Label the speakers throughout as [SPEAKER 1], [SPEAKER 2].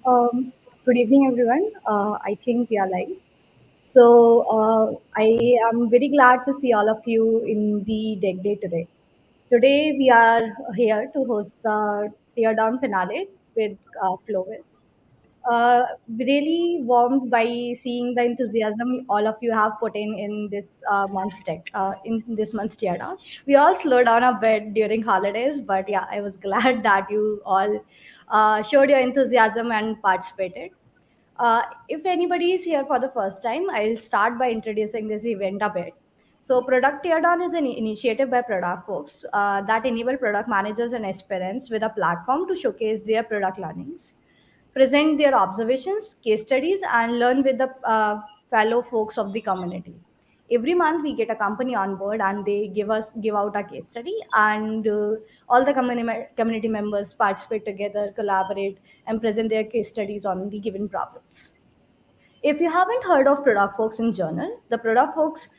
[SPEAKER 1] Um, Good evening, everyone. I think we are live. I am very glad to see all of you in the deck day today. Today, we are here to host the Teardown finale with Flovis. Really warmed by seeing the enthusiasm all of you have put in this month's deck, in this month's Teardown. We all slowed down a bit during holidays, but yeah, I was glad that you all showed your enthusiasm and participated. If anybody is here for the first time, I'll start by introducing this event a bit. So, Product Teardown is an initiative by Product Folks that enable product managers and aspirants with a platform to showcase their product learnings, present their observations, case studies, and learn with the fellow folks of the community. Every month, we get a company on board, and they give out a case study, and all the community members participate together, collaborate, and present their case studies on the given problems. If you haven't heard of Product Folks in Journal, the Product Folks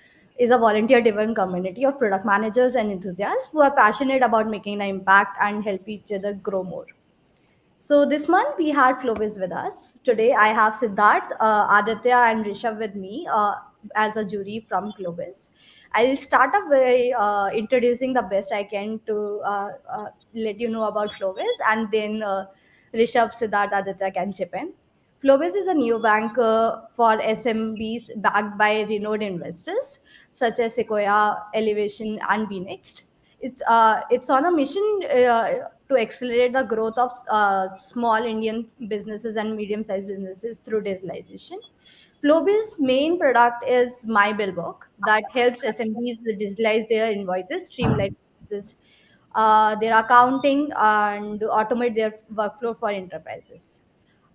[SPEAKER 1] is a volunteer driven community of product managers and enthusiasts who are passionate about making an impact and help each other grow more. So this month we had Flovis with us. Today I have Siddharth, Aditya, and Rishab with me as a jury from Flovis. I'll start up by introducing the best I can to let you know about Flovis, and then Rishab, Siddharth, Aditya can chip in. Flovis is a new bank for SMBs backed by renowned investors such as Sequoia, Elevation, and BNext. It's on a mission to accelerate the growth of small Indian businesses and medium-sized businesses through digitalization. Flowbiz's main product is MyBillBook that helps SMBs digitalize their invoices, streamline processes, their accounting, and automate their workflow for enterprises.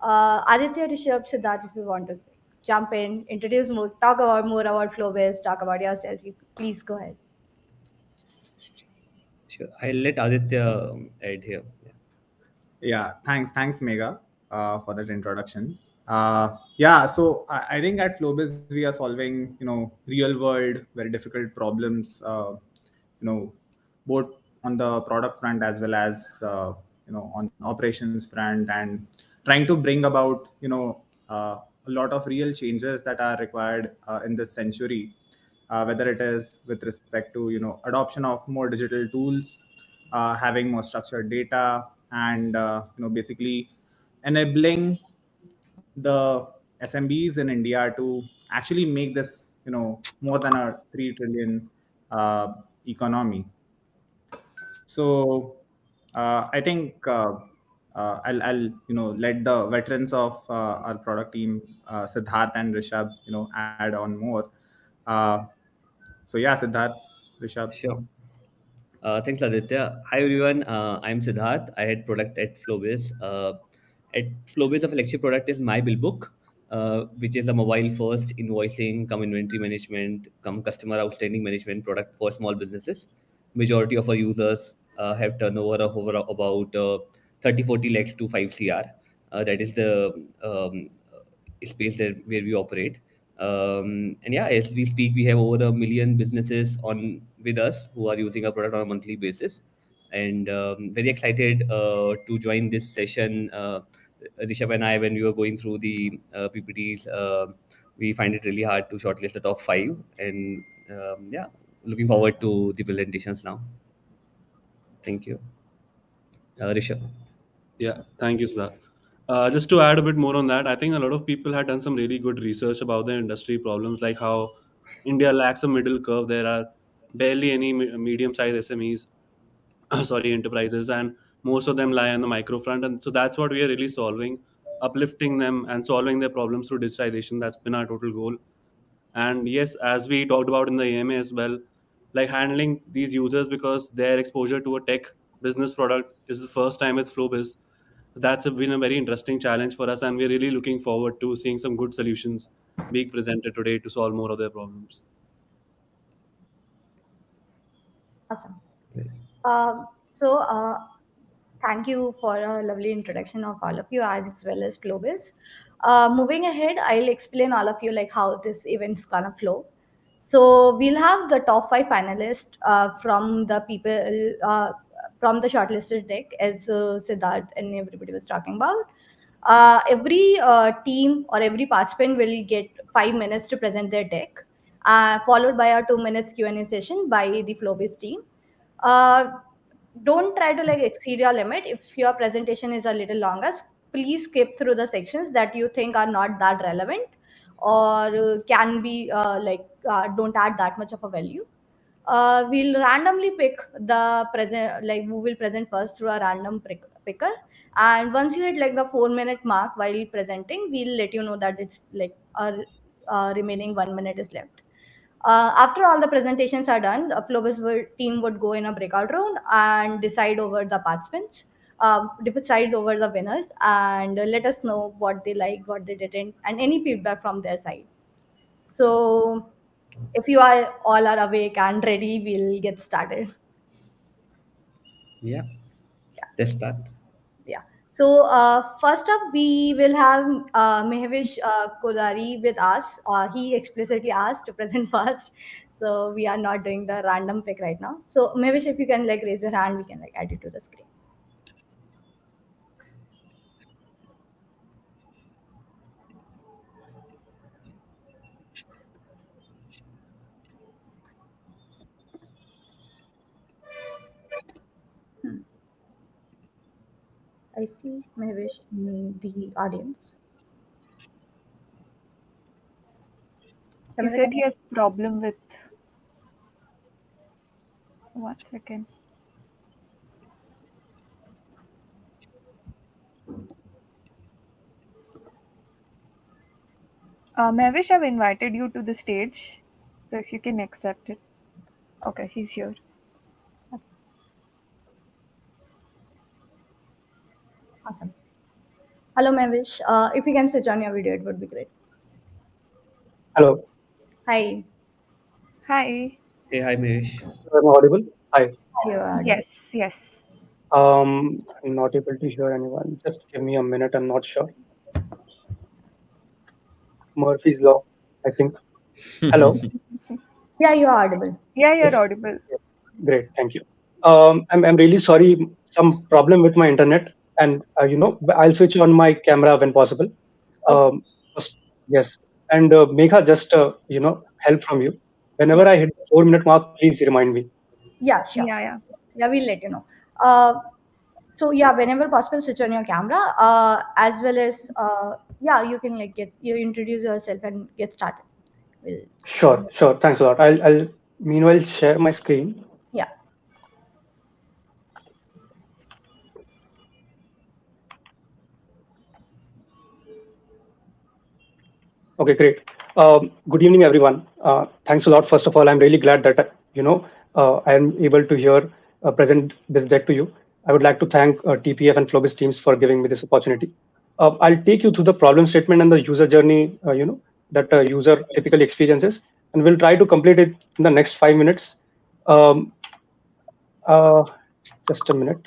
[SPEAKER 1] Aditya, Rishabh, Siddharth, if you want to jump in, introduce more, talk about more about Flowbiz, talk about yourself. Please go ahead.
[SPEAKER 2] Sure. I'll let Aditya add here. Yeah.
[SPEAKER 3] Yeah, thanks, Mega, for that introduction. So I think at Flowbiz we are solving, real world, very difficult problems, both on the product front as well as on operations front, and trying to bring about a lot of real changes that are required in this century, whether it is with respect to adoption of more digital tools, having more structured data, and basically enabling the SMBs in India to actually make this more than a 3 trillion economy. So I think I'll let the veterans of our product team, Siddharth and Rishab, add on more. Uh, so yeah, Siddharth, Rishab.
[SPEAKER 2] Sure. Thanks, Aditya. Hi, everyone. I'm Siddharth. I had product at Flobiz. At Flobiz, the flagship product is MyBillBook, which is a mobile-first invoicing, come inventory management, come customer outstanding management product for small businesses. Majority of our users have turnover of over about 30-40 lakhs to 5 CR. That is the space where we operate. And yeah, as we speak, we have over 1 million businesses on with us who are using our product on a monthly basis, and very excited to join this session. Rishabh and I, when we were going through the PPTs, we find it really hard to shortlist the top five, and yeah, looking forward to the presentations now. Thank you, Rishabh.
[SPEAKER 4] Yeah, thank you, Siddharth. Just to add a bit more on that, I think a lot of people had done some really good research about the industry problems, like how India lacks a middle curve. There are barely any medium-sized SMEs, sorry, enterprises, and most of them lie on the micro front. And so that's what we are really solving, uplifting them and solving their problems through digitization. That's been our total goal. And yes, as we talked about in the AMA as well, like handling these users because their exposure to a tech business product is the first time with Flowbiz. That's been a very interesting challenge for us, and we're really looking forward to seeing some good solutions being presented today to solve more of their problems.
[SPEAKER 1] Awesome. So, thank you for a lovely introduction of all of you as well as Globis. Moving ahead, I'll explain all of you like how this event's gonna flow. So we'll have the top five finalists from the people from the shortlisted deck, as Siddharth and everybody was talking about. Every team or every participant will get 5 minutes to present their deck, followed by a 2 minutes Q&A session by the Flobiz team. Uh, don't try to like exceed your limit. If your presentation is a little longer, please skip through the sections that you think are not that relevant or can be don't add that much of a value. We'll randomly pick the present, like who will present first through a random picker. And once you hit like the 4 minute mark while presenting, we'll let you know that it's like a remaining 1 minute is left. After all the presentations are done, a Flobis team would go in a breakout room and decide over the participants, decide over the winners, and let us know what they liked, what they didn't, and any feedback from their side. So, if you are all are awake and ready, we'll get started.
[SPEAKER 2] Yeah, let's start.
[SPEAKER 1] Yeah. So first up, we will have Mehvish Kodari with us. He explicitly asked to present first, so we are not doing the random pick right now. So Mehvish, if you can like raise your hand, we can like add it to the screen. I see Mehvish in the audience.
[SPEAKER 5] He said he has problem with 1 second. Mehvish, I've invited you to the stage, so if you can accept it. Okay, he's here.
[SPEAKER 1] Awesome. Hello Mehvish. If you can switch on your video, it would be great.
[SPEAKER 6] Hello,
[SPEAKER 1] Hi.
[SPEAKER 5] Hi.
[SPEAKER 2] Hey, hi, Mahesh.
[SPEAKER 6] am I audible? Hi.
[SPEAKER 1] You are.
[SPEAKER 5] Yes, yes.
[SPEAKER 6] I'm not able to hear anyone. Just give me a minute. I'm not sure. Murphy's Law, I think. Hello.
[SPEAKER 1] Yeah, you are audible.
[SPEAKER 5] Yeah, you're
[SPEAKER 6] Yes.
[SPEAKER 5] audible.
[SPEAKER 6] Great. Thank you. I'm really sorry. Some problem with my internet, and I'll switch on my camera when possible.
[SPEAKER 1] Okay.
[SPEAKER 6] First- yes. And Megha, just help from you.
[SPEAKER 1] Yeah.
[SPEAKER 6] Whenever I hit the 4 minute mark, please remind me.
[SPEAKER 1] Yeah, sure.
[SPEAKER 5] Yeah.
[SPEAKER 1] Yeah, we'll let you know. So yeah, whenever possible, switch on your camera, as well as yeah, you can like you introduce yourself and get started. We'll,
[SPEAKER 6] Sure. Thanks a lot. I'll meanwhile share my screen.
[SPEAKER 1] yeah.
[SPEAKER 6] Okay, great. Good evening, everyone. Thanks a lot. First of all, I'm really glad that I am able to here present this deck to you. I would like to thank TPF and Flobis teams for giving me this opportunity. I'll take you through the problem statement and the user journey, that user typically experiences, and we'll try to complete it in the next 5 minutes. Um, uh, just a minute.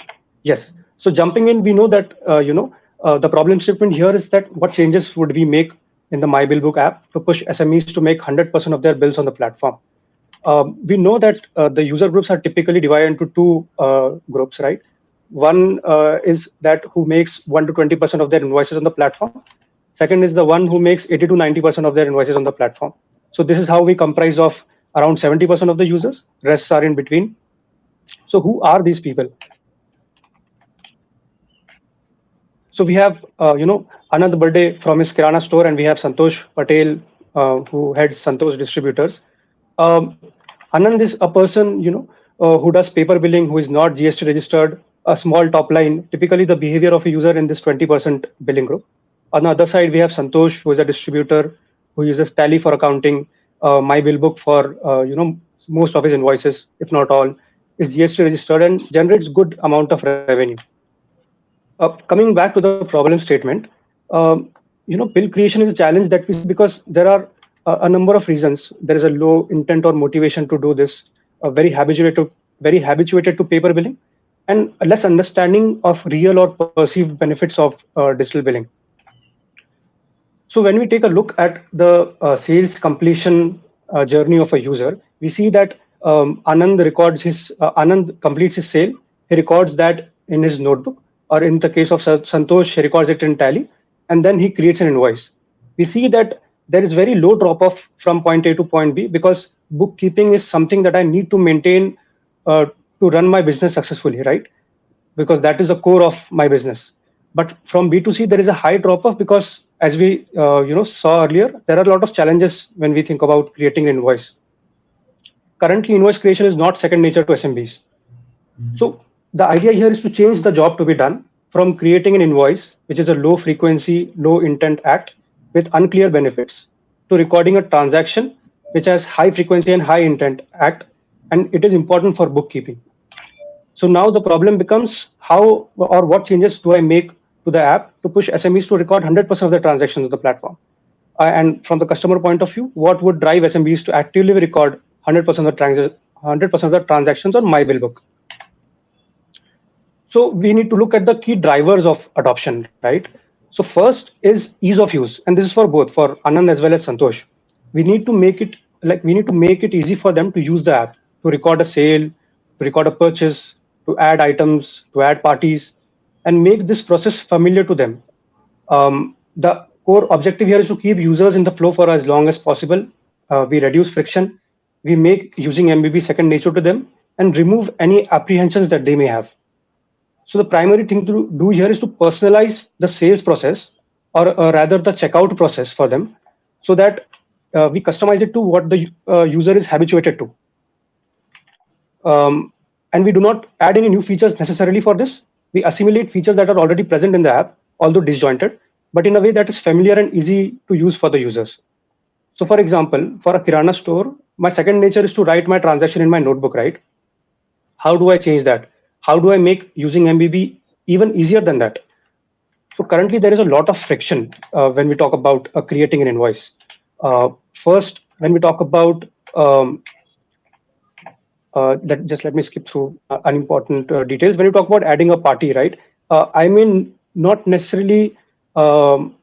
[SPEAKER 6] Yes. So jumping in, we know that the problem statement here is that what changes would we make in the MyBillBook app to push SMEs to make 100% of their bills on the platform. We know that the user groups are typically divided into two groups, right? One is that who makes 1 to 20% of their invoices on the platform. Second is the one who makes 80 to 90% of their invoices on the platform. So this is how we comprise of around 70% of the users. Rests are in between. So who are these people? So we have, Anand Birthday from his Kirana store, and we have Santosh Patel, who heads Santosh Distributors. Anand is a person, who does paper billing, who is not GST registered, a small top line, typically the behavior of a user in this 20% billing group. On the other side, we have Santosh, who is a distributor, who uses Tally for accounting, MyBillBook for, most of his invoices, if not all, is GST registered and generates good amount of revenue. Coming back to the problem statement, bill creation is a challenge that we see because there are a number of reasons. There is a low intent or motivation to do this, very habituated to paper billing, and a less understanding of real or perceived benefits of digital billing. So when we take a look at the sales completion journey of a user, we see that Anand completes his sale. He records that in his notebook, or in the case of Santosh, he records it in Tally. and then he creates an invoice. We see that there is very low drop off from point A to point B because bookkeeping is something that I need to maintain to run my business successfully, right? Because that is the core of my business. But from B2C, there is a high drop off because, as we saw earlier, there are a lot of challenges when we think about creating an invoice. Currently, invoice creation is not second nature to SMBs. So the idea here is to change the job to be done from creating an invoice, which is a low frequency, low intent act with unclear benefits, to recording a transaction which has high frequency and high intent act, and it is important for bookkeeping. So now the problem becomes how or what changes do I make to the app to push SMEs to record 100% of the transactions of the platform? And from the customer point of view, what would drive SMBs to actively record 100% of the 100% of the transactions on MyBillBook? So we need to look at the key drivers of adoption, right? So first is ease of use, and this is for both for Anand as well as Santosh. We need to make it easy for them to use the app to record a sale, to record a purchase, to add items, to add parties, and make this process familiar to them. The core objective here is to keep users in the flow for as long as possible. We reduce friction, we make using MBB second nature to them, and remove any apprehensions that they may have. So the primary thing to do here is to personalize the sales process, or rather the checkout process for them, so that we customize it to what the user is habituated to. And we do not add any new features necessarily for this. We assimilate features that are already present in the app, although disjointed, but in a way that is familiar and easy to use for the users. So for example, for a Kirana store, my second nature is to write my transaction in my notebook, right? How do I change that? How do I make using MBB even easier than that? So currently there is a lot of friction when we talk about creating an invoice. First, when we talk about, let me skip through unimportant details. When you talk about adding a party, right? I mean, not necessarily, so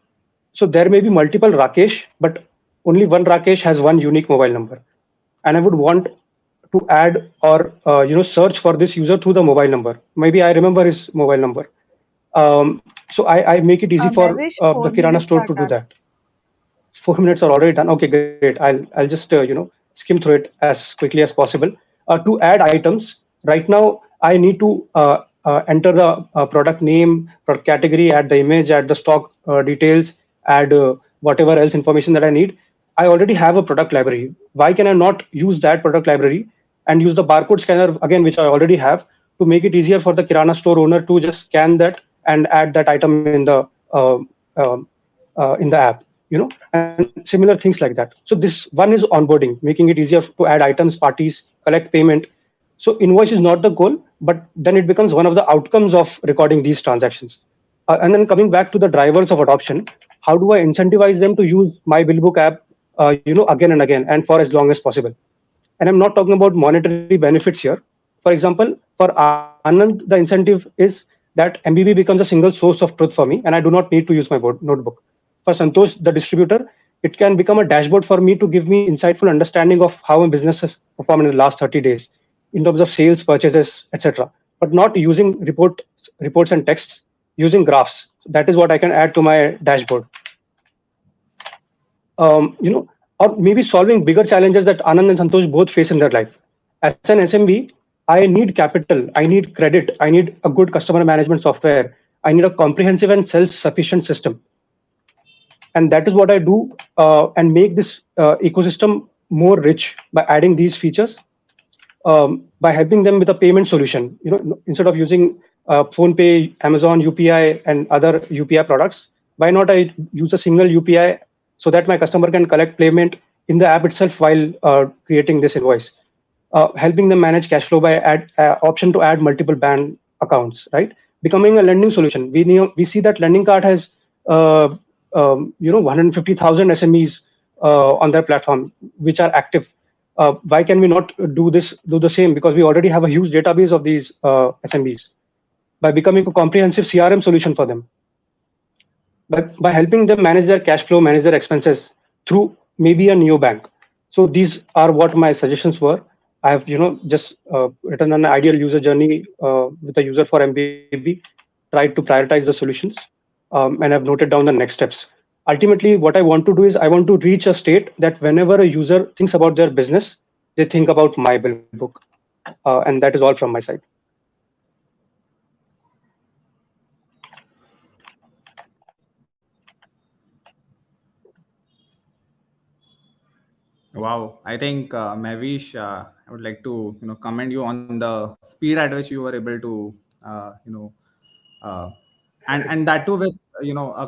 [SPEAKER 6] there may be multiple Rakesh, but only one Rakesh has one unique mobile number. And I would want to add or search for this user through the mobile number. Maybe I remember his mobile number. So I make it easy for the Kirana store to do that. 4 minutes are already done. Okay, great. I'll just skim through it as quickly as possible. To add items, right now I need to enter the product name, product category, add the image, add the stock details, add whatever else information that I need. I already have a product library. Why can I not use that product library and use the barcode scanner again, which I already have, to make it easier for the Kirana store owner to just scan that and add that item in the app, and similar things like that. So this one is onboarding, making it easier to add items, parties, collect payment. So invoice is not the goal, but then it becomes one of the outcomes of recording these transactions. And then coming back to the drivers of adoption, how do I incentivize them to use MyBillBook app, again and again, and for as long as possible? And I'm not talking about monetary benefits here. For example, for Anand, the incentive is that MBB becomes a single source of truth for me, and I do not need to use my notebook. For Santosh, the distributor, it can become a dashboard for me to give me insightful understanding of how my business has performed in the last 30 days in terms of sales, purchases, etc. But not using reports and texts, using graphs. That is what I can add to my dashboard. Or maybe solving bigger challenges that Anand and Santosh both face in their life. As an SMB, I need capital, I need credit, I need a good customer management software, I need a comprehensive and self-sufficient system. And that is what I do and make this ecosystem more rich by adding these features, by helping them with a payment solution. Instead of using PhonePe, Amazon, UPI, and other UPI products, why not I use a single UPI so that my customer can collect payment in the app itself while creating this invoice? Helping them manage cash flow by option to add multiple bank accounts, right? Becoming a lending solution. We see that Lending Card has 150,000 SMEs on their platform which are active. Why can we not do the same? Because we already have a huge database of these SMBs. By becoming a comprehensive CRM solution for them, by helping them manage their cash flow, manage their expenses through maybe a neobank. So these are what my suggestions were. I have just written an ideal user journey with a user for MBB, tried to prioritize the solutions. and I've noted down the next steps. Ultimately, what I want to do is I want to reach a state that whenever a user thinks about their business, they think about my bill book. And that is all from my side.
[SPEAKER 3] Wow, I think Mavish, I would like to commend you on the speed at which you were able to uh, and that too with a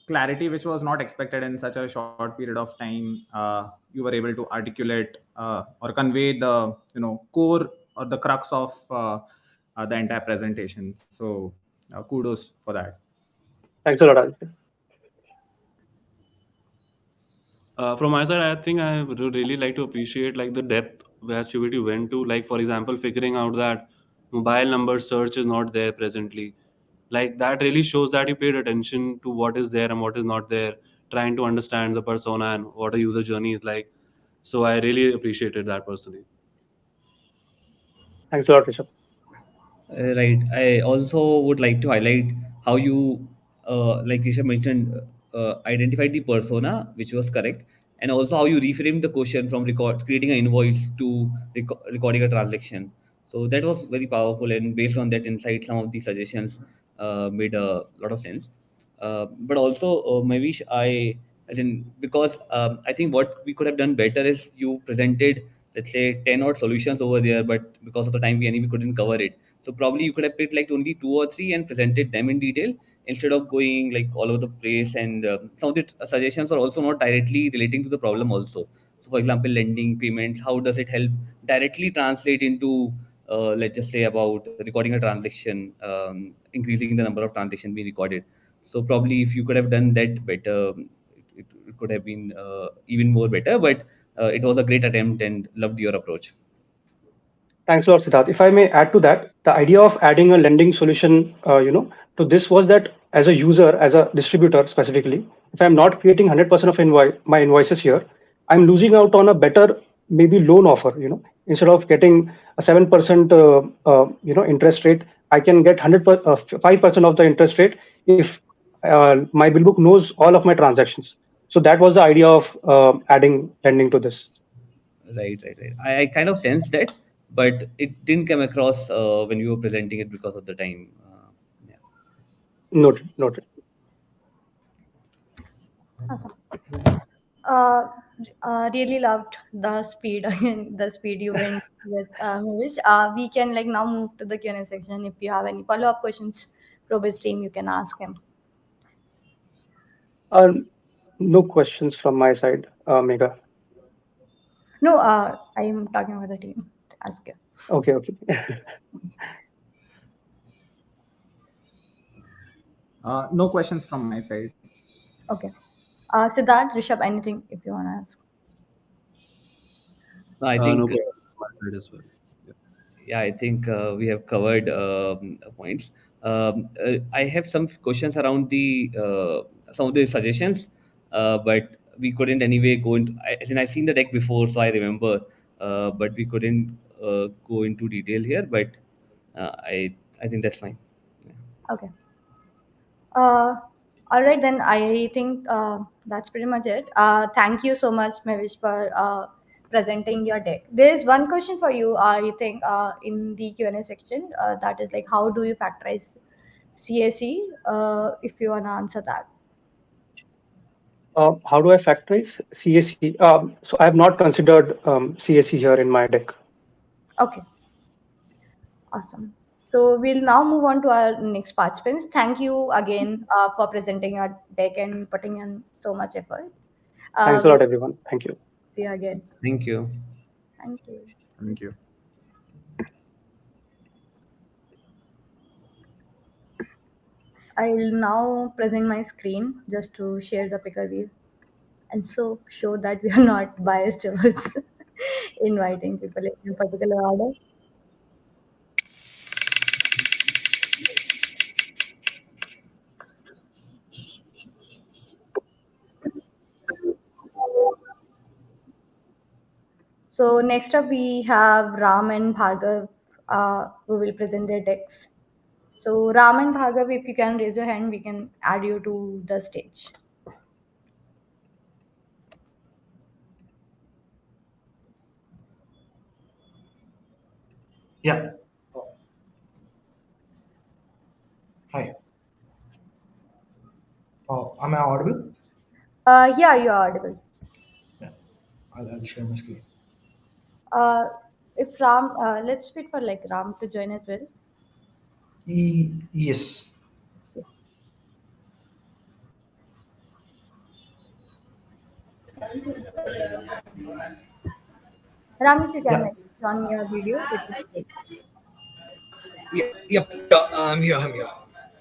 [SPEAKER 3] clarity which was not expected in such a short period of time. You were able to articulate or convey the core or the crux of the entire presentation. So kudos for that.
[SPEAKER 6] Thanks a lot, Aditya.
[SPEAKER 4] From my side, I think I would really like to appreciate like the depth where Shiviti went to. Like for example, figuring out that mobile number search is not there presently. Like that really shows that you paid attention to what is there and what is not there, trying to understand the persona and what a user journey is like. So I really appreciated that personally.
[SPEAKER 6] Thanks a lot, Rishabh.
[SPEAKER 2] Right. I also would like to highlight how you, like Risha mentioned, identified the persona, which was correct, and also how you reframed the question from creating an invoice to recording a transaction. So that was very powerful, and based on that insight, some of the suggestions made a lot of sense. But also, Mavish, as in, because I think what we could have done better is you presented, let's say, 10 odd solutions over there, but because of the time we anyway couldn't cover it. So probably you could have picked like only two or three and presented them in detail instead of going like all over the place. And some of the suggestions are also not directly relating to the problem also. So for example, lending payments, how does it help directly translate into, let's just say, about recording a transaction, increasing the number of transactions being recorded. So probably if you could have done that better, it could have been even more better. But it was a great attempt and loved your approach.
[SPEAKER 6] Thanks a lot, Siddharth. If I may add to that, the idea of adding a lending solution, to this was that as a user, as a distributor specifically, if I'm not creating 100% of my invoices here, I'm losing out on a better maybe loan offer. Instead of getting a 7% interest rate, I can get 5% of the interest rate if my bill book knows all of my transactions. So that was the idea of adding lending to this.
[SPEAKER 2] Right. I kind of sensed that, but it didn't come across when you were presenting it because of the time. Yeah.
[SPEAKER 6] Noted. Noted.
[SPEAKER 1] Awesome. Uh, really loved the speed the speed you went with Movish. We can like now move to the Q&A section. If you have any follow-up questions, Probus team, you can ask him.
[SPEAKER 6] Uh, no questions from my side, Megha.
[SPEAKER 1] No, I am talking about the team. Ask you.
[SPEAKER 6] Okay, okay.
[SPEAKER 3] No questions from my side.
[SPEAKER 1] Okay. Siddharth, Rishab, anything if you want to ask.
[SPEAKER 2] No, I
[SPEAKER 4] No
[SPEAKER 2] think
[SPEAKER 4] question from my side as well. Yeah.
[SPEAKER 2] yeah, I think we have covered points. I have some questions around the some of the suggestions, but we couldn't anyway go into. As in, I've seen the deck before, so I remember, but we couldn't go into detail here. But I think that's fine. Yeah.
[SPEAKER 1] Okay. Uh, all right, then I think that's pretty much it. Thank you so much, Mavish, for presenting your deck. There's one question for you, I think, in the Q&A section. That is like, how do you factorize CAC? If you want to answer that.
[SPEAKER 6] How do I factorize CAC? So I have not considered CAC here in my deck.
[SPEAKER 1] Okay, awesome. So we'll now move on to our next participants. Thank you again for presenting your deck and putting in so much effort.
[SPEAKER 6] Thanks a
[SPEAKER 1] We'll
[SPEAKER 6] lot, everyone. Thank you.
[SPEAKER 1] see you again.
[SPEAKER 2] Thank you.
[SPEAKER 1] Thank you.
[SPEAKER 3] Thank you.
[SPEAKER 1] I'll now present my screen just to share the picker wheel and so show that we are not biased towards inviting people in a particular order. So next up we have Ram and Bhargav who will present their decks. So Ram and Bhargav, if you can raise your hand, we can add you to the stage.
[SPEAKER 7] Yeah. Hi. Am I audible?
[SPEAKER 1] Yeah, you're audible.
[SPEAKER 7] Yeah. I'll share my screen.
[SPEAKER 1] Uh, if Ram, let's wait for like Ram to join as well.
[SPEAKER 7] Yes.
[SPEAKER 1] Yeah. Ram, if you can
[SPEAKER 7] Yeah.
[SPEAKER 1] like join your video, it would be great.
[SPEAKER 8] Yep. Yeah, I'm here. I'm here.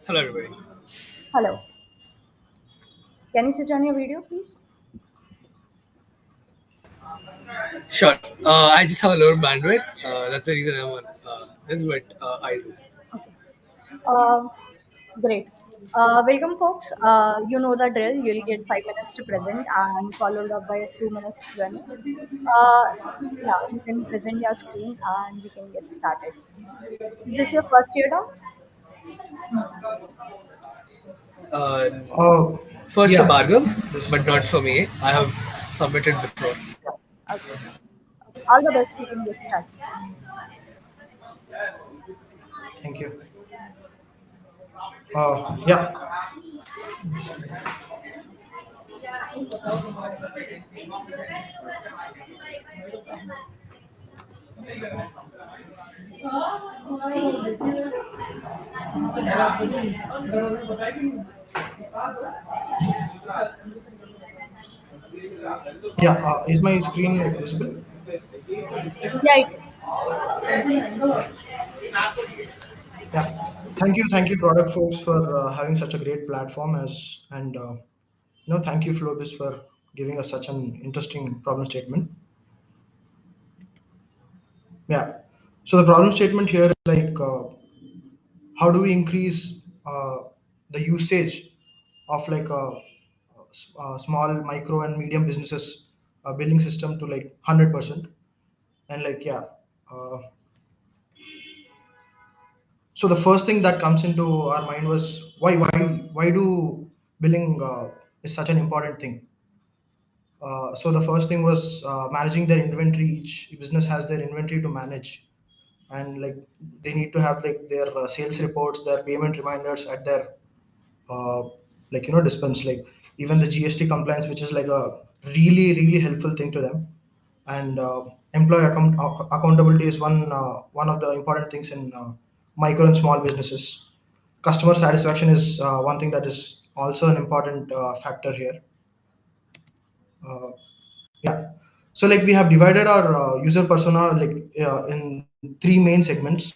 [SPEAKER 8] Hello, everybody.
[SPEAKER 1] Hello. Can you switch on your video, please?
[SPEAKER 8] Sure. I just have a lower bandwidth. That's the reason I'm on. This is what I do.
[SPEAKER 1] Okay. Uh, Great. Welcome, folks. You know the drill. You'll get 5 minutes to present and followed up by 2 minutes to Q&A. Yeah, you can present your screen and we can get started. Is this your first year down?
[SPEAKER 8] Uh,
[SPEAKER 7] Uh,
[SPEAKER 8] First for
[SPEAKER 7] yeah.
[SPEAKER 8] Bhargav,
[SPEAKER 7] This is the
[SPEAKER 8] but not
[SPEAKER 7] first.
[SPEAKER 8] for me. I have submitted before.
[SPEAKER 1] Okay. Okay. All the best. You can get started.
[SPEAKER 7] Thank you. Yeah. Yeah. Is my screen like visible?
[SPEAKER 1] Yeah, it is.
[SPEAKER 7] Yeah. Yeah. Thank you, product folks, for having such a great platform thank you, Flobis, for giving us such an interesting problem statement. Yeah. So the problem statement here is like, how do we increase the usage of like small, micro, and medium businesses billing system to like 100%? And like, yeah. Uh, so the first thing that comes into our mind was why do billing is such an important thing. So the first thing was managing their inventory. Each business has their inventory to manage, and like they need to have like their sales reports, their payment reminders at their uh, dispense, like even the GST compliance, which is like a really helpful thing to them. And accountability is one of the important things in micro and small businesses. Customer satisfaction is one thing that is also an important factor here. uh, yeah. So like we have divided our user persona like in three main segments,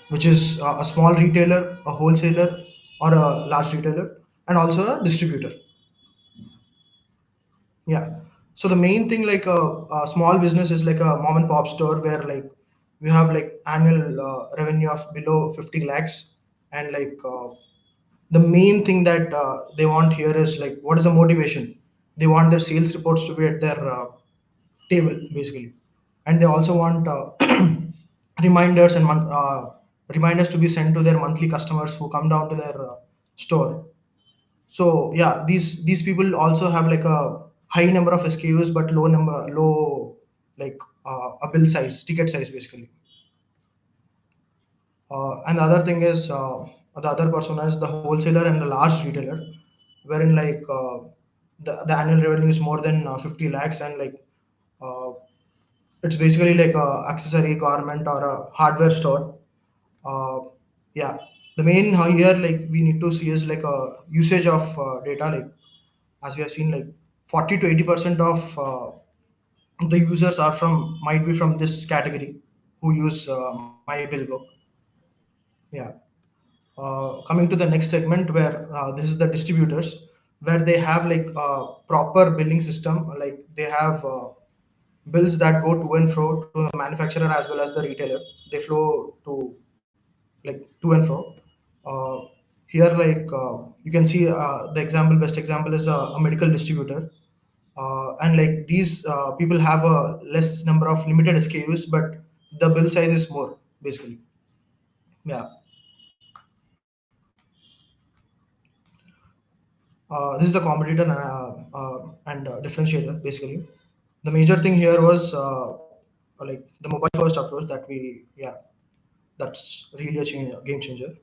[SPEAKER 7] which is a small retailer, a wholesaler, or a large retailer, and also a distributor. Yeah. So the main thing, like a small business, is like a mom and pop store where like we have like annual revenue of below 50 lakhs, and like the main thing that they want here is like, what is the motivation? They want their sales reports to be at their table basically, and they also want reminders and reminders to be sent to their monthly customers who come down to their store. So yeah, these people also have like a high number of SKUs but low like a bill size, ticket size basically. And the other thing is the other persona is the wholesaler and the large retailer, wherein like the annual revenue is more than 50 lakhs, and like uh, it's basically like a accessory garment or a hardware store. uh, yeah, the main here like we need to see is like a usage of data, like as we have seen, like 40 to 80% of the users are from might be from this category who use my billbook. Yeah. Coming to the next segment, where this is the distributors, where they have like a proper billing system, like they have bills that go to and fro to the manufacturer as well as the retailer. They flow to like to and fro. uh, Here like you can see best example is a medical distributor, and like these people have a less number of limited SKUs, but the bill size is more. basically. Yeah. This is the competitor and differentiator basically. The major thing here was like the mobile first approach that we, yeah, that's really a game changer.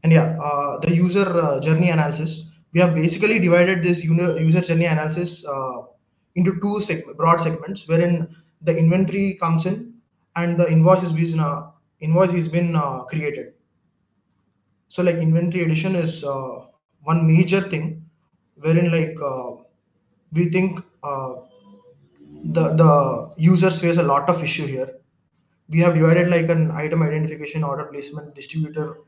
[SPEAKER 7] And yeah, the user journey analysis. We have basically divided this user journey analysis into two broad segments, wherein the inventory comes in and the invoice has been created. So like inventory addition is one major thing, wherein like we think the users face a lot of issue here. We have divided like an item identification, order placement, distributor,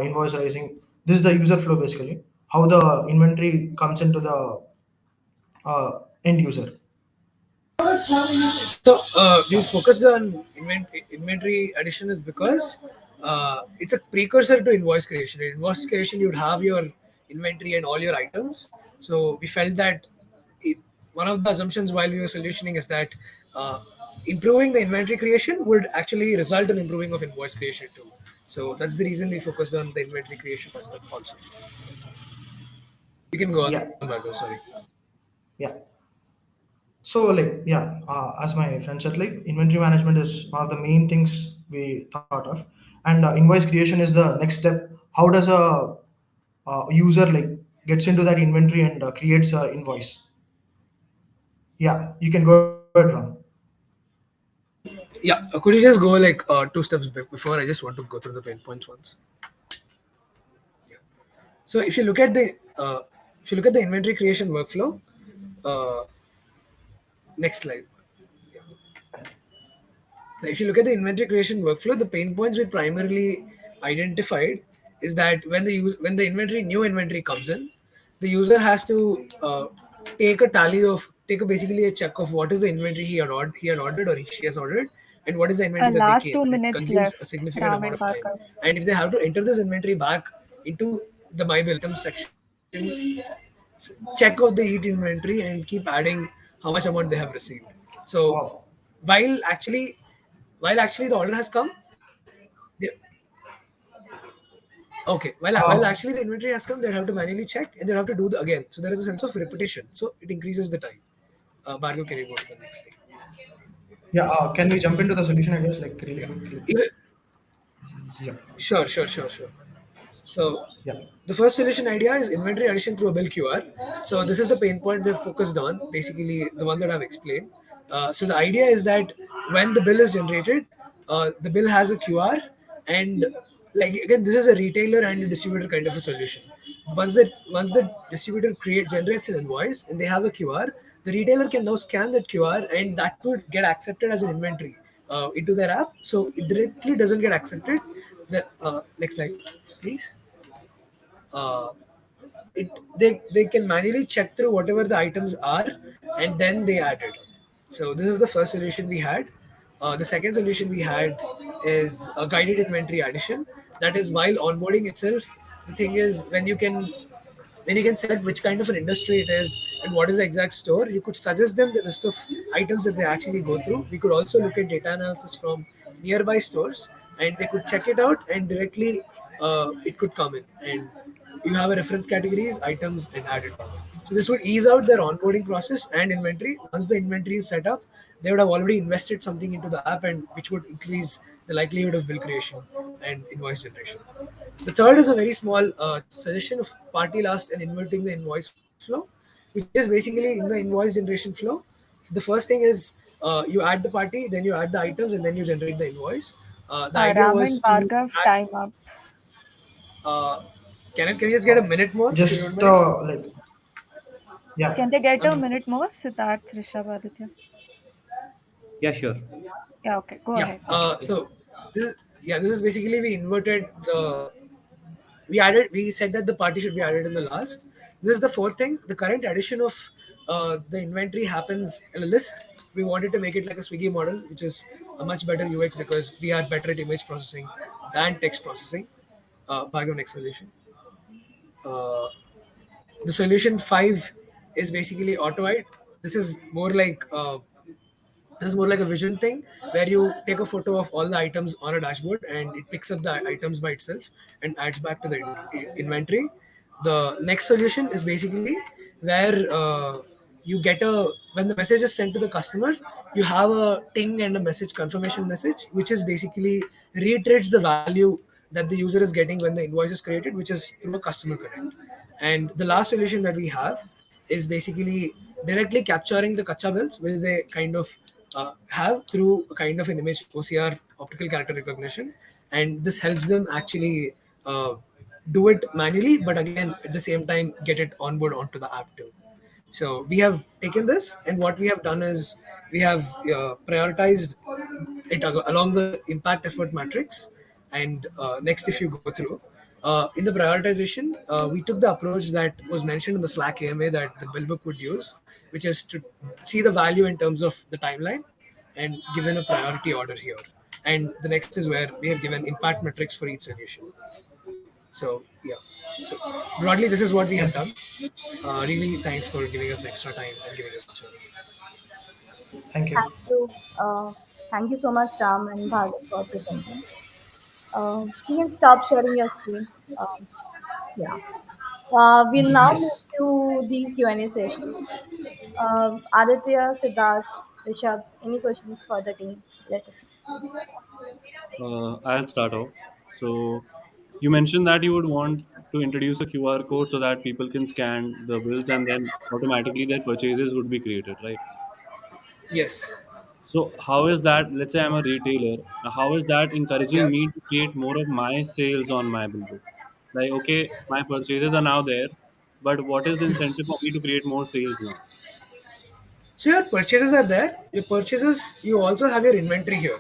[SPEAKER 7] invoice raising. This is the user flow basically, how the inventory comes into the end user.
[SPEAKER 8] So we focused on inventory addition is because it's a precursor to invoice creation. In invoice creation, you'd have your inventory and all your items. So we felt that it, one of the assumptions while we were solutioning is that uh, improving the inventory creation would actually result in improving of invoice creation too. So that's the reason we focused on the inventory creation aspect also. You can go on,
[SPEAKER 7] Yeah,
[SPEAKER 8] Margo, sorry.
[SPEAKER 7] yeah. So like yeah, as my friend said, like inventory management is one of the main things we thought of, and invoice creation is the next step. How does a user like gets into that inventory and creates a invoice? Yeah, you can go ahead, Ram.
[SPEAKER 8] Yeah, could you just go like two steps back before? I just want to go through the pain points once. So if you look at the inventory creation workflow, uh, next slide. Now, if you look at the inventory creation workflow, the pain points we primarily identified is that when the inventory new inventory comes in, the user has to take a basically a check of what is the inventory he had ordered or she has ordered, and what is the inventory that they
[SPEAKER 5] Last
[SPEAKER 8] came.
[SPEAKER 5] two
[SPEAKER 8] And it
[SPEAKER 5] minutes
[SPEAKER 8] consumes a
[SPEAKER 5] left,
[SPEAKER 8] significant
[SPEAKER 5] Ram
[SPEAKER 8] amount
[SPEAKER 5] and
[SPEAKER 8] of time.
[SPEAKER 5] Bhargav.
[SPEAKER 8] And if they have to enter this inventory back into the MyBill item section, check of the heat inventory and keep adding how much amount they have received. So
[SPEAKER 7] Wow.
[SPEAKER 8] while actually while actually the order has come, okay, while
[SPEAKER 7] Uh,
[SPEAKER 8] actually the inventory has come, they have to manually check and they have to do the again. So there is a sense of repetition. So it increases the time. Bhargav, can you go to the next thing?
[SPEAKER 7] yeah, can we jump into the solution ideas like really
[SPEAKER 8] Yeah.
[SPEAKER 7] quickly?
[SPEAKER 8] Even,
[SPEAKER 7] Yeah,
[SPEAKER 8] sure. So
[SPEAKER 7] yeah.
[SPEAKER 8] the first solution idea is inventory addition through a bill QR. So this is the pain point we've focused on, basically the one that I've explained. So the idea is that when the bill is generated, the bill has a QR, and like again, this is a retailer and a distributor kind of a solution. Once the distributor generates an invoice and they have a QR, the retailer can now scan that QR and that would get accepted as an inventory into their app. So it directly doesn't get accepted. The next slide, please. uh, they can manually check through whatever the items are and then they add it. So this is the first solution we had. The second solution we had is a guided inventory addition. That is while onboarding itself, the thing is when you can select which kind of an industry it is and what is the exact store, you could suggest them the list of items that they actually go through. We could also look at data analysis from nearby stores and they could check it out and directly it could come in and you have a reference categories, items, and add it on. So this would ease out their onboarding process and inventory. Once the inventory is set up, they would have already invested something into the app and which would increase the likelihood of bill creation and invoice generation. The third is a very small suggestion of party last and inverting the invoice flow, which is basically in the invoice generation flow. The first thing is you add the party, then you add the items, and then you generate the invoice. The idea
[SPEAKER 5] Ram
[SPEAKER 8] was
[SPEAKER 5] and
[SPEAKER 8] to
[SPEAKER 5] Bhargav,
[SPEAKER 8] add.
[SPEAKER 5] time up.
[SPEAKER 8] Uh, can we just get a
[SPEAKER 7] Uh,
[SPEAKER 8] minute more if you don't
[SPEAKER 7] just
[SPEAKER 8] mind?
[SPEAKER 7] like yeah,
[SPEAKER 5] Can they get a
[SPEAKER 8] Um,
[SPEAKER 5] minute more? Siddharth, Rishab, Aditya.
[SPEAKER 2] Yeah, sure.
[SPEAKER 5] Yeah, okay, go
[SPEAKER 8] yeah.
[SPEAKER 5] ahead.
[SPEAKER 8] So this is basically we said that the party should be added in the last. This is the fourth thing. The current addition of the inventory happens in a list. We wanted to make it like a Swiggy model, which is a much better UX because we are better at image processing than text processing. Background explanation. Uh, the solution 5 is basically auto-hide. This is more like This is more like a vision thing where you take a photo of all the items on a dashboard and it picks up the items by itself and adds back to the inventory. The next solution is basically where you get a when the message is sent to the customer, you have a ting and a message confirmation message, which is basically reiterates the value that the user is getting when the invoice is created, which is through a customer connect. And the last solution that we have is basically directly capturing the kacha bills, which they kind of have through a kind of an image OCR, optical character recognition, and this helps them actually do it manually, but again at the same time get it onboard onto the app too. So we have taken this, and what we have done is we have prioritized it along the impact effort matrix. And next, if you go through in the prioritization, we took the approach that was mentioned in the Slack AMA that the Billbook would use, which is to see the value in terms of the timeline and given a priority order here. And the next is where we have given impact metrics for each solution. So yeah, so broadly, this is what we have done. Really, thanks for giving us the extra time and giving us the service.
[SPEAKER 7] Thank you.
[SPEAKER 1] Thank you. Thank you so much, Ram and Bhargav, for presenting. You can stop sharing your screen. Yeah. We'll now move
[SPEAKER 7] Yes.
[SPEAKER 1] to the Q&A session. Aditya, Siddharth, Rishab, any questions for the team? Let us know.
[SPEAKER 4] I'll start off. So, you mentioned that you would want to introduce a QR code so that people can scan the bills and then automatically their purchases would be created, right?
[SPEAKER 8] Yes.
[SPEAKER 4] So, how is that? Let's say I'm a retailer. How is that encouraging
[SPEAKER 8] Yeah.
[SPEAKER 4] me to create more of my sales on my billbook? Like, okay, my purchases are now there, but what is the incentive for me to create more sales now?
[SPEAKER 8] So your purchases are there. Your purchases, you also have your inventory here.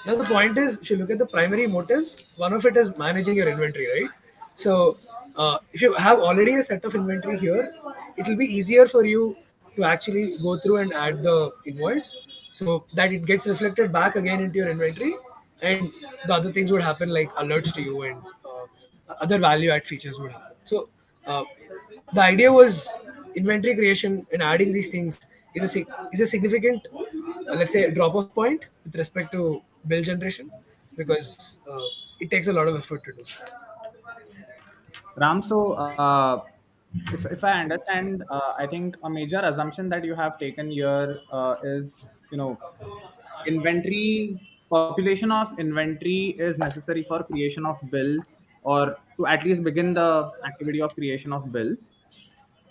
[SPEAKER 8] Now the point is, if you look at the primary motives, one of it is managing your inventory, right? So if you have already a set of inventory here, it will be easier for you to actually go through and add the invoice, so that it gets reflected back again into your inventory, and the other things would happen like alerts to you and other value add features would happen. So uh, the idea was inventory creation and adding these things is a significant, let's say, drop off point with respect to bill generation, because it takes a lot of effort to do so.
[SPEAKER 3] Ram, so if I understand, I think a major assumption that you have taken here is, inventory population of inventory is necessary for creation of bills, or to at least begin the activity of creation of bills.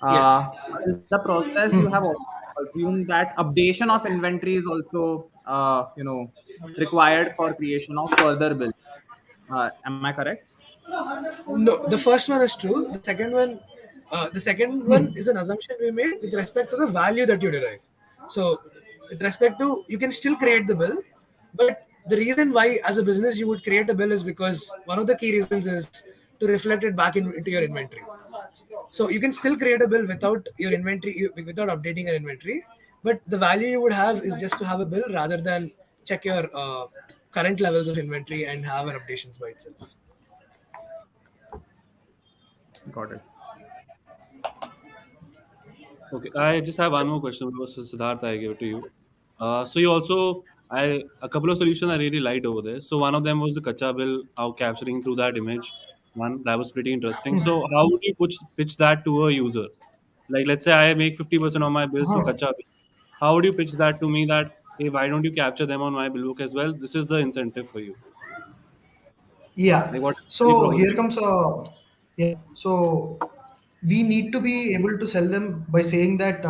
[SPEAKER 8] Yes.
[SPEAKER 3] In the process, you have also assumed that updation of inventory is also, required for creation of further bills. Am I correct?
[SPEAKER 8] No, the first one is true. The second one is an assumption we made with respect to the value that you derive. So, with respect to, you can still create the bill, but the reason why, as a business, you would create a bill is because one of the key reasons is to reflect it back into your inventory. So you can still create a bill without your inventory, without updating your inventory, but the value you would have is just to have a bill rather than check your current levels of inventory and have an updations by itself.
[SPEAKER 3] Got it.
[SPEAKER 4] Okay, I just have one more question. So Siddharth, I give it to you. So you also, a couple of solutions I really liked over there. So one of them was the Kacha bill, how capturing through that image. One that was pretty interesting. So how would you pitch that to a user? Like, let's say I make 50% of my bills through
[SPEAKER 7] Uh-huh.
[SPEAKER 4] Kacha bill. How would you pitch that to me that, hey, why don't you capture them on my bill book as well? This is the incentive for you.
[SPEAKER 7] Yeah.
[SPEAKER 4] Like, what value
[SPEAKER 7] So here
[SPEAKER 4] proposition?
[SPEAKER 7] comes yeah. So we need to be able to sell them by saying that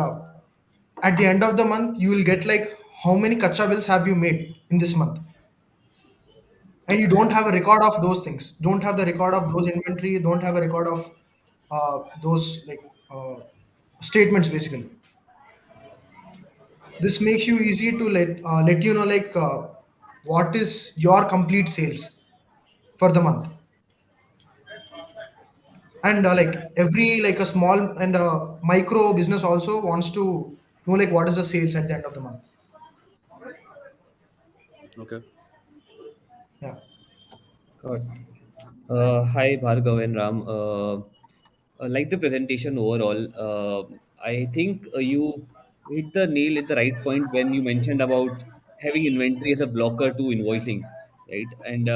[SPEAKER 7] at the end of the month you will get like how many kacha bills have you made in this month, and you don't have a record of those things. Don't have the record of those inventory. Don't have a record of those statements basically. This makes you easy to let you know what is your complete sales for the month, and every like a small and micro business also wants to know like what is the sales at the end of the month.
[SPEAKER 4] Okay.
[SPEAKER 7] Yeah.
[SPEAKER 2] Got Hi, Bhargav and Ram. Like the presentation overall, I think you hit the nail at the right point when you mentioned about having inventory as a blocker to invoicing, right? And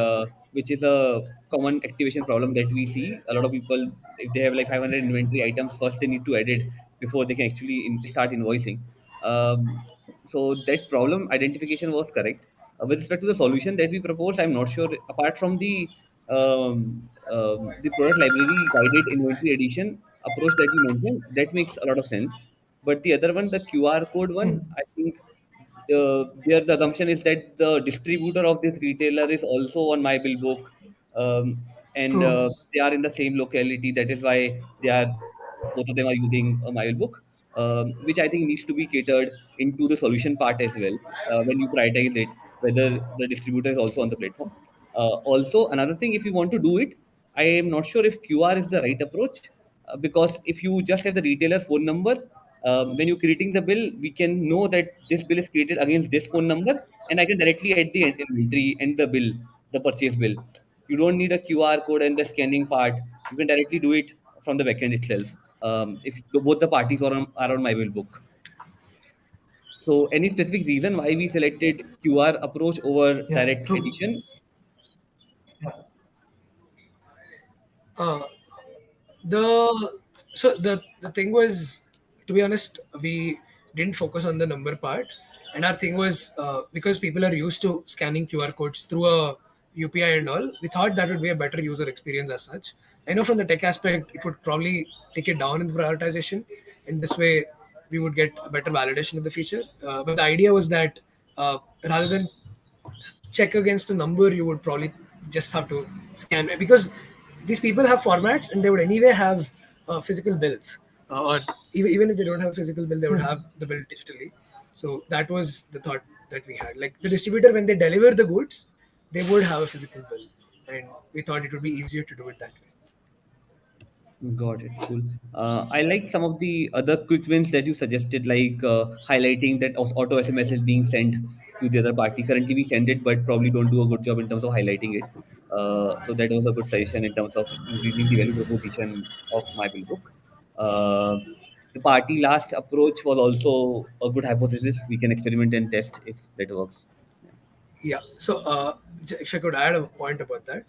[SPEAKER 2] which is a common activation problem that we see. A lot of people, if they have like 500 inventory items, first they need to edit before they can actually start invoicing. Um, so that problem identification was correct. With respect to the solution that we proposed, I'm not sure. Apart from the product library guided inventory addition approach that you mentioned, that makes a lot of sense. But the other one, the QR code one, I think there the assumption is that the distributor of this retailer is also on MyBillBook, and
[SPEAKER 7] True.
[SPEAKER 2] they are in the same locality. That is why they are both of them are using a MyBillBook, which I think needs to be catered into the solution part as well when you prioritize it, whether the distributor is also on the platform. Also, another thing, if you want to do it, I am not sure if QR is the right approach because if you just have the retailer phone number, when you're creating the bill, we can know that this bill is created against this phone number, and I can directly add the inventory and the bill, the purchase bill. You don't need a QR code and the scanning part. You can directly do it from the backend itself. If both the parties are on my bill book. So, any specific reason why we selected QR approach over
[SPEAKER 7] Yeah,
[SPEAKER 2] direct
[SPEAKER 7] true.
[SPEAKER 2] addition?
[SPEAKER 7] Yeah.
[SPEAKER 8] Uh, the the thing was, to be honest, we didn't focus on the number part, and our thing was because people are used to scanning QR codes through a UPI and all, we thought that would be a better user experience as such. I know from the tech aspect it would probably take it down in the prioritization, and this way we would get a better validation in the future, but the idea was that rather than check against a number, you would probably just have to scan it, because these people have formats and they would anyway have physical bills, or even if they don't have a physical bill, they would have the bill digitally. So that was the thought that we had. Like the distributor, when they deliver the goods, they would have a physical bill, and we thought it would be easier to do it that way.
[SPEAKER 2] Got it. Cool. I like some of the other quick wins that you suggested, like highlighting that auto SMS is being sent to the other party. Currently, we send it, but probably don't do a good job in terms of highlighting it. So that was a good suggestion in terms of increasing the value proposition of my bill book. The party last approach was also a good hypothesis. We can experiment and test if that works.
[SPEAKER 8] Yeah. So, if I could add a point about that,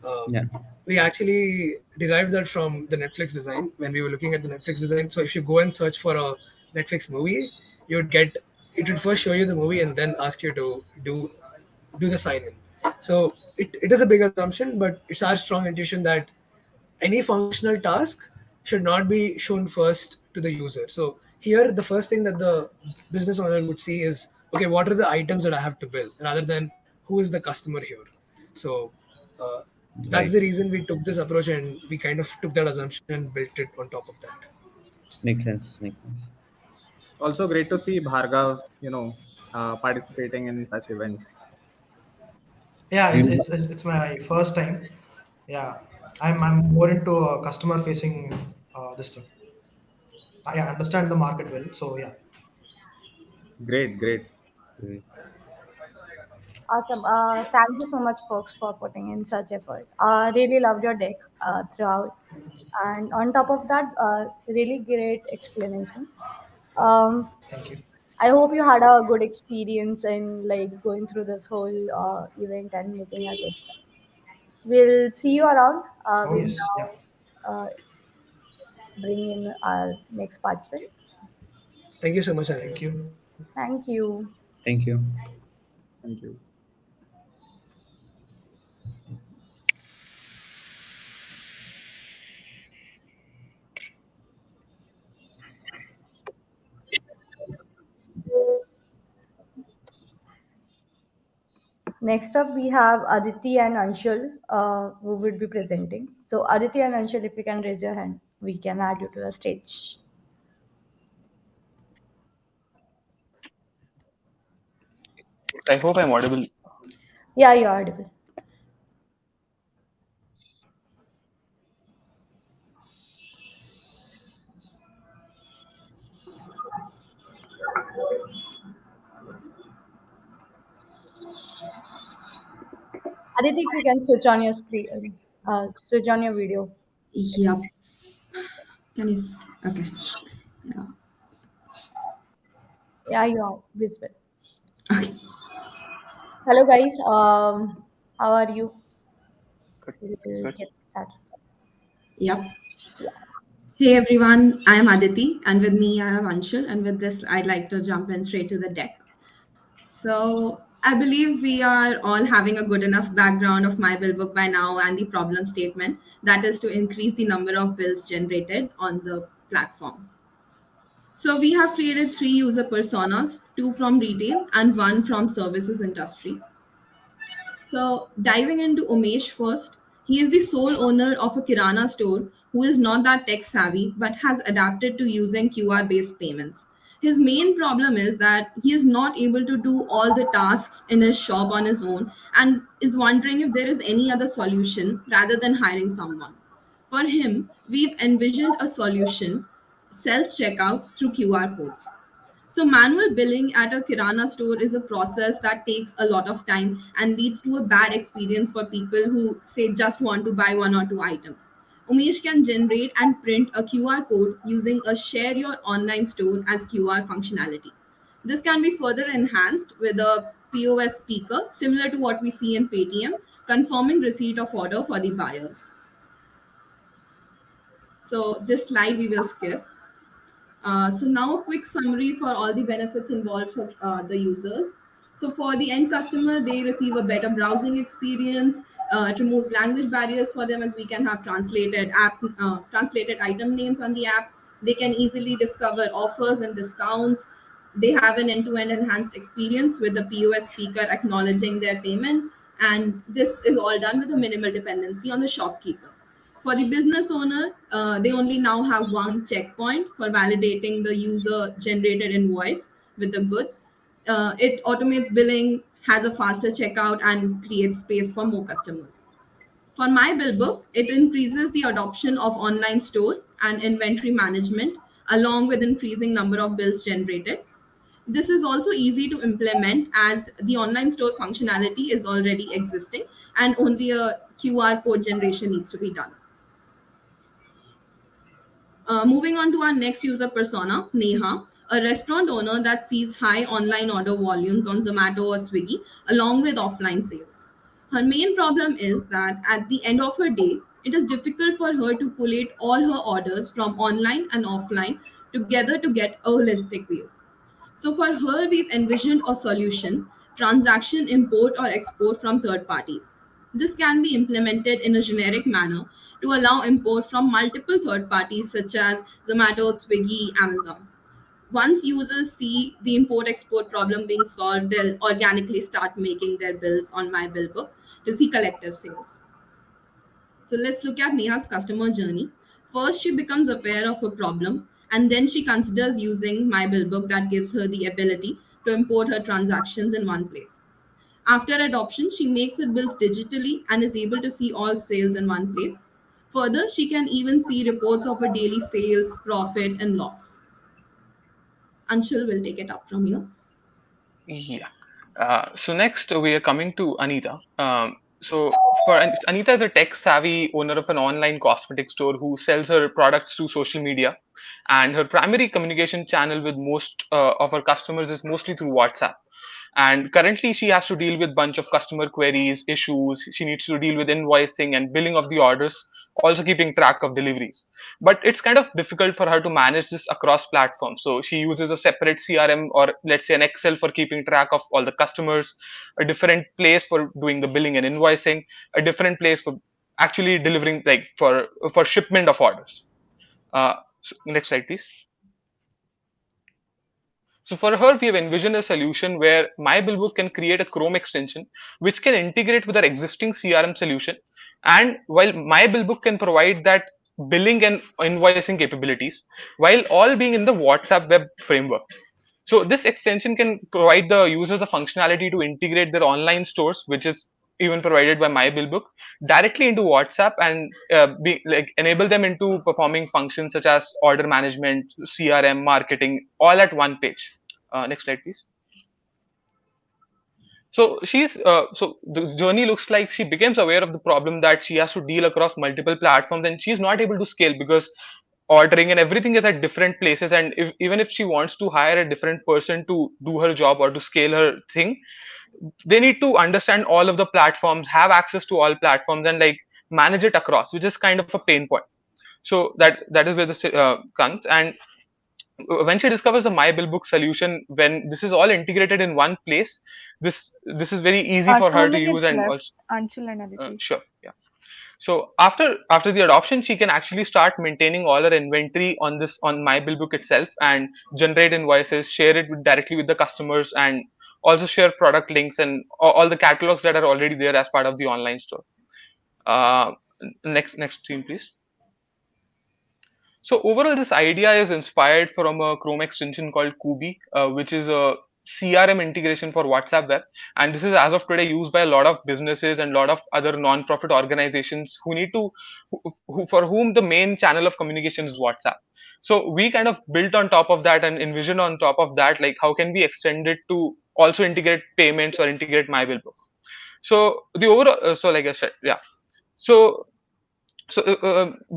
[SPEAKER 8] uh,
[SPEAKER 2] Yeah.
[SPEAKER 8] we actually derived that from the Netflix design when we were looking at the Netflix design. So, if you go and search for a Netflix movie, you would get it would first show you the movie and then ask you to do the sign in. So, it is a big assumption, but it's our strong intuition that any functional task should not be shown first to the user. So here, the first thing that the business owner would see is, okay, what are the items that I have to bill, rather than who is the customer here. So uh, that's
[SPEAKER 2] Right.
[SPEAKER 8] the reason we took this approach, and we kind of took that assumption and built it on top of that.
[SPEAKER 2] Makes sense. Makes sense.
[SPEAKER 3] Also great to see Bhargav, participating in such events.
[SPEAKER 7] Yeah,
[SPEAKER 2] You know,
[SPEAKER 7] it's my first time. Yeah, I'm more into customer facing this thing. I understand the market well, so yeah.
[SPEAKER 3] Great, great.
[SPEAKER 1] Awesome. Thank you so much, folks, for putting in such effort. Really loved your deck throughout. And on top of that, really great explanation. Um,
[SPEAKER 7] Thank you.
[SPEAKER 1] I hope you had a good experience in like going through this whole event and making a guest. We'll see you around.
[SPEAKER 7] Oh
[SPEAKER 1] We'll
[SPEAKER 7] yes, yeah.
[SPEAKER 1] now bring in our next participant.
[SPEAKER 8] Thank you so much,
[SPEAKER 7] Thank
[SPEAKER 8] everyone.
[SPEAKER 7] you.
[SPEAKER 1] Thank you.
[SPEAKER 2] thank you.
[SPEAKER 3] Thank you.
[SPEAKER 1] Next up, we have Aditi and Anshul who would be presenting. So, Aditi and Anshul, if you can raise your hand, we can add you to the stage.
[SPEAKER 9] I hope I'm audible.
[SPEAKER 1] Yeah, you're audible. Aditi, if you can switch on your screen, switch on your video.
[SPEAKER 10] Yep. Okay. Yeah.
[SPEAKER 1] Yeah, you're visible.
[SPEAKER 10] Okay.
[SPEAKER 1] Hello, guys. How are you?
[SPEAKER 9] Good.
[SPEAKER 1] We'll
[SPEAKER 9] Good.
[SPEAKER 1] get started.
[SPEAKER 10] Yep. Hey everyone, I am Aditi, and with me I have Anshul. And with this, I'd like to jump in straight to the deck. So, I believe we are all having a good enough background of my bill book by now and the problem statement that is to increase the number of bills generated on the platform. So, we have created three user personas, two from retail and one from services industry. So, diving into Umesh first, he is the sole owner of a Kirana store who is not that tech savvy but has adapted to using QR based payments. His main problem is that he is not able to do all the tasks in his shop on his own and is wondering if there is any other solution rather than hiring someone. For him, we've envisioned a solution self checkout through QR codes. So, manual billing at a Kirana store is a process that takes a lot of time and leads to a bad experience for people who say just want to buy one or two items. Umesh can generate and print a QR code using a share your online store as QR functionality. This can be further enhanced with a POS speaker similar to what we see in Paytm, confirming receipt of order for the buyers. So, this slide we will skip. So now a quick summary for all the benefits involved for the users. So for the end customer, they receive a better browsing experience. It removes language barriers for them as we can have translated item names on the app. They can easily discover offers and discounts. They have an end-to-end enhanced experience with the POS speaker acknowledging their payment, and this is all done with a minimal dependency on the shopkeeper. For the business owner, they only now have one checkpoint for validating the user generated invoice with the goods. It automates billing, has a faster checkout, and creates space for more customers. For MyBillBook, it increases the adoption of online store and inventory management along with increasing number of bills generated. This is also easy to implement as the online store functionality is already existing and only a QR code generation needs to be done. Moving on to our next user persona, Neha, a restaurant owner that sees high online order volumes on Zomato or Swiggy, along with offline sales. Her main problem is that at the end of her day, it is difficult for her to collate all her orders from online and offline together to get a holistic view. So for her, we've envisioned a solution, transaction import or export from third parties. This can be implemented in a generic manner to allow import from multiple third parties such as Zomato, Swiggy, Amazon. Once users see the import export problem being solved, they'll organically start making their bills on MyBillBook to see collective sales. So let's look at Neha's customer journey. First, she becomes aware of a problem, and then she considers using MyBillBook that gives her the ability to import her transactions in one place. After adoption, she makes her bills digitally and is able to see all sales in one place. Further, she can even see reports of her daily sales, profit, and loss. Anshul will take it up from here.
[SPEAKER 9] Yeah. So next we are coming to Anita. Anita is a tech savvy owner of an online cosmetic store who sells her products to social media, and her primary communication channel with most of her customers is mostly through WhatsApp. And currently she has to deal with bunch of customer queries, issues. She needs to deal with invoicing and billing of the orders, also keeping track of deliveries. But it's kind of difficult for her to manage this across platforms, so she uses a separate CRM, or let's say an Excel, for keeping track of all the customers, a different place for doing the billing and invoicing, a different place for actually delivering, like for shipment of orders. Next slide please. So for her, we have envisioned a solution where MyBillBook can create a Chrome extension which can integrate with our existing CRM solution. And while MyBillBook can provide that billing and invoicing capabilities, while all being in the WhatsApp web framework. So this extension can provide the users the functionality to integrate their online stores, which is even provided by MyBillBook, directly into WhatsApp, and enable them into performing functions such as order management, CRM, marketing, all at one page. Next slide, please. So the journey looks like she becomes aware of the problem that she has to deal across multiple platforms, and she's not able to scale because ordering, and everything is at different places. And even if she wants to hire a different person to do her job or to scale her thing, they need to understand all of the platforms, have access to all platforms, and like manage it across, which is kind of a pain point. So that is where this comes. And when she discovers the MyBillBook solution, when this is all integrated in one place, this is very easy for
[SPEAKER 5] 2
[SPEAKER 9] her to use.
[SPEAKER 5] minutes
[SPEAKER 9] And
[SPEAKER 5] left,
[SPEAKER 9] also
[SPEAKER 5] Anshul and Aditi.
[SPEAKER 9] sure, yeah. So after the adoption, she can actually start maintaining all her inventory on MyBillBook itself, and generate invoices, share it directly with the customers, and also share product links and all the catalogs that are already there as part of the online store. Uh, next screen, please. So overall, this idea is inspired from a Chrome extension called Kubi, which is a CRM integration for WhatsApp web. And this is as of today used by a lot of businesses and a lot of other non-profit organizations who need to, for whom the main channel of communication is WhatsApp. So we kind of built on top of that and envision on top of that, like how can we extend it to also integrate payments or integrate MyBillBook. So the overall, so like I said, yeah. So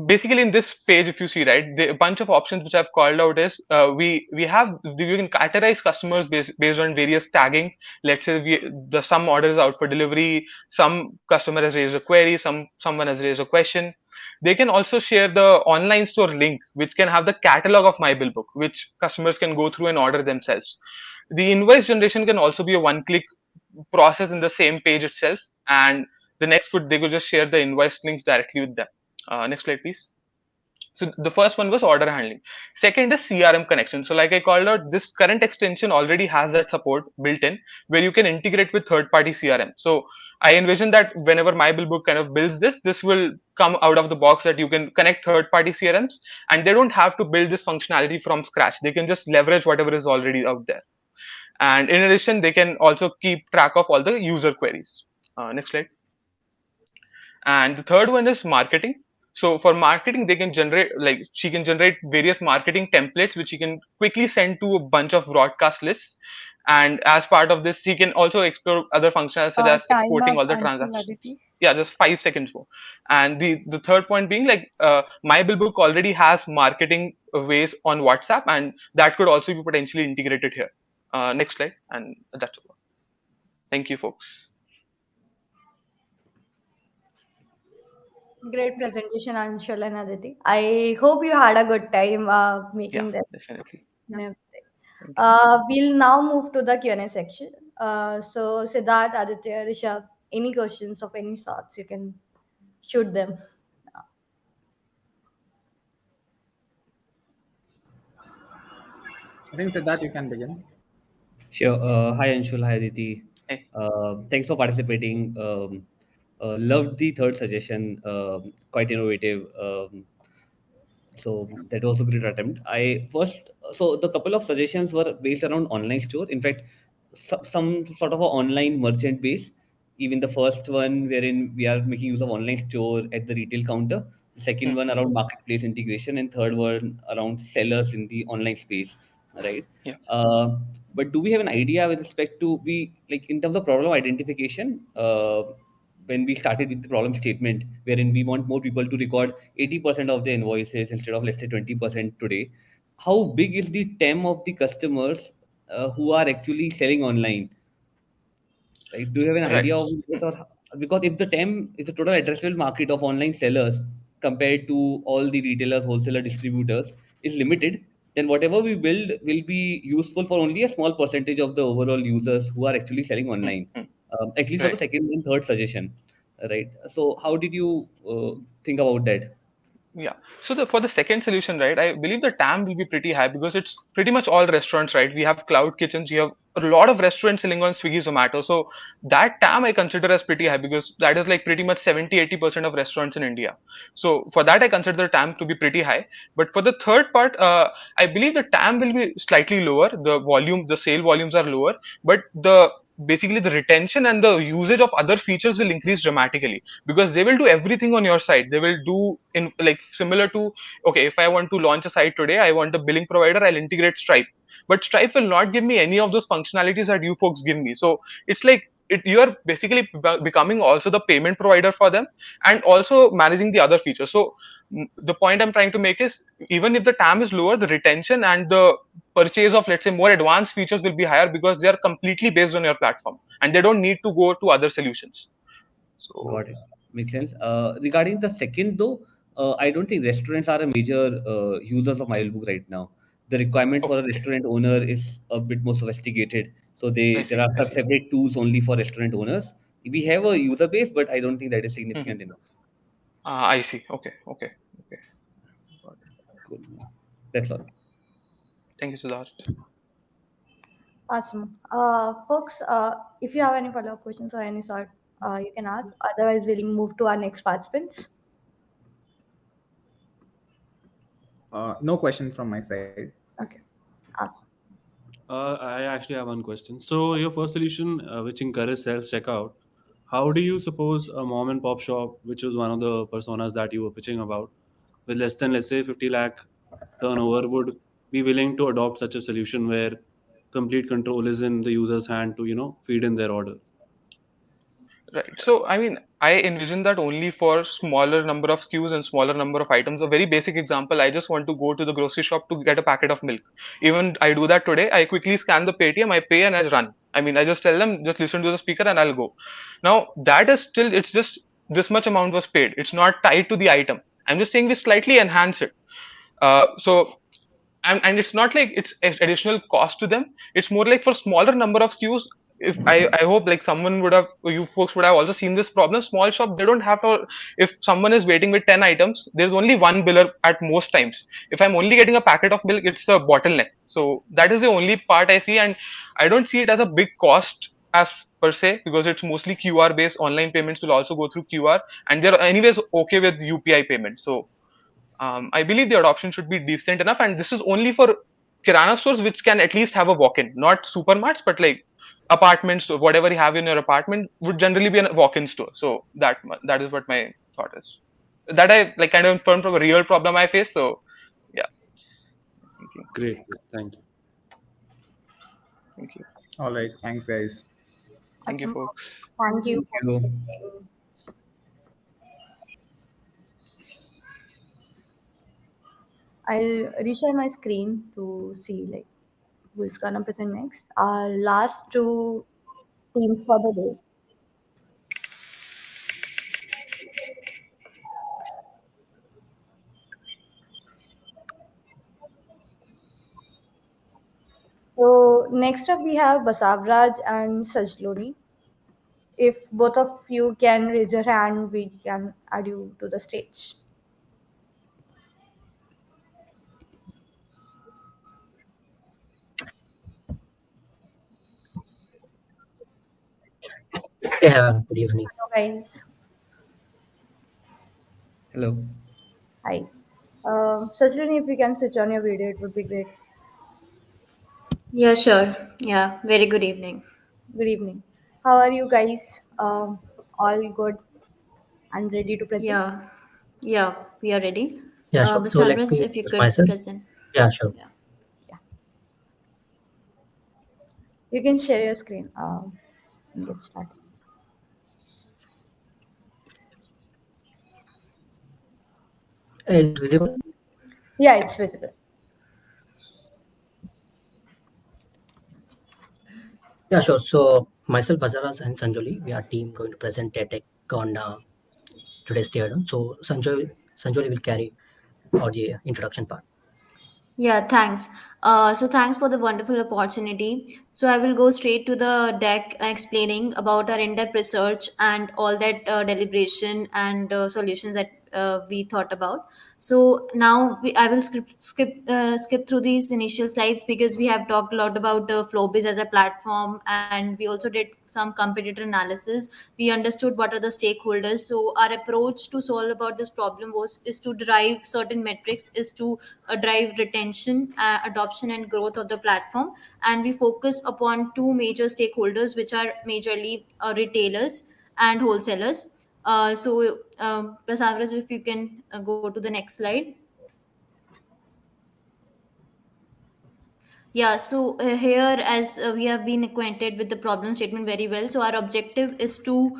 [SPEAKER 9] basically in this page, if you see, right, the a bunch of options which I've called out is we have, you can categorize customers based on various taggings. Let's say some order is out for delivery, some customer has raised a query, someone has raised a question. They can also share the online store link, which can have the catalog of MyBillBook, which customers can go through and order themselves. The invoice generation can also be a one-click process in the same page itself, and the next they could just share the invoice links directly with them. Next slide, please. So the first one was order handling. Second is CRM connection. So like I called out, this current extension already has that support built in, where you can integrate with third-party CRM. So I envision that whenever MyBillBook kind of builds this will come out of the box, that you can connect third-party CRMs, and they don't have to build this functionality from scratch. They can just leverage whatever is already out there. And in addition, they can also keep track of all the user queries. Next slide. And the third one is marketing. So for marketing, they can generate, like she can generate various marketing templates, which she can quickly send to a bunch of broadcast lists. And as part of this, she can also explore other functions such as
[SPEAKER 5] Time
[SPEAKER 9] exporting
[SPEAKER 5] up,
[SPEAKER 9] all the
[SPEAKER 5] Anshul,
[SPEAKER 9] transactions.
[SPEAKER 5] Aditi.
[SPEAKER 9] Yeah, just 5 seconds more. And the third point being, like MyBillBook already has marketing ways on WhatsApp, and that could also be potentially integrated here. Next slide, and that's all. Thank you, folks.
[SPEAKER 1] Great presentation, Anshul and Aditi. I hope you had a good time making
[SPEAKER 9] Yeah,
[SPEAKER 1] this.
[SPEAKER 9] definitely.
[SPEAKER 1] And everything.
[SPEAKER 9] Thank you.
[SPEAKER 1] We'll now move to the Q&A section. So Siddharth, Aditya, Rishab, any questions of any sorts, you can shoot them.
[SPEAKER 3] I think Siddharth, you can begin.
[SPEAKER 2] Sure. Hi Anshul, hi Aditi.
[SPEAKER 9] Hey.
[SPEAKER 2] Thanks for participating. Loved the third suggestion. Quite innovative. So that was a great attempt. I first, so the couple of suggestions were based around online store. In fact, some sort of a online merchant base. Even the first one wherein we are making use of online store at the retail counter. The second one around marketplace integration, and third one around sellers in the online space. Right.
[SPEAKER 9] Yeah.
[SPEAKER 2] But do we have an idea with respect to, we like in terms of problem identification? When we started with the problem statement, wherein we want more people to record 80% of the invoices instead of, let's say, 20% today. How big is the TAM of the customers who are actually selling online? Right? Do you have an
[SPEAKER 9] Right.
[SPEAKER 2] idea of it? Or because if the TAM is the total addressable market of online sellers compared to all the retailers, wholesaler, distributors is limited, then whatever we build will be useful for only a small percentage of the overall users who are actually selling online. At least for the
[SPEAKER 9] Right.
[SPEAKER 2] second and third suggestion, right? So how did you think about that?
[SPEAKER 9] Yeah. So for the second solution, right, I believe the TAM will be pretty high because it's pretty much all restaurants, right? We have cloud kitchens, we have a lot of restaurants selling on Swiggy, Zomato. So that TAM I consider as pretty high because that is like pretty much 70-80% of restaurants in India. So for that, I consider the TAM to be pretty high. But for the third part, I believe the TAM will be slightly lower. The sale volumes are lower, but basically the retention and the usage of other features will increase dramatically, because they will do everything on your site. They will do in like similar to, okay, if I want to launch a site today, I want a billing provider, I'll integrate Stripe, but Stripe will not give me any of those functionalities that you folks give me. So it's like you are basically becoming also the payment provider for them, and also managing the other features. So the point I'm trying to make is, even if the TAM is lower, the retention and the purchase of, let's say, more advanced features will be higher, because they are completely based on your platform and they don't need to go to other solutions. So
[SPEAKER 2] Got it. Makes sense. Regarding the second, though, I don't think restaurants are a major users of MyBillBook right now. The requirement for a
[SPEAKER 9] okay,
[SPEAKER 2] restaurant owner is a bit more sophisticated. So
[SPEAKER 9] I
[SPEAKER 2] there
[SPEAKER 9] see,
[SPEAKER 2] are
[SPEAKER 9] I
[SPEAKER 2] some
[SPEAKER 9] see.
[SPEAKER 2] separate tools only for restaurant owners. We have a user base, but I don't think that is
[SPEAKER 9] Hmm.
[SPEAKER 2] significant enough.
[SPEAKER 9] I see. Okay, okay, okay. Got it.
[SPEAKER 2] Cool. That's all.
[SPEAKER 9] Thank you, Siddharth.
[SPEAKER 1] Awesome. Folks, if you have any follow-up questions or any sort, you can ask. Otherwise, we'll move to our next participants.
[SPEAKER 3] No question from my side.
[SPEAKER 1] Okay. Awesome.
[SPEAKER 4] I actually have one question. So your first solution, which encourages self-checkout, how do you suppose a mom and pop shop, which was one of the personas that you were pitching about, with less than, let's say, 50 lakh turnover, would be willing to adopt such a solution where complete control is in the user's hand to, feed in their order?
[SPEAKER 9] Right. So, I mean, I envision that only for smaller number of SKUs and smaller number of items. A very basic example, I just want to go to the grocery shop to get a packet of milk. Even I do that today. I quickly scan the Paytm, I pay, and I run. I mean, I just tell them, just listen to the speaker and I'll go. Now, that is still, it's just this much amount was paid. It's not tied to the item. I'm just saying we slightly enhance it. So and it's not like it's additional cost to them. It's more like for smaller number of SKUs. If I hope like someone would have, you folks would have also seen this problem. Small shop, they don't have to. If someone is waiting with 10 items, there's only one biller at most times. If I'm only getting a packet of milk, it's a bottleneck. So that is the only part I see, and I don't see it as a big cost as per se, because it's mostly QR based. Online payments will also go through QR, and they're anyways okay with UPI payment. So I believe the adoption should be decent enough, and this is only for kirana stores which can at least have a walk-in, not supermarts, but like apartments or whatever you have in your apartment would generally be a walk-in store. So that is what my thought is. That I like kind of informed from a real problem I face. So yeah, thank you,
[SPEAKER 4] Great. Thank you.
[SPEAKER 9] thank you,
[SPEAKER 3] All right. Thanks, guys.
[SPEAKER 9] thank you,
[SPEAKER 1] Awesome.
[SPEAKER 9] folks.
[SPEAKER 1] Thank you
[SPEAKER 2] Thank
[SPEAKER 1] for
[SPEAKER 2] you.
[SPEAKER 1] sharing. I'll reshare my screen to see like who's gonna present next. Our last two teams for the day. So next up we have Basavraj and Sajloni. If both of you can raise your hand, we can add you to the stage.
[SPEAKER 11] Yeah, good evening.
[SPEAKER 1] Hello guys.
[SPEAKER 2] Hello.
[SPEAKER 1] Hi. Sajloni, if you can switch on your video, it would be great.
[SPEAKER 12] Yeah, sure. Yeah, very good evening.
[SPEAKER 1] Good evening. How are you guys? All good and ready to present?
[SPEAKER 12] Yeah, yeah, we are ready.
[SPEAKER 11] Yeah, sure. So let
[SPEAKER 12] Basavraj,
[SPEAKER 11] me
[SPEAKER 12] if you
[SPEAKER 11] introduce
[SPEAKER 12] could
[SPEAKER 11] myself.
[SPEAKER 12] present.
[SPEAKER 11] Yeah, sure.
[SPEAKER 12] Yeah.
[SPEAKER 1] Yeah. You can share your screen and get started.
[SPEAKER 11] Is it visible?
[SPEAKER 1] Yeah, it's visible.
[SPEAKER 11] Yeah, sure. So myself, Bazaras and Sanjoli, we are team going to present a tech on today's Teardown. So Sanjoli will carry out the introduction part.
[SPEAKER 12] Yeah, thanks. So thanks for the wonderful opportunity. So I will go straight to the deck explaining about our in-depth research and all that deliberation and solutions that we thought about. So now I will skip through these initial slides because we have talked a lot about Flobiz as a platform, and we also did some competitor analysis. We understood what are the stakeholders. So our approach to solve about this problem was is to drive certain metrics, is to drive retention, adoption, and growth of the platform. And we focus upon two major stakeholders, which are majorly retailers and wholesalers. Prasavraj, if you can go to the next slide. Yeah, so here, as we have been acquainted with the problem statement very well, so our objective is to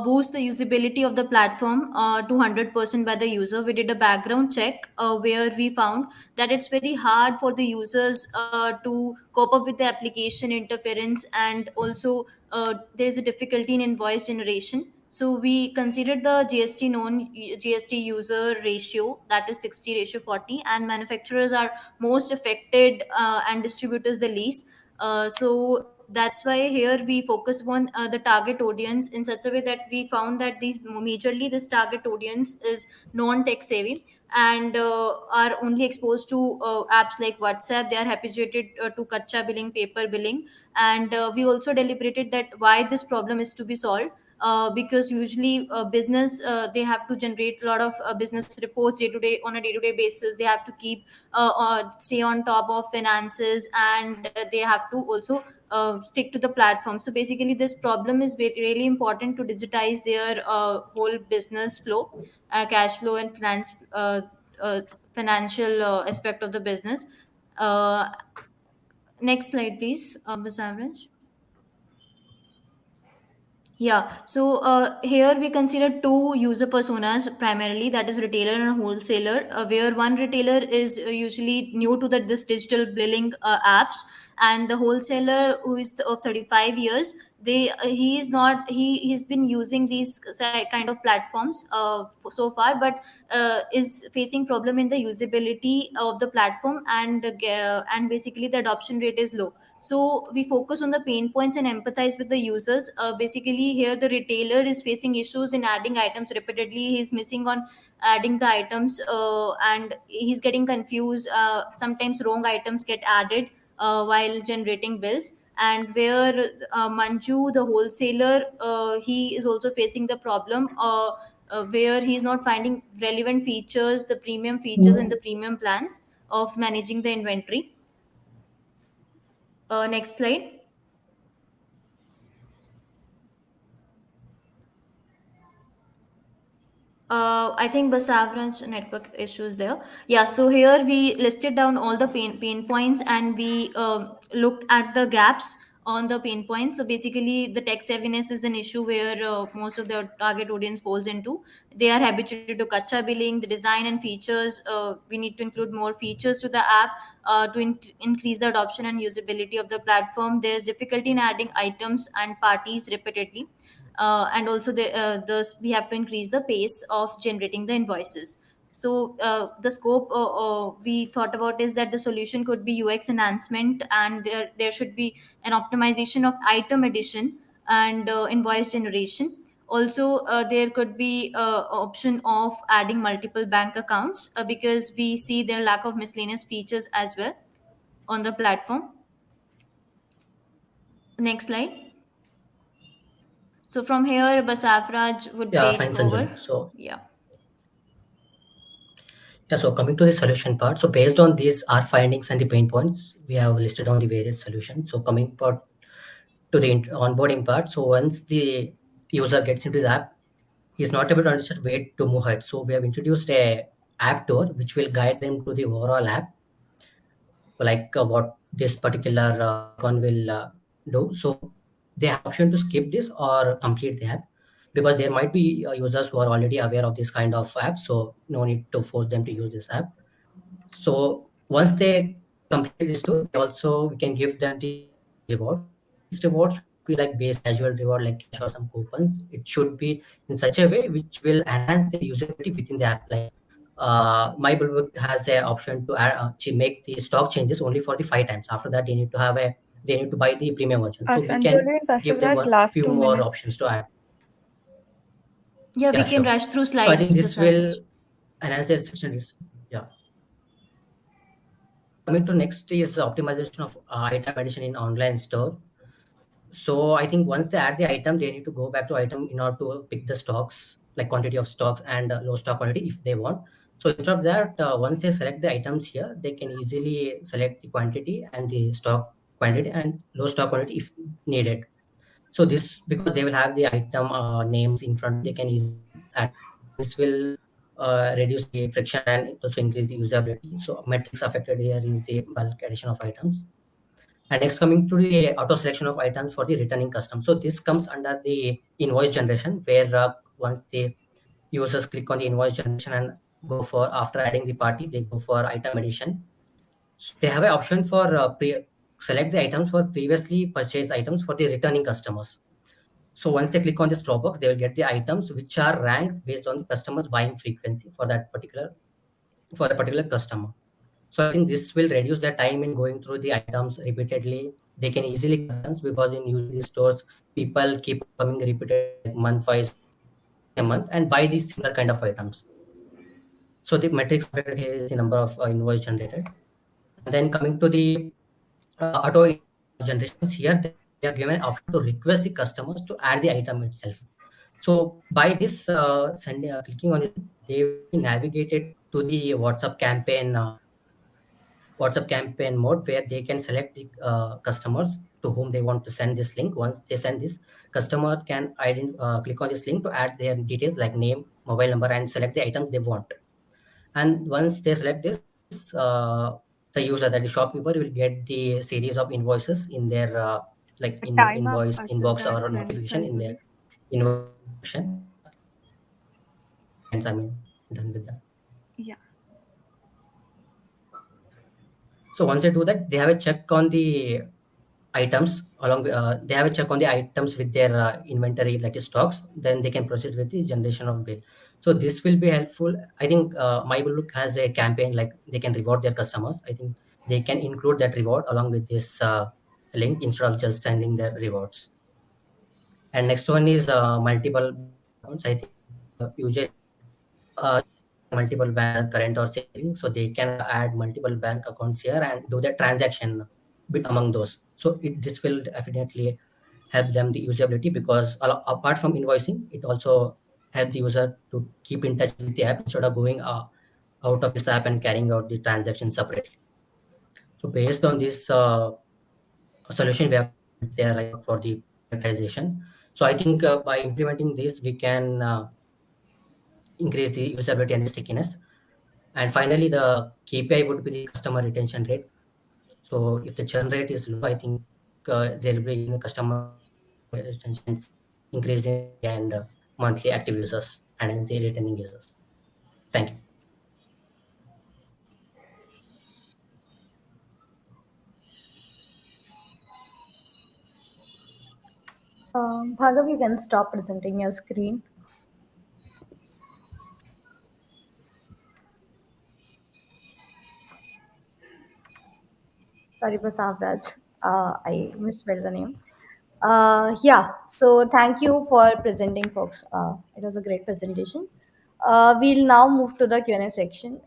[SPEAKER 12] boost the usability of the platform to 100% by the user. We did a background check where we found that it's very hard for the users to cope up with the application interference, and also there is a difficulty in invoice generation. So we considered the GST known GST user ratio, that is 60 ratio 40, and manufacturers are most affected and distributors the least. So that's why here we focus on the target audience in such a way that we found that these majorly this target audience is non-tech savvy, and are only exposed to apps like WhatsApp. They are habituated to kacha billing, paper billing, and we also deliberated that why this problem is to be solved. Because usually business, they have to generate a lot of business reports day to day, on a day to day basis. They have to keep stay on top of finances, and they have to also stick to the platform. So basically this problem is really important to digitize their whole business flow, cash flow, and uh, financial aspect of the business. uh, Next slide please, Ms. Average. Yeah, so here we consider two user personas primarily, that is retailer and wholesaler, where one retailer is usually new to this digital billing apps, and the wholesaler who is of 35 years, he is not, he's been using these kind of platforms so far, but is facing problem in the usability of the platform, and basically the adoption rate is low. So we focus on the pain points and empathize with the users. Basically here the retailer is facing issues in adding items repeatedly. He's missing on adding the items, and he's getting confused. Sometimes wrong items get added while generating bills. And where Manju, the wholesaler, he is also facing the problem where he's not finding relevant features, the premium features and the premium plans of managing the inventory. Next slide. I think Basavran's network issues there. Yeah, so here we listed down all the pain points, and we looked at the gaps on the pain points. So basically, the tech savviness is an issue where most of the target audience falls into. They are habituated to kacha billing, the design and features. We need to include more features to the app to increase the adoption and usability of the platform. There's difficulty in adding items and parties repeatedly, and also we have to increase the pace of generating the invoices. So the scope we thought about is that the solution could be UX enhancement, and there should be an optimization of item addition and invoice generation. Also there could be option of adding multiple bank accounts, because we see their lack of miscellaneous features as well on the platform. Next slide. So from here, Basafraj would
[SPEAKER 11] Yeah,
[SPEAKER 12] take
[SPEAKER 11] fine,
[SPEAKER 12] over.
[SPEAKER 11] Sanjali. So
[SPEAKER 12] Yeah.
[SPEAKER 11] yeah, so coming to the solution part. So based on these our findings and the pain points, we have listed down the various solutions. So coming to the onboarding part. So once the user gets into the app, he's not able to understand where to move ahead. So we have introduced a app tour which will guide them to the overall app, like what this particular icon will do. So they have option to skip this or complete the app, because there might be users who are already aware of this kind of app, so no need to force them to use this app. So once they complete this tour, they also we can give them the reward. So these rewards should not be like base casual reward like cash or some coupons. It should be in such a way which will enhance the usability within the app. Like MyBillBook has a option to make the stock changes only for the 5 times. After that, they need to buy the premium version. So we can
[SPEAKER 5] Sanjoli and
[SPEAKER 11] give them
[SPEAKER 5] Kashivraj,
[SPEAKER 11] one
[SPEAKER 5] last
[SPEAKER 11] few
[SPEAKER 5] two
[SPEAKER 11] more
[SPEAKER 5] minutes.
[SPEAKER 11] options to add.
[SPEAKER 12] Yeah, we
[SPEAKER 11] Yeah,
[SPEAKER 12] can
[SPEAKER 11] sure.
[SPEAKER 12] rush through
[SPEAKER 11] So I think
[SPEAKER 12] slides,
[SPEAKER 11] this will
[SPEAKER 12] Basafraj.
[SPEAKER 11] enhance their section. Yeah. Coming to next is optimization of item addition in online store. So I think once they add the item, they need to go back to item in order to pick the stocks, like quantity of stocks and low stock quantity if they want. So instead of that, once they select the items here, they can easily select the quantity and the stock quantity and low stock quantity if needed. So this, because they will have the item names in front, they can easily add. So this will reduce the friction and also increase the usability. So metrics affected here is the bulk addition of items. And next, coming to the auto selection of items for the returning custom. So this comes under the invoice generation, where once the users click on the invoice generation and go for, after adding the party, they go for item addition. So they have an option for select the items for previously purchased items for the returning customers. So once they click on this Dropbox, they will get the items which are ranked based on the customer's buying frequency for that particular customer. So I think this will reduce their time in going through the items repeatedly. They can easily cut items, because in usually stores, people keep on coming repeatedly, like month wise, twice a month, and buy these similar kind of items. So the metrics affected here is the number of invoice generated. And then coming to the auto generations, here they are given an option to request the customers to add the item itself. So by this clicking on it, they will be navigated to the WhatsApp campaign mode, where they can select the customers to whom they want to send this link. Once they send this, customer can click on this link to add their details like name, mobile number, and select the items they want. And once they select this, the user, that is shopkeeper, will get the series of invoices in their like
[SPEAKER 5] A
[SPEAKER 11] in
[SPEAKER 5] timer
[SPEAKER 11] invoice
[SPEAKER 5] passes
[SPEAKER 11] inbox
[SPEAKER 5] that
[SPEAKER 11] or a
[SPEAKER 5] when
[SPEAKER 11] notification in their
[SPEAKER 5] successfully.
[SPEAKER 11] invoice section. And I mean, done with that.
[SPEAKER 5] Yeah.
[SPEAKER 11] So once they do that, they have a check on the items along with, they have a check on the items with their inventory, that is stocks. Then they can proceed with the generation of bill. So this will be helpful. I think MyBillBook has a campaign like they can reward their customers. I think they can include that reward along with this link instead of just sending their rewards. And next one is multiple bank accounts. I think usually users have multiple bank current or savings, so they can add multiple bank accounts here and do the transaction among those. So this will definitely help them the usability, because apart from invoicing, it also help the user to keep in touch with the app instead of going out of this app and carrying out the transaction separately. So based on this solution we have there, like for the prioritization. So I think by implementing this, we can increase the usability and the stickiness. And finally, the KPI would be the customer retention rate. So if the churn rate is low, I think there will be the customer retention, increasing and monthly active users and the returning users. Thank you.
[SPEAKER 1] Bhargav, you can stop presenting your screen. Sorry for Savraj. I misspelled the name. Yeah, so thank you for presenting, folks. It was a great presentation. We'll now move to the Q&A section.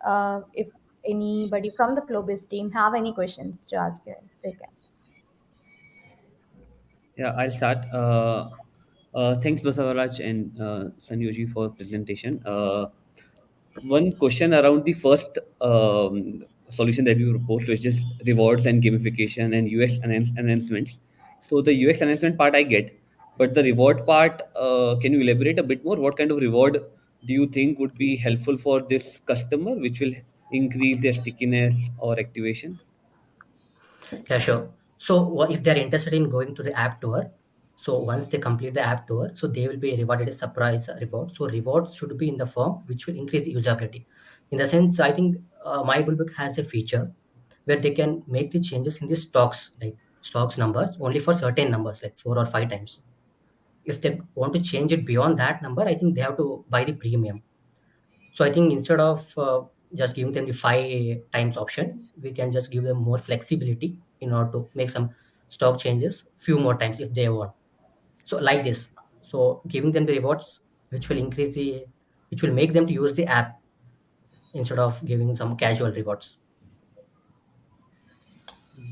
[SPEAKER 1] If anybody from the Flowbiz team have any questions to ask you, they can.
[SPEAKER 2] Yeah, I'll start. Thanks, Basavaraj and Sanyoji for presentation. One question around the first solution that you proposed, which is rewards and gamification and UX enhancements. So the UX enhancement part I get, but the reward part, can you elaborate a bit more? What kind of reward do you think would be helpful for this customer, which will increase their stickiness or activation?
[SPEAKER 11] Yeah, sure. So if they're interested in going to the app tour, so once they complete the app tour, so they will be rewarded a surprise reward. So rewards should be in the form which will increase the usability. In the sense, I think MyBillBook has a feature where they can make the changes in the stocks, like stocks numbers, only for certain numbers, like 4 or 5 times. If they want to change it beyond that number, I think they have to buy the premium. So I think instead of just giving them the 5 times option, we can just give them more flexibility in order to make some stock changes few more times if they want. So like this. So giving them the rewards, which will which will make them to use the app instead of giving some casual rewards.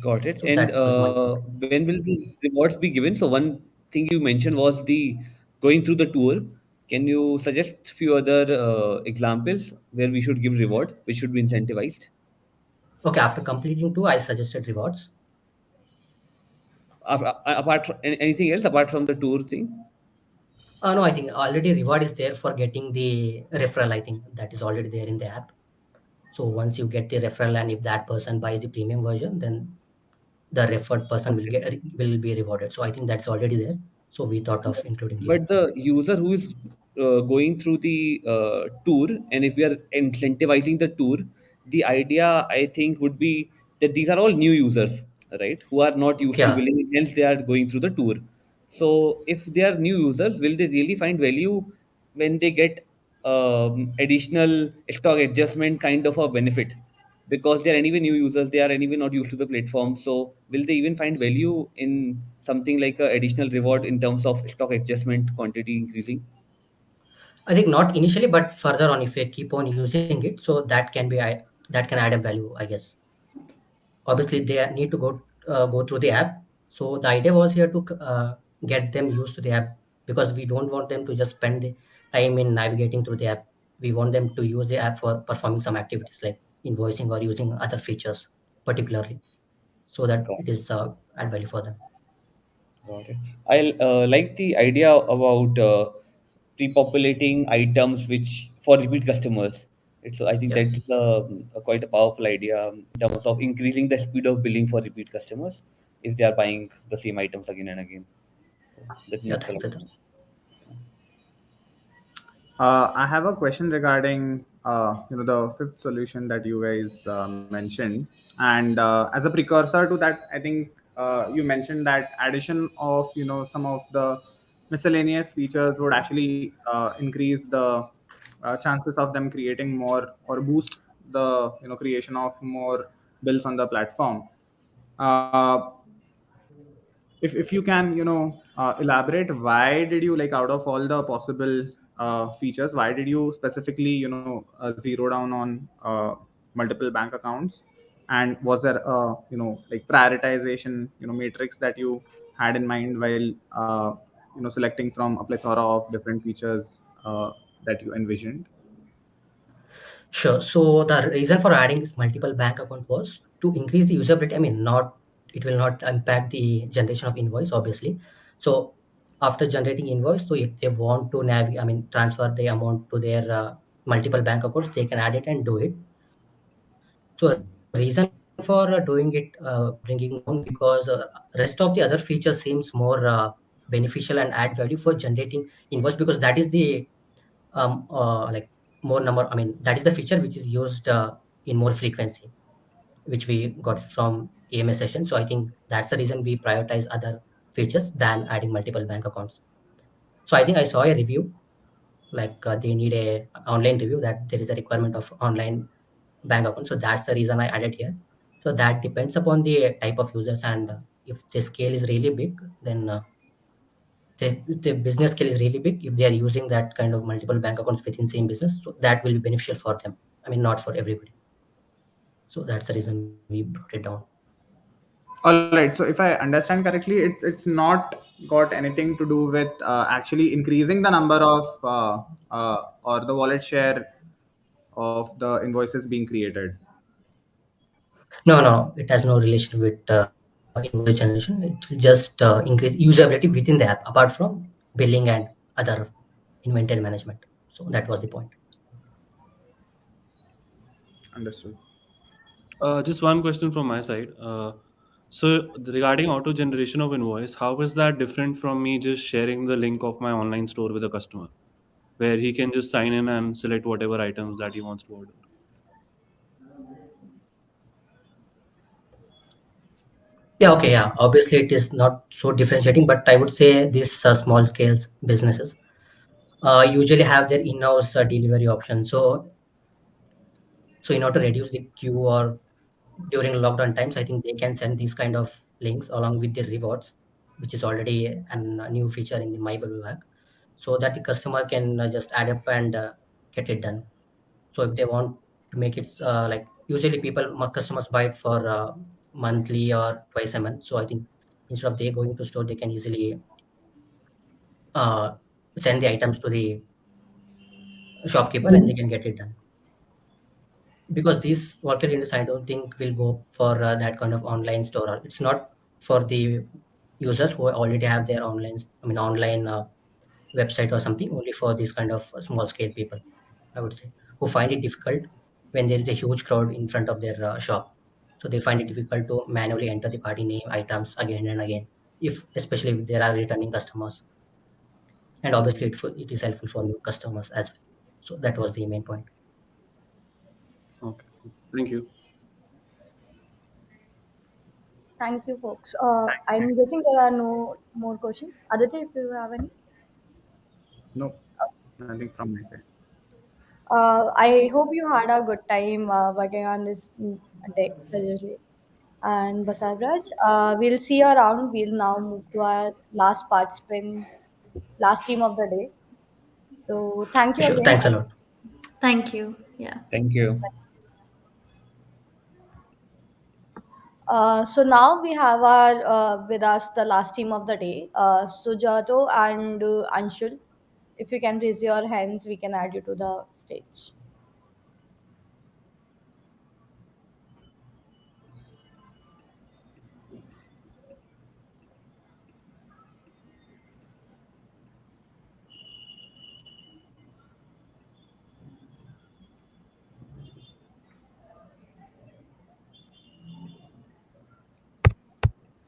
[SPEAKER 2] Got it.
[SPEAKER 11] So
[SPEAKER 2] And
[SPEAKER 11] that was my point.
[SPEAKER 2] when will the rewards be given? So one thing you mentioned was the going through the tour. Can you suggest few other examples where we should give reward, which should be incentivized?
[SPEAKER 11] Okay, after completing two, I suggested rewards.
[SPEAKER 2] Apart from anything else apart from the tour thing?
[SPEAKER 11] No, I think already reward is there for getting the referral. I think that is already there in the app. So once you get the referral, and if that person buys the premium version, then the referred person will be rewarded. So I think that's already there. So we thought of including here.
[SPEAKER 2] But the user who is going through the tour, and if we are incentivizing the tour, the idea I think would be that these are all new users, right? Who are not used to
[SPEAKER 11] Yeah.
[SPEAKER 2] billing, hence they are going through the tour. So if they are new users, will they really find value when they get additional stock adjustment kind of a benefit? Because they are anyway new users, they are anyway not used to the platform. So will they even find value in something like a additional reward in terms of stock adjustment quantity increasing?
[SPEAKER 11] I think not initially, but further on, if we keep on using it, so that can add a value, I guess. Obviously, they need to go through the app. So the idea was here to get them used to the app, because we don't want them to just spend the time in navigating through the app. We want them to use the app for performing some activities like invoicing or using other features particularly, so that
[SPEAKER 2] Got
[SPEAKER 11] it is add value for them.
[SPEAKER 2] Got it. I like the idea about pre-populating items which for repeat customers. So I think
[SPEAKER 11] Yeah.
[SPEAKER 2] that's quite a powerful idea in terms of increasing the speed of billing for repeat customers if they are buying the same items again and again. So that
[SPEAKER 11] Yeah,
[SPEAKER 2] makes a lot
[SPEAKER 11] thanks,
[SPEAKER 2] of
[SPEAKER 11] Siddharth.
[SPEAKER 2] sense.
[SPEAKER 3] I have a question regarding the fifth solution that you guys mentioned, and as a precursor to that, I think you mentioned that addition of some of the miscellaneous features would actually increase the chances of them creating more or boost the creation of more bills on the platform. Uh, if you can elaborate, why did you, like, out of all the possible features, why did you specifically zero down on multiple bank accounts, and was there a like prioritization matrix that you had in mind while selecting from a plethora of different features that you envisioned?
[SPEAKER 11] Sure. So the reason for adding this multiple bank account was to increase the usability. I mean, not it will not impact the generation of invoice, obviously. So after generating invoice, so if they want to transfer the amount to their multiple bank accounts, they can add it and do it. So reason for doing it, bringing down, because rest of the other features seems more beneficial and add value for generating invoice, because that is the like more number. I mean, that is the feature which is used in more frequency, which we got from AMS session. So I think that's the reason we prioritize other features than adding multiple bank accounts. So I think I saw a review, like they need a online review that there is a requirement of online bank account. So that's the reason I added here. So that depends upon the type of users, and if the scale is really big, then the business scale is really big. If they are using that kind of multiple bank accounts within same business, so that will be beneficial for them. I mean, not for everybody. So that's the reason we brought it down.
[SPEAKER 3] All right. So if I understand correctly, it's not got anything to do with actually increasing the number of or the wallet share of the invoices being created.
[SPEAKER 11] No, it has no relation with invoice generation. It will just increase usability within the app, apart from billing and other inventory management. So that was the point.
[SPEAKER 3] Understood.
[SPEAKER 4] Just one question from my side. So regarding auto generation of invoice, how is that different from me just sharing the link of my online store with a customer, where he can just sign in and select whatever items that he wants to order?
[SPEAKER 11] Yeah, okay, yeah. Obviously, it is not so differentiating, but I would say these small scales businesses usually have their in-house delivery option. So in order to reduce the queue, or during lockdown times, I think they can send these kind of links along with the rewards, which is already a new feature in the MyBillBook, so that the customer can just add up and get it done. So if they want to make it like, usually customers buy it for monthly or twice a month. So I think instead of they going to store, they can easily uh, send the items to the shopkeeper and they can get it done. Because these worker units, I don't think will go for that kind of online store. It's not for the users who already have their online website or something. Only for these kind of small scale people, I would say, who find it difficult when there is a huge crowd in front of their shop. So they find it difficult to manually enter the party name items again and again, if especially if there are returning customers. And obviously it is helpful for new customers as well. So that was the main point.
[SPEAKER 4] Okay. Thank you.
[SPEAKER 1] Thank you, folks. I'm guessing there are no more questions. Aditya, if you have any.
[SPEAKER 3] No, nothing from my side.
[SPEAKER 1] I hope you had a good time working on this deck suggestion. And Basavraj, we'll see you around. We'll now move to our last participant, last team of the day. So thank you
[SPEAKER 11] Sure,
[SPEAKER 1] again.
[SPEAKER 11] thanks a lot.
[SPEAKER 12] Thank you. Yeah.
[SPEAKER 2] Thank you.
[SPEAKER 1] So now we have our with us the last team of the day. Sujato and Anshul. If you can raise your hands, we can add you to the stage.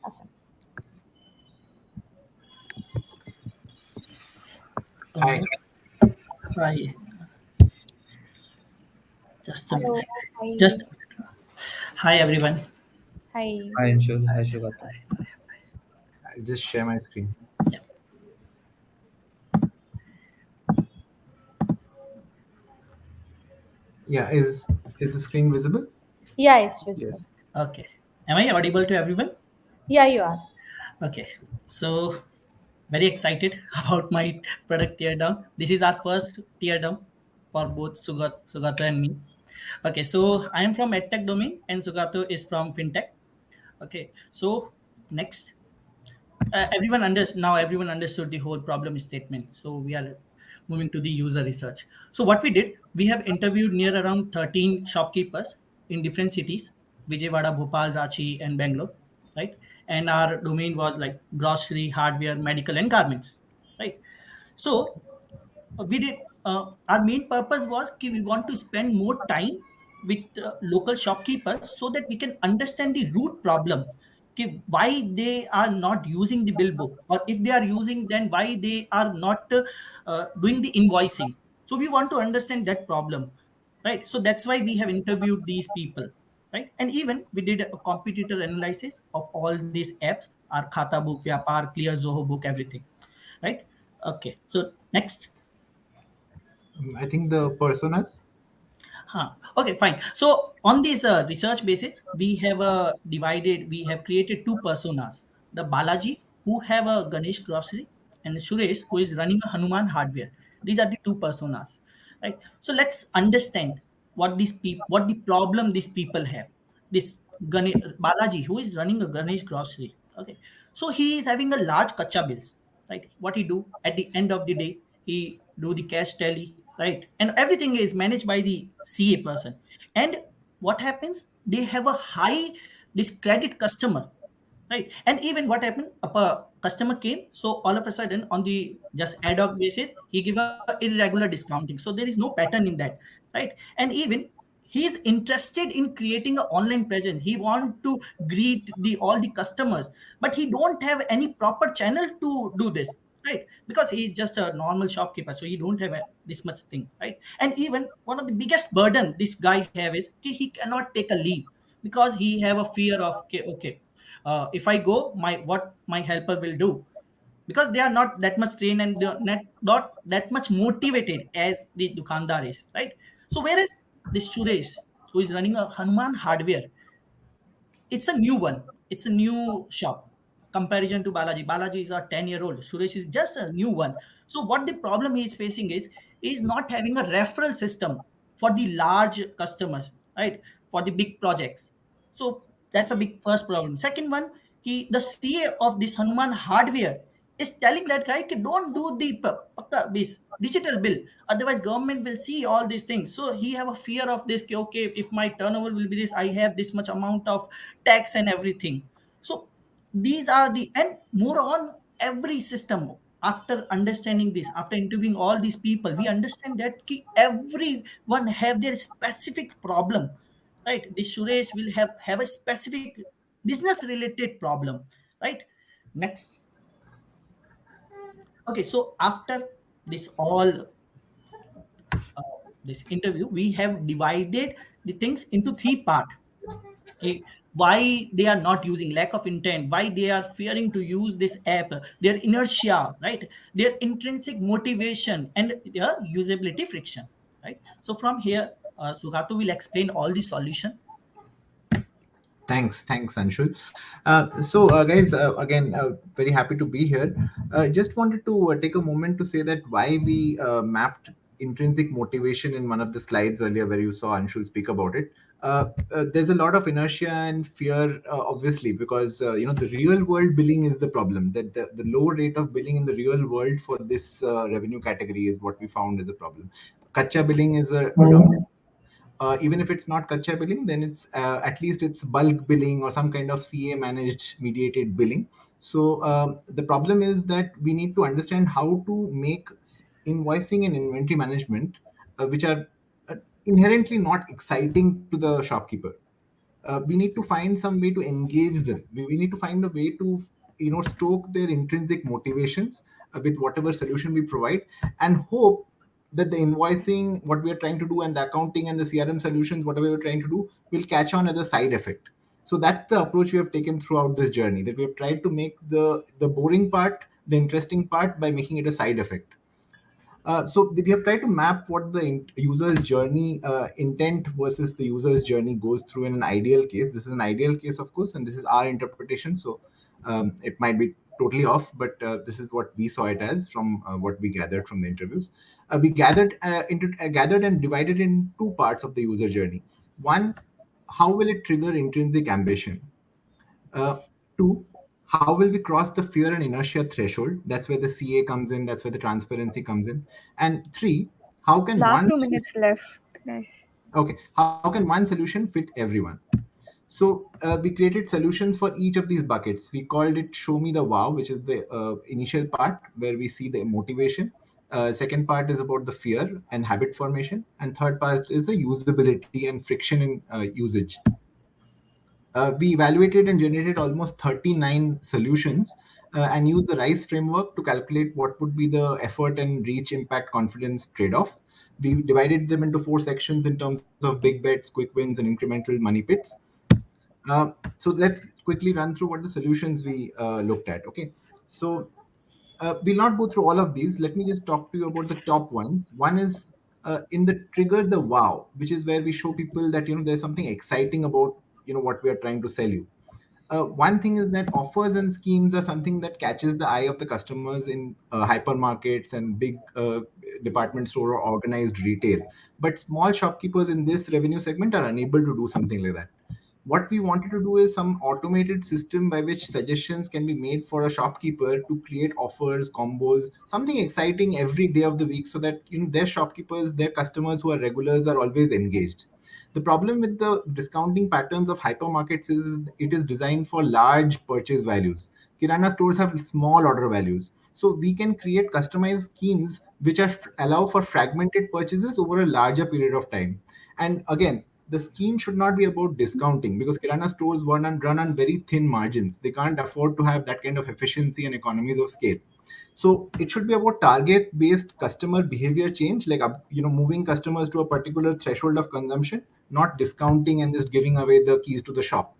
[SPEAKER 1] Awesome.
[SPEAKER 13] Hi. Hi. Just a
[SPEAKER 1] Hello.
[SPEAKER 13] minute.
[SPEAKER 1] Hi.
[SPEAKER 13] Just a minute. Hi, everyone.
[SPEAKER 1] Hi.
[SPEAKER 2] Hi, Anshul. Hi, Shugata.
[SPEAKER 14] I'll just share my screen.
[SPEAKER 13] Yeah.
[SPEAKER 14] Yeah, is the screen visible?
[SPEAKER 1] Yeah, it's visible.
[SPEAKER 3] Yes.
[SPEAKER 13] Okay. Am I audible to everyone?
[SPEAKER 1] Yeah, you are.
[SPEAKER 13] Okay. So, very excited about my product teardown. This is our first teardown for both Sugato and me. Okay. So, I am from EdTech domain and Sugato is from FinTech. Okay. So, next. Everyone understood the whole problem statement, so we are moving to the user research. So what we did, we have interviewed near around 13 shopkeepers in different cities: Vijayawada, Bhopal, Ranchi and Bangalore, right? And our domain was like grocery, hardware, medical and garments, right? So we did our main purpose was we want to spend more time with local shopkeepers so that we can understand the root problem, why they are not using the bill book, or if they are using, then why they are not doing the invoicing. So we want to understand that problem, right? So that's why we have interviewed these people, right? And even we did a competitor analysis of all these apps, our Khata book, Vyapar, Clear, Zoho book, everything, right? Okay, so next.
[SPEAKER 14] I think the personas.
[SPEAKER 13] Huh. Okay, fine. So on this research basis, we have created two personas. The Balaji, who have a Ganesh grocery, and Suresh, who is running a Hanuman hardware. These are the two personas, right? So let's understand what the problem these people have. This Balaji, who is running a Ganesh grocery. Okay, so he is having a large kacha bills, right? What he do at the end of the day, he do the cash tally, right? And everything is managed by the CA person. And what happens? They have a high this credit customer, right? And even what happened, a customer came, so all of a sudden on the just ad hoc basis, he give a irregular discounting. So there is no pattern in that, right? And even he is interested in creating an online presence. He want to greet the all the customers, but he don't have any proper channel to do this, right? Because he is just a normal shopkeeper, so he don't have this much thing, right? And even one of the biggest burden this guy have is he cannot take a leave because he have a fear of okay, if I go, my what my helper will do, because they are not that much trained and they are not that much motivated as the dukandar is, right? So whereas this Suresh, who is running a Hanuman hardware, it's a new one. It's a new shop. Comparison to Balaji. Balaji is a 10-year-old. Suresh is just a new one. So what the problem he is facing is not having a referral system for the large customers, right? For the big projects. So that's a big first problem. Second one, the CA of this Hanuman hardware is telling that guy, "Ki don't do the this digital bill, otherwise government will see all these things." So he have a fear of this, ki, okay, if my turnover will be this, I have this much amount of tax and everything. So these are the, and more on every system. After understanding this, after interviewing all these people, we understand that ki everyone have their specific problem, right? This Suresh will have a specific business related problem, right? Next. Okay, so after this all this interview, we have divided the things into three part. Okay, why they are not using, lack of intent, why they are fearing to use this app, their inertia, right, their intrinsic motivation, and their usability friction, right? So from here, Sugatu will explain all the solution.
[SPEAKER 14] Thanks, Anshul. Guys, again, very happy to be here. Just wanted to take a moment to say that why we mapped intrinsic motivation in one of the slides earlier, where you saw Anshul speak about it. There's a lot of inertia and fear, obviously, because the real world billing is the problem. That the low rate of billing in the real world for this revenue category is what we found is a problem. Kacha billing is a even if it's not kacha billing, then it's at least it's bulk billing or some kind of CA managed mediated billing. So the problem is that we need to understand how to make invoicing and inventory management, which are inherently not exciting to the shopkeeper. We need to find some way to engage them. We need to find a way to stoke their intrinsic motivations with whatever solution we provide, and hope that the invoicing, what we are trying to do, and the accounting and the CRM solutions, whatever we're trying to do, will catch on as a side effect. So that's the approach we have taken throughout this journey, that we have tried to make the boring part the interesting part by making it a side effect. So we have tried to map what the user's journey intent versus the user's journey goes through in an ideal case. This is an ideal case, of course, and this is our interpretation. So it might be totally off, but this is what we saw it as from what we gathered from the interviews. We gathered and divided in two parts of the user journey. One, how will it trigger intrinsic ambition? Uh, Two, how will we cross the fear and inertia threshold? That's where the CA comes in. That's where the transparency comes in. And three, how can
[SPEAKER 5] Last
[SPEAKER 14] one
[SPEAKER 5] 2 minutes left, guys.
[SPEAKER 14] okay, how can one solution fit everyone? So we created solutions for each of these buckets. We called it "Show Me the Wow," which is the initial part where we see the motivation. Second part is about the fear and habit formation, and third part is the usability and friction in usage. We evaluated and generated almost 39 solutions and used the RISE framework to calculate what would be the effort and reach impact confidence trade-off. We divided them into four sections in terms of big bets, quick wins, and incremental money pits. So let's quickly run through what the solutions we looked at. Okay, so we'll not go through all of these. Let me just talk to you about the top ones. One is in the trigger the wow, which is where we show people that there's something exciting about what we are trying to sell you. One thing is that offers and schemes are something that catches the eye of the customers in hypermarkets and big department store or organized retail. But small shopkeepers in this revenue segment are unable to do something like that. What we wanted to do is some automated system by which suggestions can be made for a shopkeeper to create offers, combos, something exciting every day of the week, so that their shopkeepers, their customers who are regulars are always engaged. The problem with the discounting patterns of hypermarkets is it is designed for large purchase values. Kirana stores have small order values. So we can create customized schemes which allow for fragmented purchases over a larger period of time. And again, the scheme should not be about discounting, because Kirana stores run on very thin margins. They can't afford to have that kind of efficiency and economies of scale. So it should be about target based customer behavior change, like moving customers to a particular threshold of consumption, not discounting and just giving away the keys to the shop.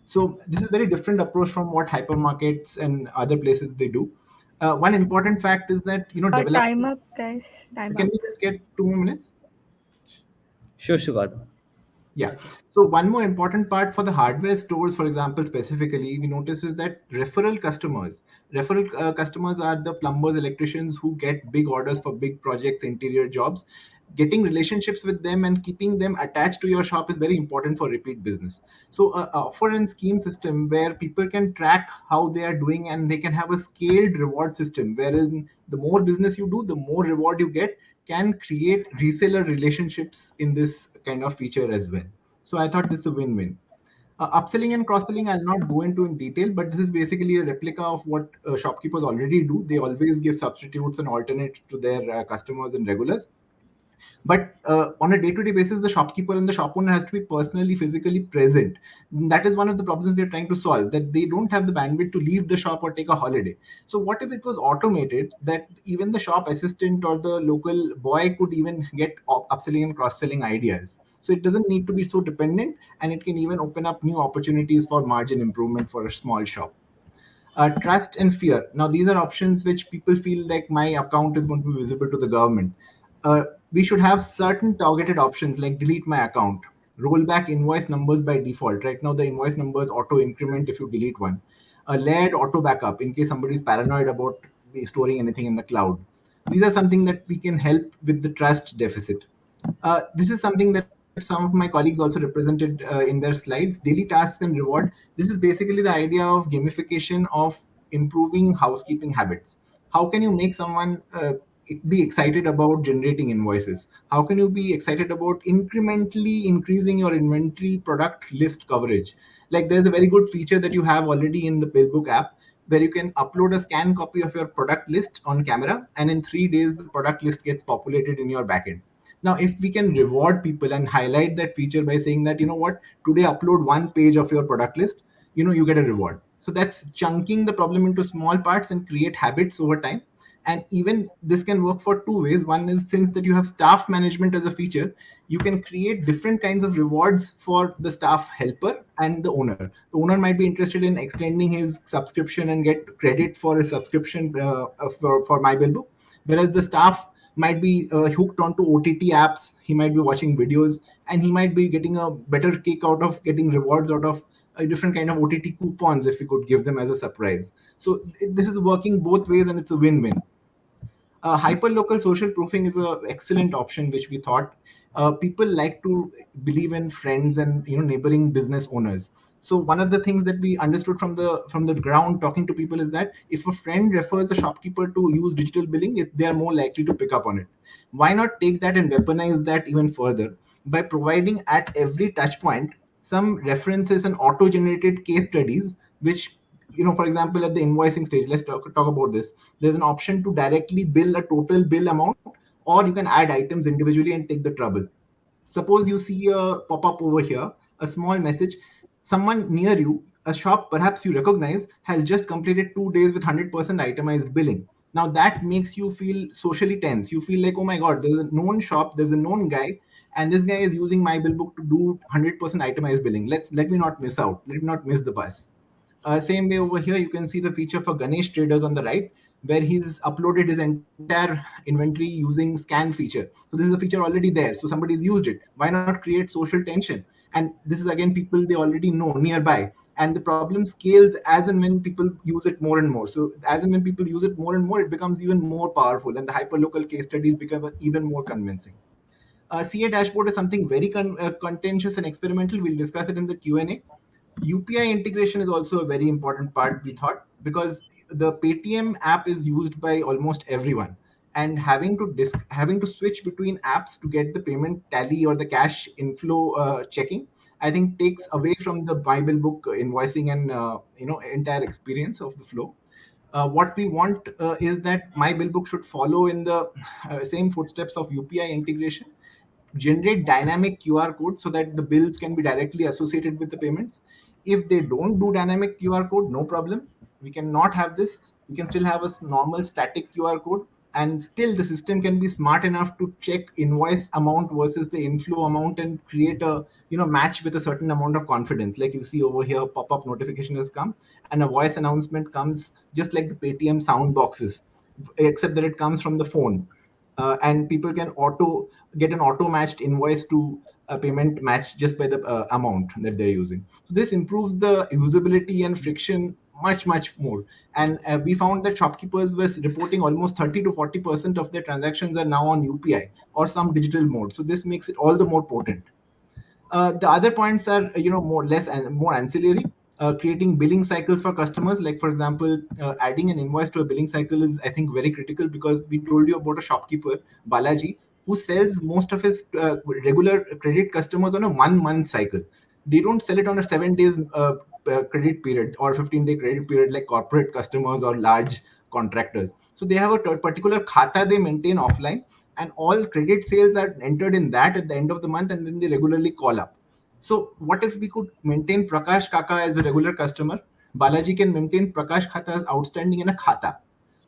[SPEAKER 14] So this is a very different approach from what hypermarkets and other places they do. One important fact is that
[SPEAKER 5] Time up, guys. Time
[SPEAKER 14] can
[SPEAKER 5] up.
[SPEAKER 14] we just get 2 more minutes?
[SPEAKER 2] Sure, Shugata.
[SPEAKER 14] Yeah. So one more important part for the hardware stores, for example, specifically, we notice is that referral customers are the plumbers, electricians who get big orders for big projects, interior jobs. Getting relationships with them and keeping them attached to your shop is very important for repeat business. So offer and scheme system where people can track how they are doing, and they can have a scaled reward system, wherein the more business you do, the more reward you get, can create reseller relationships in this kind of feature as well. So I thought this is a win-win. Upselling and cross-selling, I'll not go into in detail, but this is basically a replica of what shopkeepers already do. They always give substitutes and alternates to their customers and regulars. But on a day-to-day basis, the shopkeeper and the shop owner has to be personally, physically present. That is one of the problems we are trying to solve, that they don't have the bandwidth to leave the shop or take a holiday. So what if it was automated, that even the shop assistant or the local boy could even get upselling and cross-selling ideas? So it doesn't need to be so dependent, and it can even open up new opportunities for margin improvement for a small shop. Trust and fear. Now, these are options which people feel like my account is going to be visible to the government. We should have certain targeted options like delete my account, roll back invoice numbers by default. Right now, the invoice numbers auto increment if you delete one. A layered auto backup in case somebody is paranoid about storing anything in the cloud. These are something that we can help with the trust deficit. This is something that some of my colleagues also represented in their slides. Daily tasks and reward. This is basically the idea of gamification of improving housekeeping habits. How can you make someone be excited about generating invoices? How can you be excited about incrementally increasing your inventory product list coverage? Like, there's a very good feature that you have already in the BillBook app, where you can upload a scan copy of your product list on camera, and in 3 days the product list gets populated in your backend. Now, if we can reward people and highlight that feature by saying that, you know what, today upload one page of your product list, you get a reward. So that's chunking the problem into small parts and create habits over time. And even this can work for two ways. One is, since that you have staff management as a feature, you can create different kinds of rewards for the staff helper and the owner. The owner might be interested in extending his subscription and get credit for his subscription for MyBillBook, whereas the staff might be hooked onto OTT apps. He might be watching videos, and he might be getting a better kick out of getting rewards out of a different kind of OTT coupons if we could give them as a surprise. So this is working both ways, and it's a win-win. Hyperlocal social proofing is an excellent option, which we thought people like to believe in friends and neighboring business owners. So one of the things that we understood from the ground talking to people is that if a friend refers a shopkeeper to use digital billing, they are more likely to pick up on it. Why not take that and weaponize that even further by providing at every touch point some references and auto-generated case studies, which, for example, at the invoicing stage, let's talk about this. There's an option to directly bill a total bill amount, or you can add items individually and take the trouble. Suppose you see a pop-up over here, a small message. Someone near you, a shop perhaps you recognize, has just completed 2 days with 100% itemized billing. Now that makes you feel socially tense. You feel like, oh my God, there's a known shop, there's a known guy, and this guy is using MyBillBook to do 100% itemized billing. Let me not miss out. Let me not miss the bus. Same way over here, you can see the feature for Ganesh traders on the right, where he's uploaded his entire inventory using scan feature. So this is a feature already there. So somebody's used it. Why not create social tension? And this is again people they already know nearby. And the problem scales as and when people use it more and more. So as and when people use it more and more, it becomes even more powerful, and the hyperlocal case studies become even more convincing. CA dashboard is something very contentious and experimental. We'll discuss it in the Q&A. UPI integration is also a very important part, we thought, because the Paytm app is used by almost everyone, and having to switch between apps to get the payment tally or the cash inflow checking, I think takes away from the MyBillBook invoicing and entire experience of the flow. What we want is that MyBillBook should follow in the same footsteps of UPI integration, generate dynamic QR code so that the bills can be directly associated with the payments. If they don't do dynamic QR code, no problem. We cannot have this. We can still have a normal static QR code, and still the system can be smart enough to check invoice amount versus the inflow amount and create a match with a certain amount of confidence. Like you see over here, pop-up notification has come and a voice announcement comes just like the Paytm sound boxes, except that it comes from the phone. And people can get an auto matched invoice to a payment match just by the amount that they're using. So this improves the usability and friction much more. And we found that shopkeepers were reporting almost 30 to 40% of their transactions are now on UPI or some digital mode. So this makes it all the more potent. The other points are more ancillary. Creating billing cycles for customers, like for example, adding an invoice to a billing cycle is, I think, very critical, because we told you about a shopkeeper, Balaji, who sells most of his regular credit customers on a 1 month cycle. They don't sell it on a 7 days credit period or 15-day credit period like corporate customers or large contractors. So they have a particular khata they maintain offline, and all credit sales are entered in that at the end of the month, and then they regularly call up. So what if we could maintain Prakash Kaka as a regular customer? Balaji can maintain Prakash Khata as outstanding in a khata.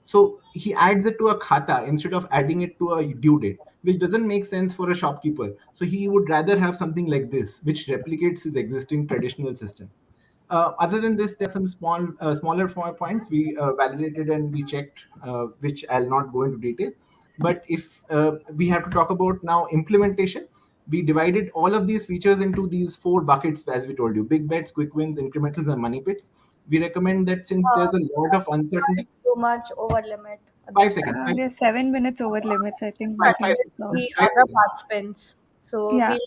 [SPEAKER 14] So he adds it to a khata instead of adding it to a due date, which doesn't make sense for a shopkeeper. So he would rather have something like this, which replicates his existing traditional system. Other than this, there are some smaller points we validated and we checked, which I'll not go into detail. But if we have to talk about now implementation, we divided all of these features into these 4 buckets, as we told you: big bets, quick wins, incrementals, and money pits. We recommend that since there's a lot of uncertainty,
[SPEAKER 1] Too much over limit.
[SPEAKER 14] 5 seconds,
[SPEAKER 5] There's 7 minutes over limits. I think we
[SPEAKER 14] five,
[SPEAKER 5] can
[SPEAKER 14] five,
[SPEAKER 5] stop.
[SPEAKER 1] The
[SPEAKER 14] just 5 seconds.
[SPEAKER 1] other participants. So
[SPEAKER 5] Yeah.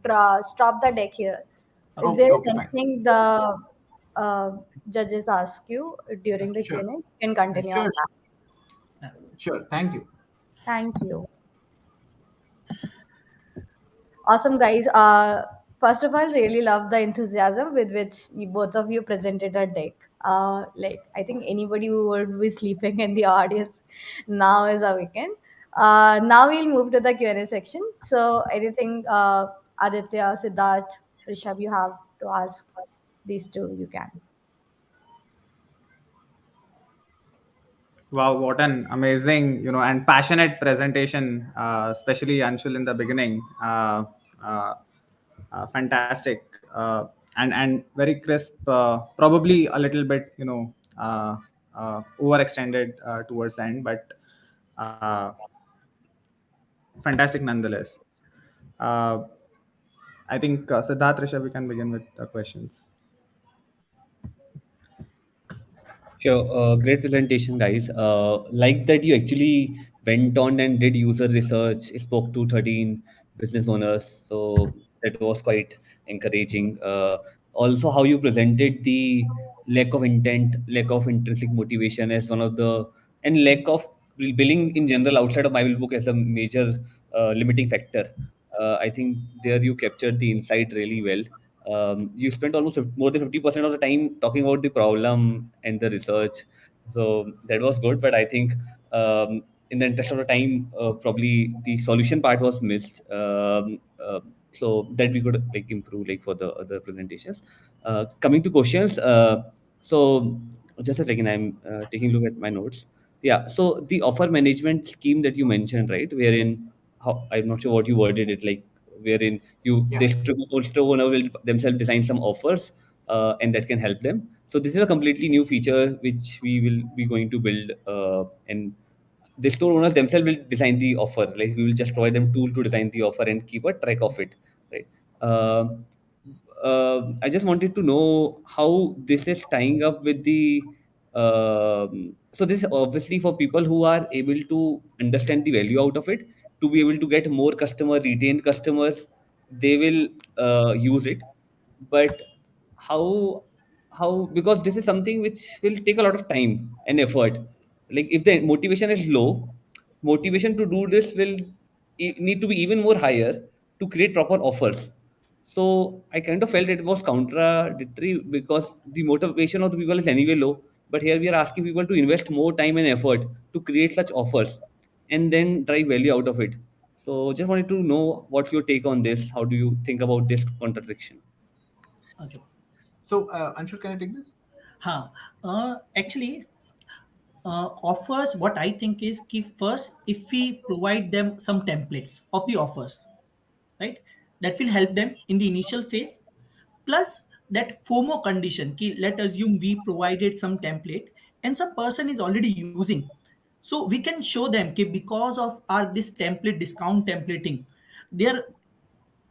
[SPEAKER 1] we'll stop the deck here. If
[SPEAKER 14] Okay,
[SPEAKER 1] there is
[SPEAKER 14] okay, fine.
[SPEAKER 1] anything the uh, judges ask you during the
[SPEAKER 14] Sure,
[SPEAKER 1] Q&A, you can continue on
[SPEAKER 14] sure,
[SPEAKER 1] that.
[SPEAKER 14] sure. Thank you.
[SPEAKER 1] Thank you. Awesome, guys. First of all, really love the enthusiasm with which both of you presented a deck. Like, I think anybody who would be sleeping in the audience now is a weekend. Now we'll move to the Q&A section. So, anything, Aditya, Siddharth, Rishab, you have to ask these two, you can.
[SPEAKER 3] Wow, what an amazing, and passionate presentation, especially Anshul in the beginning. Uh, Fantastic, and very crisp. Probably a little bit, overextended towards the end, but uh, fantastic nonetheless. Uh, I think Siddharth, Rishabh, we can begin with the questions.
[SPEAKER 2] Sure. Great presentation, guys. Like that, you actually went on and did user research, spoke to 13 business owners. So that was quite encouraging. Also, how you presented the lack of intent, lack of intrinsic motivation as one of the, and lack of billing in general outside of MyBillBook as a major limiting factor. I think there you captured the insight really well. You spent almost more than 50% of the time talking about the problem and the research. So that was good. But I think in the interest of the time, probably the solution part was missed. So that we could like improve like for the other presentations. Coming to questions. So just a second, I'm taking a look at my notes. Yeah. So the offer management scheme that you mentioned, right? Wherein how I'm not sure what you worded it like, wherein you
[SPEAKER 14] Yeah.
[SPEAKER 2] the store owner will themselves design some offers and that can help them. So this is a completely new feature which we will be going to build, and the store owners themselves will design the offer. Like we will just provide them tool to design the offer and keep a track of it, right? I just wanted to know how this is tying up with the. So this is obviously for people who are able to understand the value out of it, to be able to get more customer, retained customers, they will use it. But how how because this is something which will take a lot of time and effort. Like if the motivation is low, motivation to do this will need to be even more higher to create proper offers. So I kind of felt it was contradictory because the motivation of the people is anyway low, but here we are asking people to invest more time and effort to create such offers and then drive value out of it. So just wanted to know what's your take on this. How do you think about this contradiction?
[SPEAKER 13] Okay.
[SPEAKER 14] So, Anshul, can I take this?
[SPEAKER 13] Huh. Actually, offers, what I think is key first, if we provide them some templates of the offers, right? That will help them in the initial phase. Plus that FOMO condition, let assume we provided some template and some person is already using. So we can show them because of our this template discount templating, their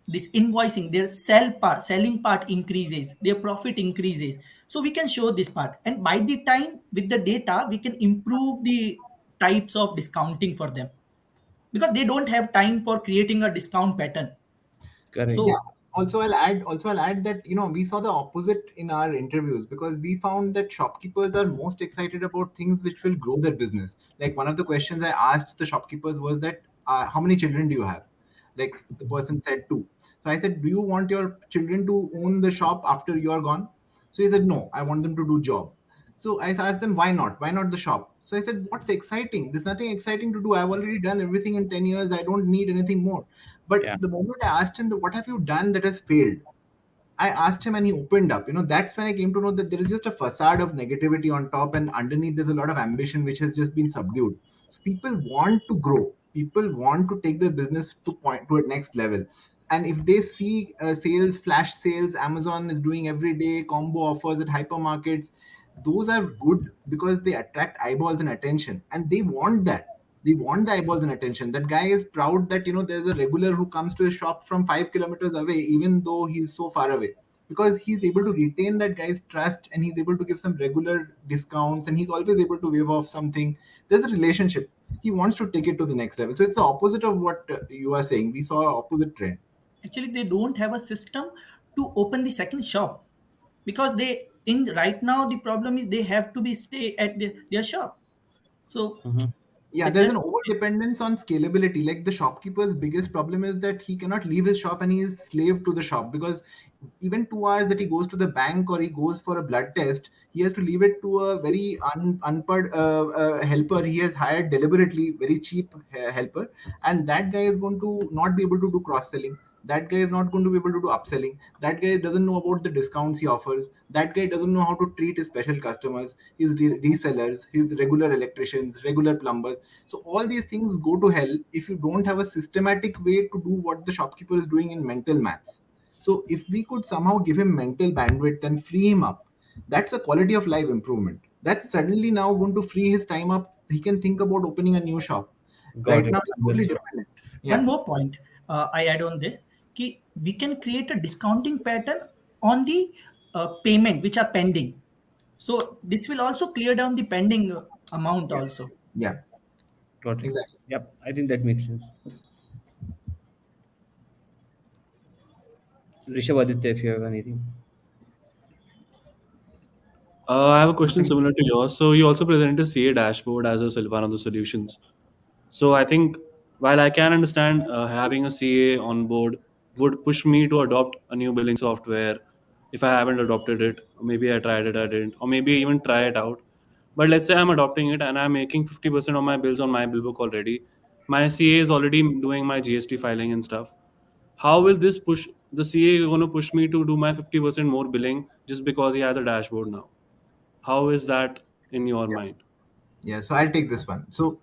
[SPEAKER 13] this invoicing, their selling part increases, their profit increases. So we can show this part, and by the time with the data we can improve the types of discounting for them, because they don't have time for creating a discount pattern.
[SPEAKER 2] Correct.
[SPEAKER 14] Yeah.
[SPEAKER 13] So
[SPEAKER 14] Also I'll add that we saw the opposite in our interviews, because we found that shopkeepers are most excited about things which will grow their business. Like, one of the questions I asked the shopkeepers was that, how many children do you have? Like, the person said 2. So I said, do you want your children to own the shop after you are gone? So he said, no, I want them to do job. So I asked them, why not? Why not the shop? So I said, what's exciting? There's nothing exciting to do. I've already done everything in 10 years. I don't need anything more. But
[SPEAKER 2] Yeah.
[SPEAKER 14] the moment I asked him, what have you done that has failed? I asked him and he opened up. That's when I came to know that there is just a facade of negativity on top, and underneath there's a lot of ambition which has just been subdued. So people want to grow. People want to take their business to a next level. And if they see sales, flash sales, Amazon is doing everyday combo offers at hypermarkets, those are good because they attract eyeballs and attention, and they want that. They want the eyeballs and attention. That guy is proud that there's a regular who comes to his shop from 5 kilometers away, even though he's so far away, because he's able to retain that guy's trust, and he's able to give some regular discounts, and he's always able to waive off something. There's a relationship. He wants to take it to the next level. So it's the opposite of what you are saying. We saw opposite trend.
[SPEAKER 13] Actually, they don't have a system to open the second shop, because they in right now the problem is they have to be stay at their shop. So
[SPEAKER 14] Yeah,
[SPEAKER 13] it
[SPEAKER 14] there's an
[SPEAKER 13] just
[SPEAKER 14] over dependence on scalability. Like the shopkeeper's biggest problem is that he cannot leave his shop and he is slave to the shop, because even 2 hours that he goes to the bank or he goes for a blood test, he has to leave it to a very unpaid helper he has hired deliberately, very cheap helper, and that guy is going to not be able to do cross selling. That guy is not going to be able to do upselling. That guy doesn't know about the discounts he offers. That guy doesn't know how to treat his special customers, his resellers, his regular electricians, regular plumbers. So all these things go to hell if you don't have a systematic way to do what the shopkeeper is doing in mental maths. So if we could somehow give him mental bandwidth and free him up, that's a quality of life improvement. That's suddenly now going to free his time up. He can think about opening a new shop.
[SPEAKER 2] Got
[SPEAKER 14] Right
[SPEAKER 2] it.
[SPEAKER 14] now, he's totally
[SPEAKER 2] Understood.
[SPEAKER 14] dependent.
[SPEAKER 13] one
[SPEAKER 14] Yeah.
[SPEAKER 13] more point I add on this. We can create a discounting pattern on the payment which are pending. So this will also clear down the pending amount
[SPEAKER 14] Yeah.
[SPEAKER 13] also.
[SPEAKER 14] Yeah.
[SPEAKER 2] Got it.
[SPEAKER 14] Exactly.
[SPEAKER 2] Yep. I think that makes sense. Rishab, Aditya, if you have anything.
[SPEAKER 4] I have a question similar to yours. So you also presented a CA dashboard as one of the solutions. So I think while I can understand having a CA on board would push me to adopt a new billing software if I haven't adopted it, or maybe I tried it, I didn't, or maybe even try it out. But let's say I'm adopting it and I'm making 50% of my bills on my BillBook already. My CA is already doing my GST filing and stuff. How will this push the CA going to push me to do my 50% more billing just because he has a dashboard now? How is that in your mind?
[SPEAKER 14] Yeah, so I'll take this one. So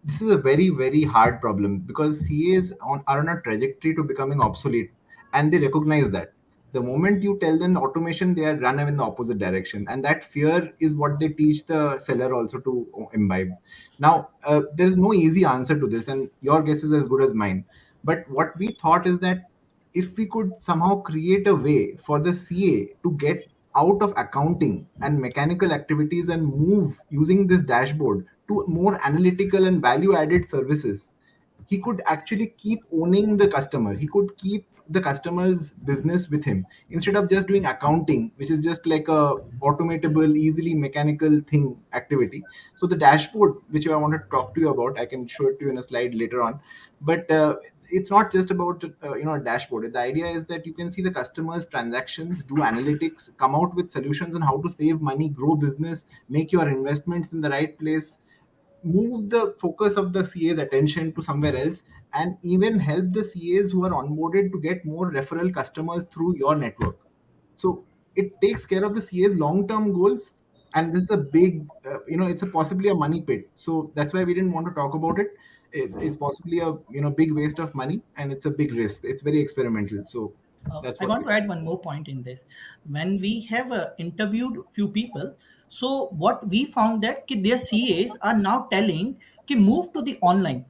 [SPEAKER 14] this is a very, very hard problem because CAs are on a trajectory to becoming obsolete, and they recognize that. The moment you tell them automation, they are run in the opposite direction, and that fear is what they teach the seller also to imbibe. Now, there is no easy answer to this, and your guess is as good as mine. But what we thought is that if we could somehow create a way for the CA to get out of accounting and mechanical activities and move using this dashboard to more analytical and value added services, he could actually keep owning the customer. He could keep the customer's business with him instead of just doing accounting, which is just like a automatable, easily mechanical thing activity. So the dashboard, which I wanted to talk to you about, I can show it to you in a slide later on. But it's not just about a dashboard. The idea is that you can see the customers' transactions, do analytics, come out with solutions on how to save money, grow business, make your investments in the right place, move the focus of the CA's attention to somewhere else, and even help the CAs who are onboarded to get more referral customers through your network. So it takes care of the CA's long-term goals, and this is a big, it's a possibly a money pit. So that's why we didn't want to talk about it. It's possibly a big waste of money, and it's a big risk. It's very experimental. So that's
[SPEAKER 13] I
[SPEAKER 14] what
[SPEAKER 13] want
[SPEAKER 14] we.
[SPEAKER 13] to add one more point in this. When we have interviewed few people, so what we found that their CAs are now telling move to the online.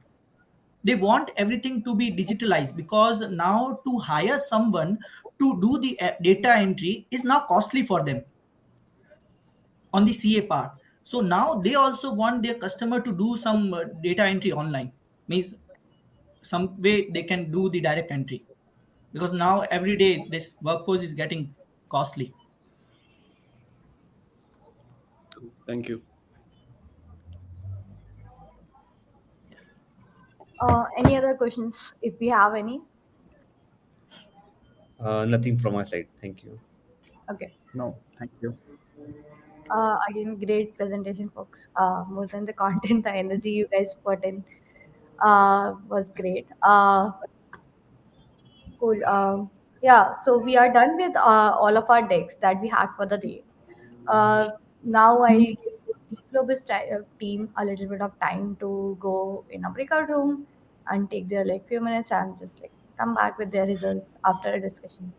[SPEAKER 13] They want everything to be digitalized, because now to hire someone to do the data entry is now costly for them on the CA part. So now they also want their customer to do some data entry online, means some way they can do the direct entry, because now every day this workforce is getting costly.
[SPEAKER 4] Thank you.
[SPEAKER 13] Yes.
[SPEAKER 1] Any other questions, if we have any?
[SPEAKER 2] Nothing from my side. Thank you.
[SPEAKER 1] Okay.
[SPEAKER 3] No, thank you.
[SPEAKER 1] Again, great presentation, folks. More than the content, the energy you guys put in was great. Cool. Yeah, so we are done with all of our decks that we had for the day. Now I'll give the Globus team a little bit of time to go in a breakout room and take their like few minutes and just like come back with their results after a discussion.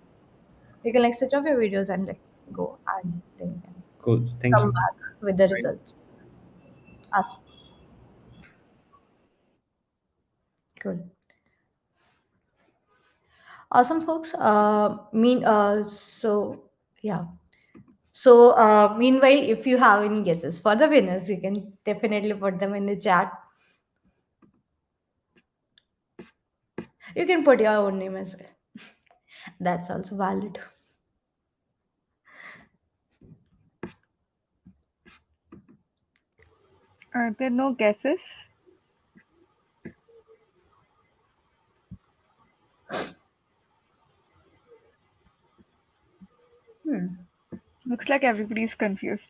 [SPEAKER 1] You can like switch off your videos and like go and then you can
[SPEAKER 2] Cool. Thank
[SPEAKER 1] come
[SPEAKER 2] you.
[SPEAKER 1] back with the results. Awesome. Cool. Awesome, folks. So yeah. So meanwhile, if you have any guesses for the winners, you can definitely put them in the chat. You can put your own name as well. That's also valid.
[SPEAKER 5] Are there no guesses?
[SPEAKER 1] Hmm.
[SPEAKER 5] Looks like everybody's confused.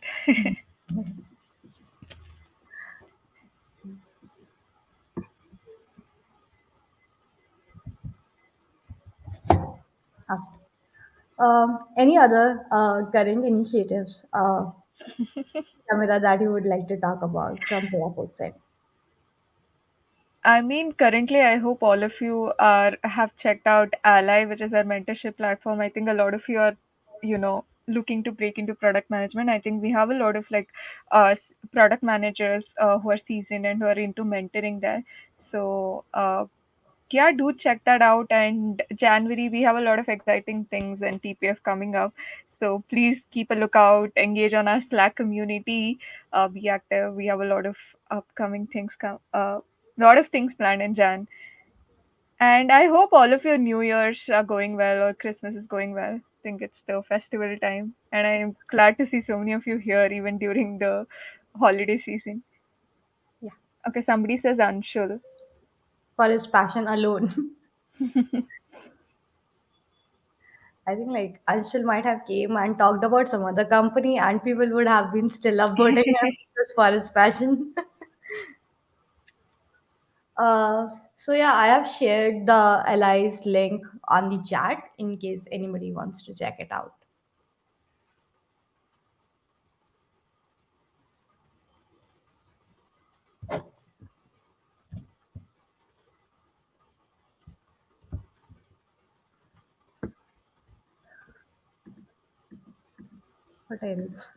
[SPEAKER 1] Awesome. Any other current initiatives, Kamila, that you would like to talk about from Singapore side?
[SPEAKER 5] I mean, currently, I hope all of you are have checked out Ally, which is our mentorship platform. I think a lot of you are, looking to break into product management. I think we have a lot of like product managers who are seasoned and who are into mentoring there. So yeah, do check that out. And January, we have a lot of exciting things and TPF coming up. So please keep a lookout, engage on our Slack community, be active. We have a lot of upcoming things lot of things planned in Jan. And I hope all of your New Year's are going well or Christmas is going well. I think it's the festival time. And I'm glad to see so many of you here even during the holiday season.
[SPEAKER 1] Yeah.
[SPEAKER 5] Okay, somebody says Anshul.
[SPEAKER 1] For his passion alone. I think like Anshul might have came and talked about some other company and people would have been still upvoting him just for his passion. So yeah, I have shared the allies link on the chat in case anybody wants to check it out. What else?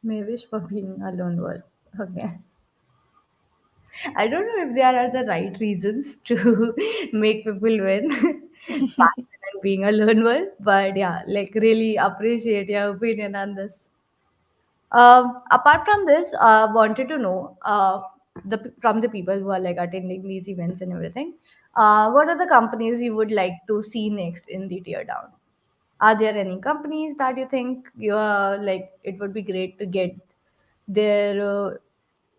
[SPEAKER 1] May wish for being a lone wolf. Okay. I don't know if there are the right reasons to make people win passion and being a lone wolf, but yeah, like really appreciate your opinion on this. Apart from this, wanted to know from the people who are like attending these events and everything, what are the companies you would like to see next in the tear down? Are there any companies that you think you are like it would be great to get their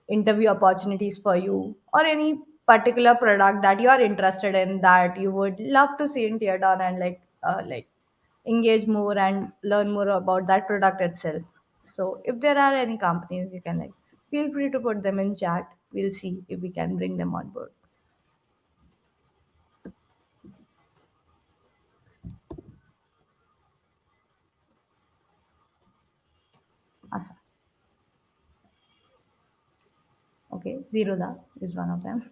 [SPEAKER 1] interview opportunities for you, or any particular product that you are interested in that you would love to see in tear down and like engage more and learn more about that product itself? So if there are any companies, you can like feel free to put them in chat. We'll see if we can bring them on board. Awesome. Okay, Zeroda is one of them.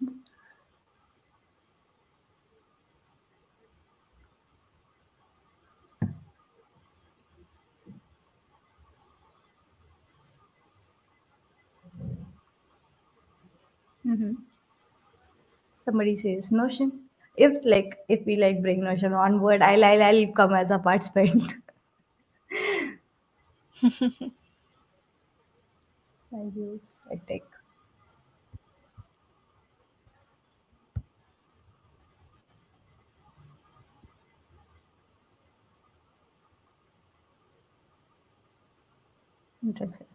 [SPEAKER 1] Hmm. Somebody says Notion. If we like bring Notion on board, I'll come as a participant. I use I take. Interesting.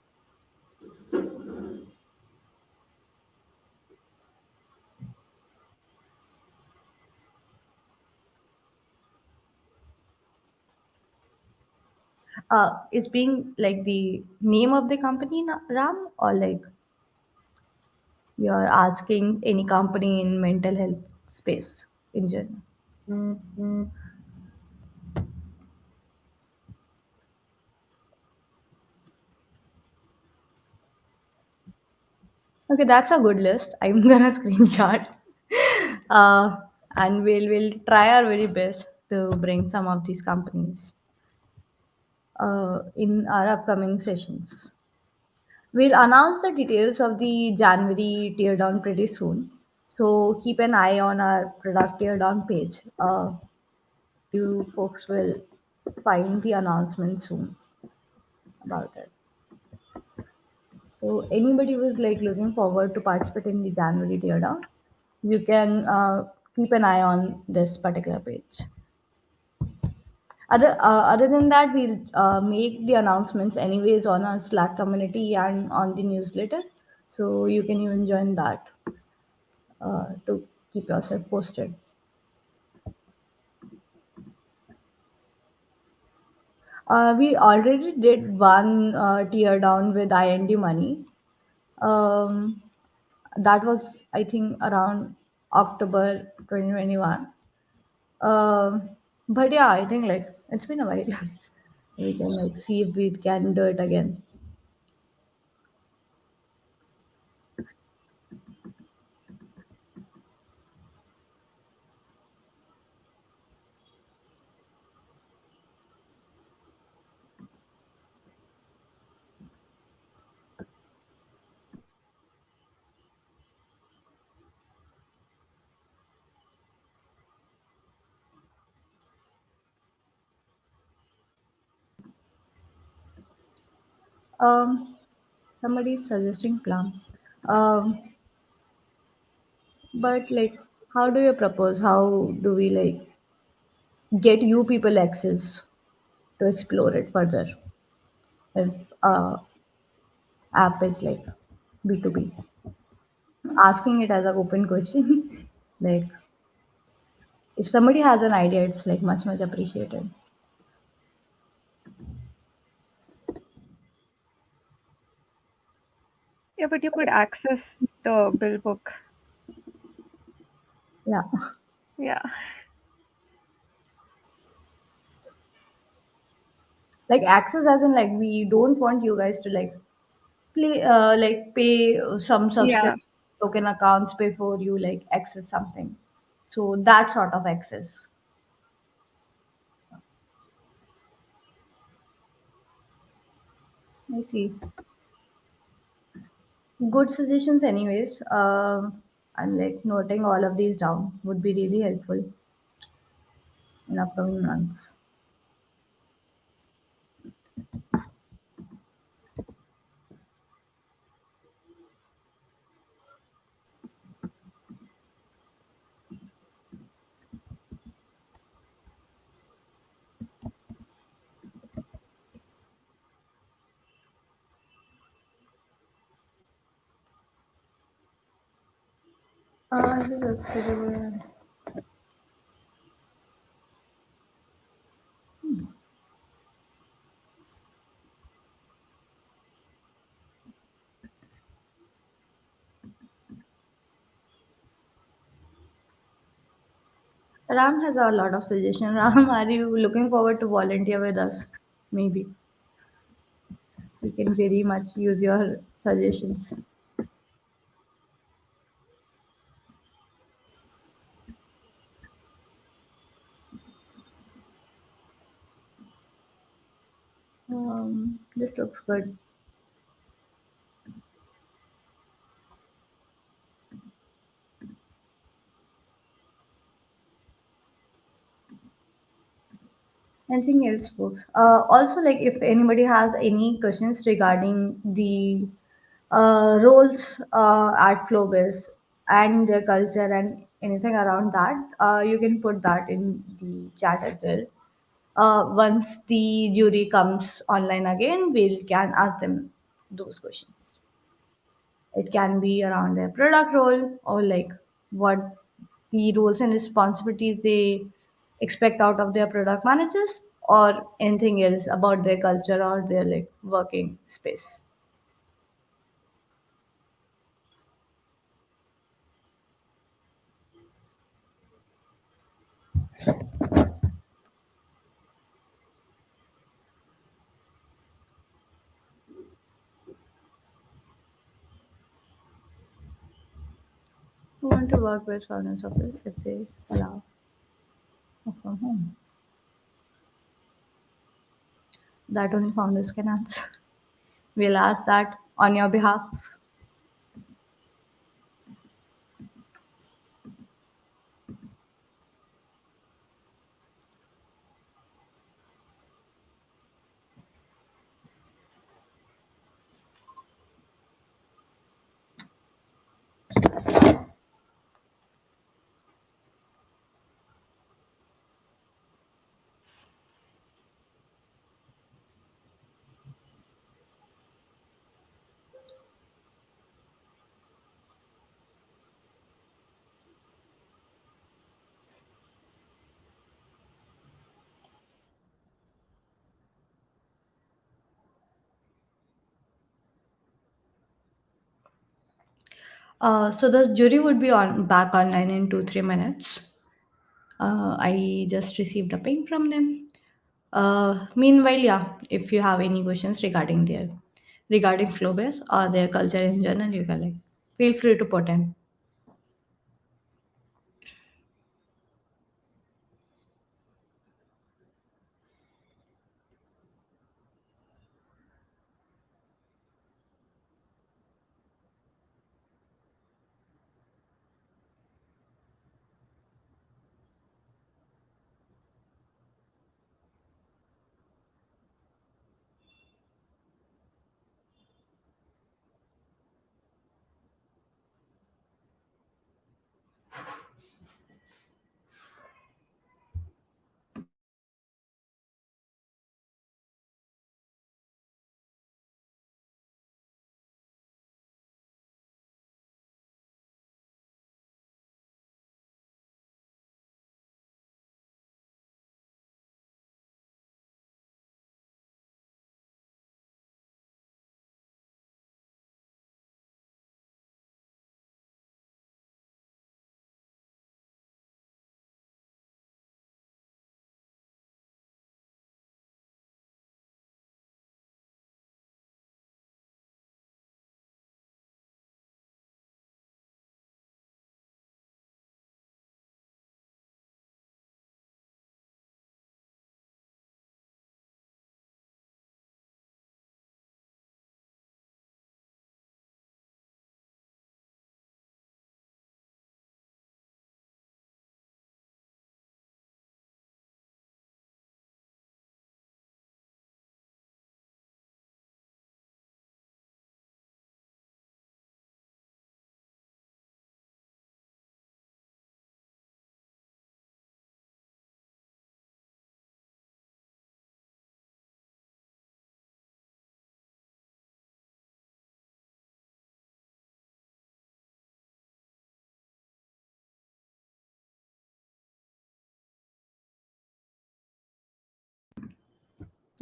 [SPEAKER 1] Is being like the name of the company Ram, or like you're asking any company in mental health space in general? Okay, that's a good list. I'm gonna screenshot, uh, and we'll try our very best to bring some of these companies in our upcoming sessions. We'll announce the details of the January teardown pretty soon. So keep an eye on our product teardown page. You folks will find the announcement soon about it. So anybody who's like looking forward to participate in the January teardown, you can keep an eye on this particular page. Other than that, we'll make the announcements anyways on our Slack community and on the newsletter. So you can even join that to keep yourself posted. We already did one tear down with IND money. Um, that was, I think, around October 2021. But yeah, I think like it's been a while. We can like see if we can do it again. Um, Somebody's suggesting Plum. Um, but like, how do you propose? How do we like get you people access to explore it further? If app is like B2B, asking it as an open question. Like, if somebody has an idea, it's like much appreciated.
[SPEAKER 5] Yeah, but you could access the bill book.
[SPEAKER 1] Yeah.
[SPEAKER 5] Yeah.
[SPEAKER 1] Like access as in like we don't want you guys to like pay some
[SPEAKER 5] Yeah.
[SPEAKER 1] subscription token accounts before you like access something. So that sort of access. I see. Good suggestions, anyways. I'm like noting all of these down would be really helpful in upcoming months. This is accessible. Ram has a lot of suggestions. Ram, are you looking forward to volunteer with us? Maybe we can very much use your suggestions. This looks good. Anything else, folks? Also, like if anybody has any questions regarding the roles at Flowbiz and their culture and anything around that, you can put that in the chat as well. Once the jury comes online again, we can ask them those questions. It can be around their product role or like what the roles and responsibilities they expect out of their product managers, or anything else about their culture or their like working space. Who want to work with founders office if they allow work from home? That only founders can answer. We'll ask that on your behalf. So the jury would be on back online in 2-3 minutes. I just received a ping from them. Meanwhile, yeah, if you have any questions regarding Flowbase or their culture in general, you can like feel free to put in.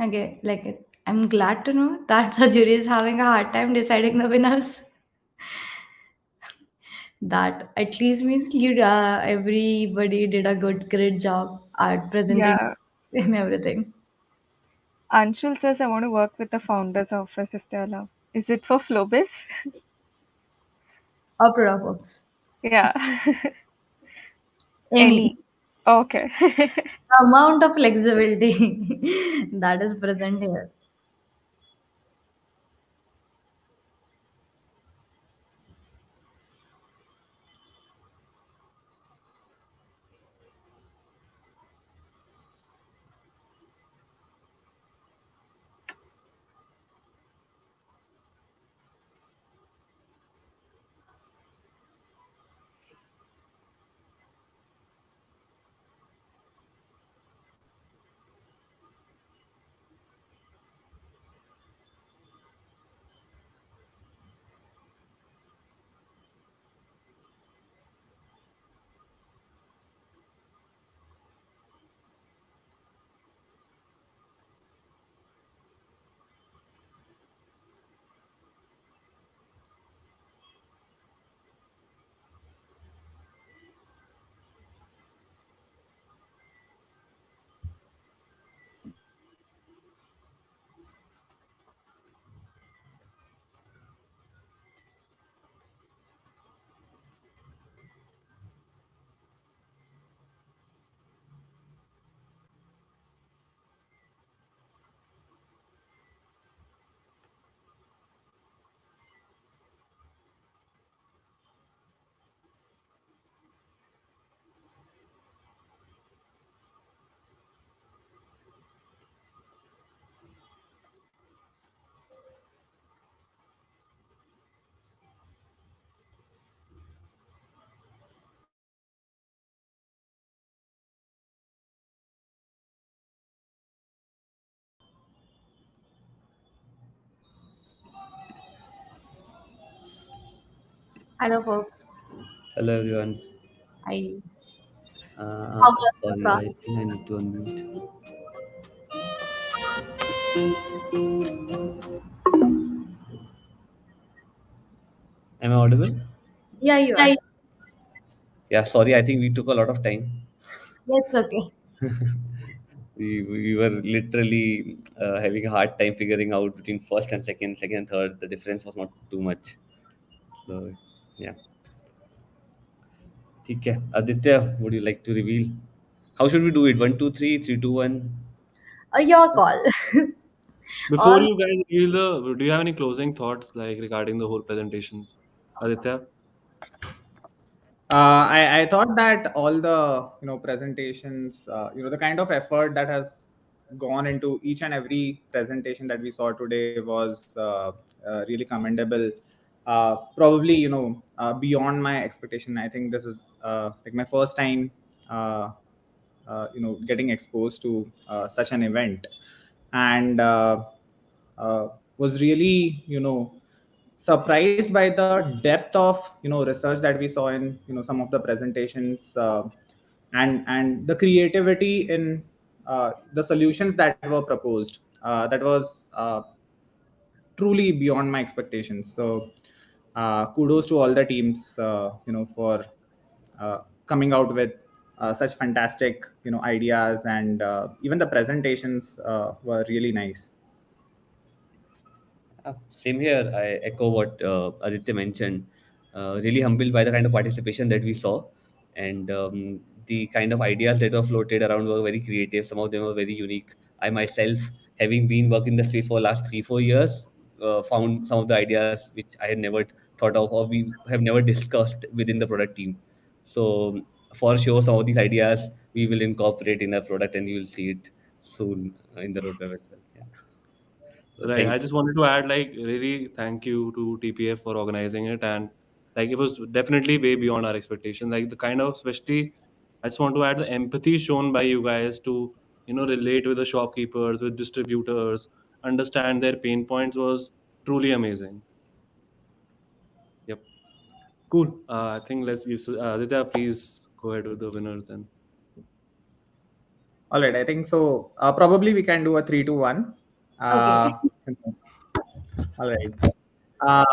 [SPEAKER 1] Okay, I'm glad to know that the jury is having a hard time deciding the winners. That at least means everybody did a great job at presenting
[SPEAKER 5] Yeah.
[SPEAKER 1] and everything.
[SPEAKER 5] Anshul says, I want to work with the founder's office if they allow. Is it for Flowbiz?
[SPEAKER 1] Opera books.
[SPEAKER 5] Yeah.
[SPEAKER 1] Any
[SPEAKER 5] Any. Okay.
[SPEAKER 1] amount of flexibility that is present here.
[SPEAKER 12] Hello, folks.
[SPEAKER 2] Hello everyone.
[SPEAKER 12] I How was the
[SPEAKER 2] Sorry,
[SPEAKER 12] class?
[SPEAKER 2] I think I need to unmute. Am I audible?
[SPEAKER 12] Yeah, you
[SPEAKER 2] Yeah.
[SPEAKER 12] are.
[SPEAKER 2] Yeah, sorry, I think we took a lot of time.
[SPEAKER 12] That's okay.
[SPEAKER 2] We were literally having a hard time figuring out between first and second, second and third. The difference was not too much. So, yeah. Okay. Aditya, would you like to reveal? How should we do it? One, two, three, three, two, one.
[SPEAKER 1] Your call.
[SPEAKER 4] Before
[SPEAKER 1] All
[SPEAKER 4] you guys reveal do you have any closing thoughts like regarding the whole presentations, Aditya?
[SPEAKER 3] I thought that all the presentations, the kind of effort that has gone into each and every presentation that we saw today was really commendable. Probably beyond my expectation. I think this is like my first time getting exposed to such an event, and was really surprised by the depth of research that we saw in some of the presentations, and the creativity in the solutions that were proposed, that was truly beyond my expectations. So kudos to all the teams for coming out with such fantastic ideas, and even the presentations were really nice.
[SPEAKER 2] Same here. I echo what Aditya mentioned. Really humbled by the kind of participation that we saw, and the kind of ideas that were floated around were very creative. Some of them were very unique. I myself, having been working in the space for the last 3 4 years, found some of the ideas which I had never thought of, or we have never discussed within the product team. So for sure, some of these ideas we will incorporate in our product, and you will see it soon in the roadmap itself. Yeah. So
[SPEAKER 4] Right.
[SPEAKER 2] thank
[SPEAKER 4] I
[SPEAKER 2] you.
[SPEAKER 4] just wanted to add, like, really thank you to TPF for organizing it. And, like, it was definitely way beyond our expectation. Like, the kind of, especially, I just want to add the empathy shown by you guys to, relate with the shopkeepers, with distributors, understand their pain points was truly amazing. Yep. Cool. I think let's use, Aditya, please go ahead with the winners then.
[SPEAKER 3] All right, I think so. Probably we can do a 3-2-1.
[SPEAKER 1] okay.
[SPEAKER 3] All right. Uh,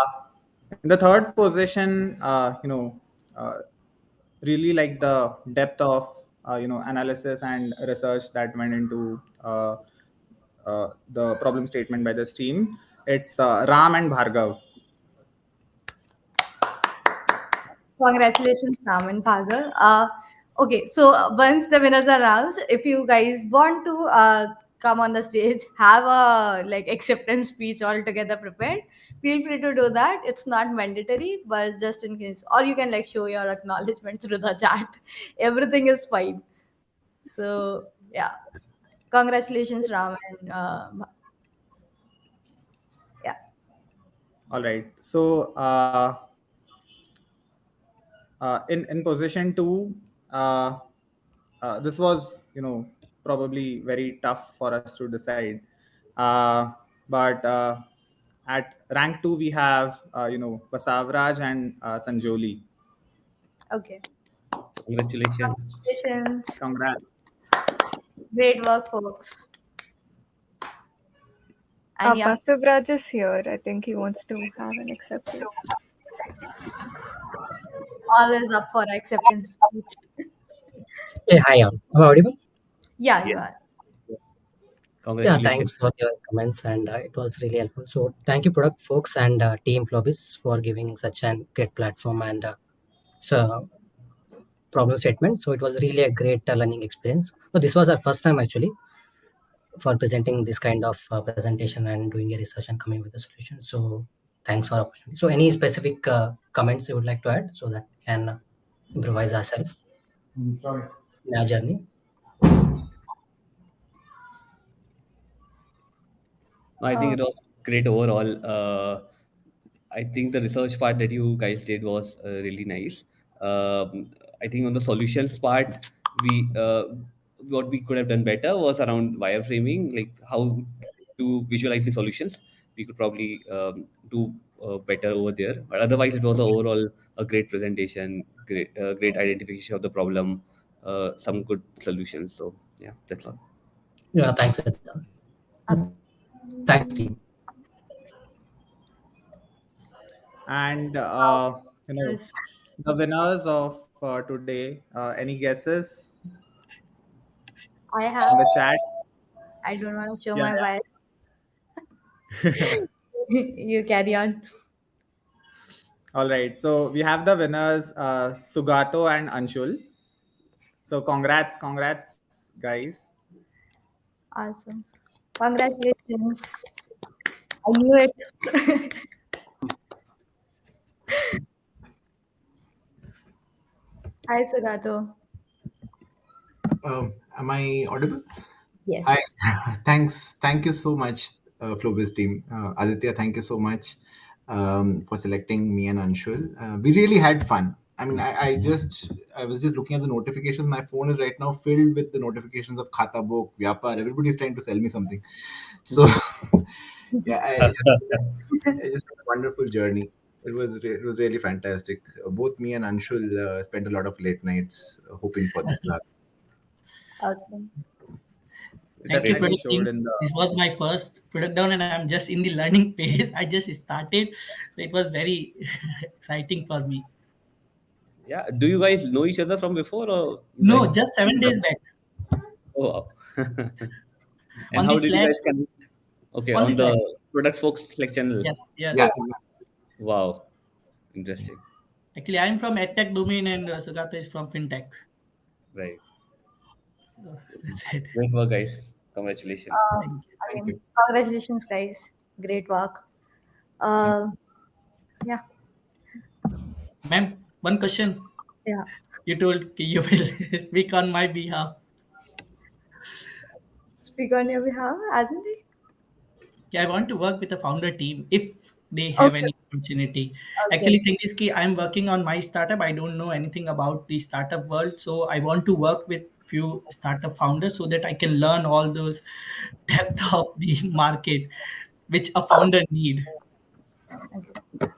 [SPEAKER 3] in the third position, really like the depth of analysis and research that went into the problem statement by this team. It's Ram and Bhargav.
[SPEAKER 1] Congratulations, Ram and Bhagar. Okay, so once the winners are announced, if you guys want to come on the stage, have a like acceptance speech altogether prepared, feel free to do that. It's not mandatory, but just in case, or you can like show your acknowledgement through the chat. Everything is fine. So yeah, congratulations, Ram and yeah.
[SPEAKER 3] All right. So in position two, uh, this was probably very tough for us to decide, but at rank two we have Basavraj and Sanjoli.
[SPEAKER 1] Okay.
[SPEAKER 2] Congratulations.
[SPEAKER 1] Congratulations.
[SPEAKER 3] Congrats.
[SPEAKER 1] Great work, folks. And yeah,
[SPEAKER 5] Basavraj is here. I think he wants to have an acceptance.
[SPEAKER 1] all is up for acceptance speech.
[SPEAKER 11] Hey, hi, am I audible?
[SPEAKER 1] Yeah, you are.
[SPEAKER 2] Yes.
[SPEAKER 11] Yeah,
[SPEAKER 2] Congratulations.
[SPEAKER 11] thanks for your comments, and it was really helpful. So, thank you, Product Folks and Team Flobiz, for giving such a great platform and so problem statement. So, it was really a great learning experience. So, this was our first time actually for presenting this kind of presentation and doing a research and coming with a solution. So, thanks for opportunity. So, any specific comments you would like to add so that we can improvise ourselves
[SPEAKER 14] Sorry.
[SPEAKER 11] in our journey?
[SPEAKER 2] No, I think it was great overall. I think the research part that you guys did was really nice. I think on the solutions part, we what we could have done better was around wireframing, like how to visualize the solutions. We could probably do better over there. But otherwise, it was overall a great presentation, great identification of the problem, some good solutions. So yeah, that's all.
[SPEAKER 11] Yeah, thanks, Siddharth. Thanks, team.
[SPEAKER 3] And
[SPEAKER 1] Yes.
[SPEAKER 3] the winners of today. Any guesses
[SPEAKER 1] I have.
[SPEAKER 3] in the chat?
[SPEAKER 1] I don't want to show
[SPEAKER 3] Yeah,
[SPEAKER 1] my bias.
[SPEAKER 3] yeah.
[SPEAKER 1] You carry on.
[SPEAKER 3] All right. So we have the winners, Sugato and Anshul. So congrats, guys.
[SPEAKER 1] Awesome. Congratulations. I knew it. Hi, Sugato.
[SPEAKER 14] Am I audible? Hi.
[SPEAKER 1] Yes.
[SPEAKER 14] Thank you so much, Flobiz team. Aditya, thank you so much for selecting me and Anshul. We really had fun. I mean, I was just looking at the notifications. My phone is right now filled with the notifications of Khata Book, Vyapar. Everybody's trying to sell me something. So, yeah, I just had a wonderful journey. It was really fantastic. Both me and Anshul spent a lot of late nights hoping for this lab.
[SPEAKER 1] Okay.
[SPEAKER 3] It
[SPEAKER 13] Thank you,
[SPEAKER 3] definitely
[SPEAKER 13] product
[SPEAKER 3] showed
[SPEAKER 13] team.
[SPEAKER 3] in the.
[SPEAKER 13] This was my first product down, and I'm just in the learning phase. I just started, so it was very exciting for me.
[SPEAKER 2] Yeah. Do you guys know each other from before, or you
[SPEAKER 13] No,
[SPEAKER 2] guys?
[SPEAKER 13] just 7 days back
[SPEAKER 2] Oh, wow. And
[SPEAKER 13] on
[SPEAKER 2] how
[SPEAKER 13] the
[SPEAKER 2] did you
[SPEAKER 13] Slack.
[SPEAKER 2] guys connect? Okay,
[SPEAKER 13] On the
[SPEAKER 2] on the
[SPEAKER 13] Slack.
[SPEAKER 2] Product Folks Slack channel.
[SPEAKER 13] Yes, yes.
[SPEAKER 14] Yeah.
[SPEAKER 2] Wow, interesting.
[SPEAKER 13] Actually, I'm from EdTech domain, and Sugata is from FinTech.
[SPEAKER 2] Right.
[SPEAKER 13] So that's it.
[SPEAKER 2] Great work, guys. Congratulations.
[SPEAKER 13] Thank you.
[SPEAKER 1] I
[SPEAKER 14] Thank
[SPEAKER 1] mean,
[SPEAKER 14] you.
[SPEAKER 1] congratulations, guys. Great work.
[SPEAKER 14] Thank
[SPEAKER 1] Uh, yeah.
[SPEAKER 13] Ma'am, one question.
[SPEAKER 1] Yeah.
[SPEAKER 13] You told you will speak on my behalf.
[SPEAKER 1] Speak on your behalf, hasn't it?
[SPEAKER 13] I want to work with the founder team if they have
[SPEAKER 1] Okay.
[SPEAKER 13] any opportunity.
[SPEAKER 1] Okay.
[SPEAKER 13] Actually, thing is, ki I'm working on my startup. I don't know anything about the startup world, so I want to work with few startup founders so that I can learn all those depth of the market which a founder need.
[SPEAKER 1] Okay.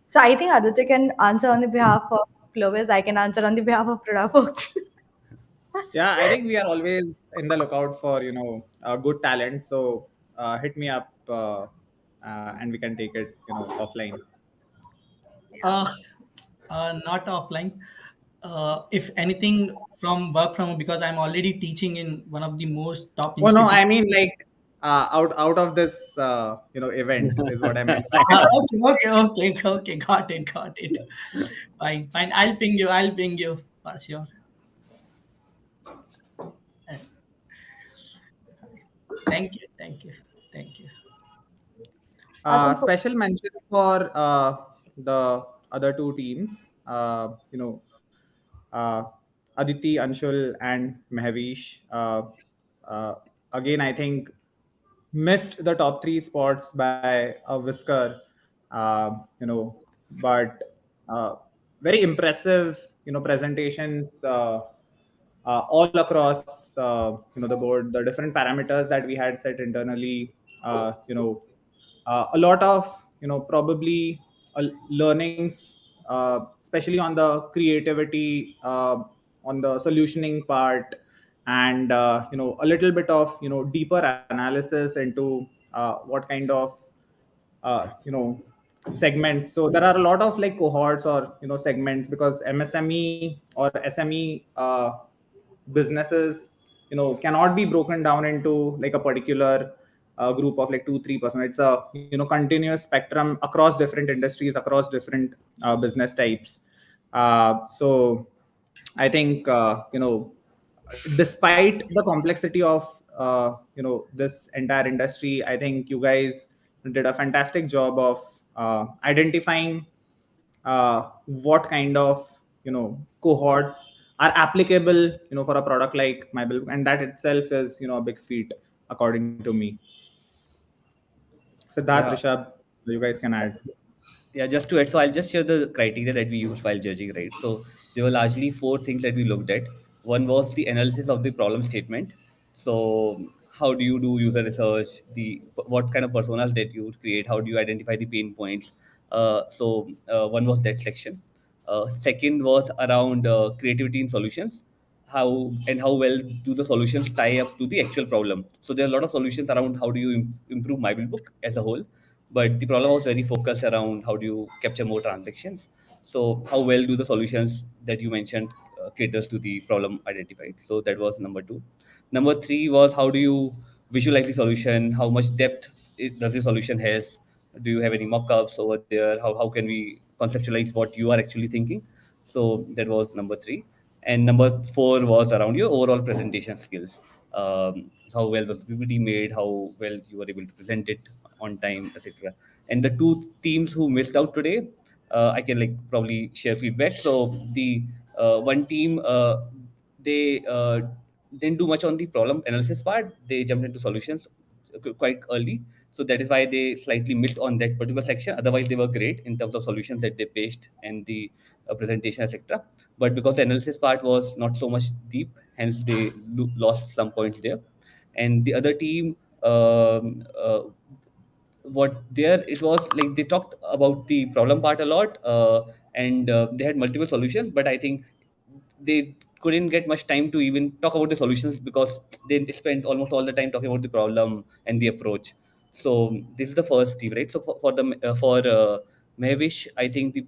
[SPEAKER 1] So I think Aditya can answer on the behalf of Clovis. I can answer on the behalf of Product Folks.
[SPEAKER 3] Yeah, I think we are always in the lookout for good talent. So hit me up, and we can take it offline.
[SPEAKER 13] Uh, Not offline. If anything from work from home, because I'm already teaching in one of the most top
[SPEAKER 3] Oh no,
[SPEAKER 13] institutes.
[SPEAKER 3] I mean like out of this event is what I meant.
[SPEAKER 13] Okay. Got it. Fine. I'll ping you for sure. Uh, Thank you.
[SPEAKER 1] Awesome. So,
[SPEAKER 3] Special mention for the other two teams. Uh, Aditi, Anshul, and Mahavish. Uh, Again, I think missed the top three spots by a whisker. But uh, very impressive, presentations all across, the board. The different parameters that we had set internally. A lot of probably learnings, especially on the creativity, on the solutioning part, and a little bit of deeper analysis into what kind of segments. So there are a lot of like cohorts or segments, because MSME or SME businesses cannot be broken down into like a particular group of like 2-3%. It's a continuous spectrum across different industries, across different business types. So I think despite the complexity of this entire industry, I think you guys did a fantastic job of identifying what kind of cohorts are applicable for a product like MyBillBook, and that itself is a big feat according to me. Siddharth,
[SPEAKER 2] Yeah.
[SPEAKER 3] Rishab, you guys can add.
[SPEAKER 2] Yeah, just to add, so I'll just share the criteria that we used while judging, right? So there were largely four things that we looked at. One was the analysis of the problem statement. So how do you do user research, the what kind of personas that you create, how do you identify the pain points. One was that section. Second was around creativity in solutions, how well do the solutions tie up to the actual problem. So there are a lot of solutions around how do you improve MyBillBook as a whole, but the problem was very focused around how do you capture more transactions. So how well do the solutions that you mentioned caters to the problem identified. So that was number two. Number three was how do you visualize the solution, how much depth does the solution has, do you have any mock-ups over there, how can we conceptualize what you are actually thinking. So that was number three. And number four was around your overall presentation skills. How well was the PPT made, how well you were able to present it on time, etc. And the two teams who missed out today, I can like probably share feedback. So the one team, they didn't do much on the problem analysis part. They jumped into solutions quite early. So that is why they slightly missed on that particular section. Otherwise, they were great in terms of solutions that they placed and the presentation, etc. But because the analysis part was not so much deep, hence they lost some points there. And the other team, what there it was like they talked about the problem part a lot, and they had multiple solutions, but I think they couldn't get much time to even talk about the solutions because they spent almost all the time talking about the problem and the approach. So this is the first team, right? So for Mehvish, I think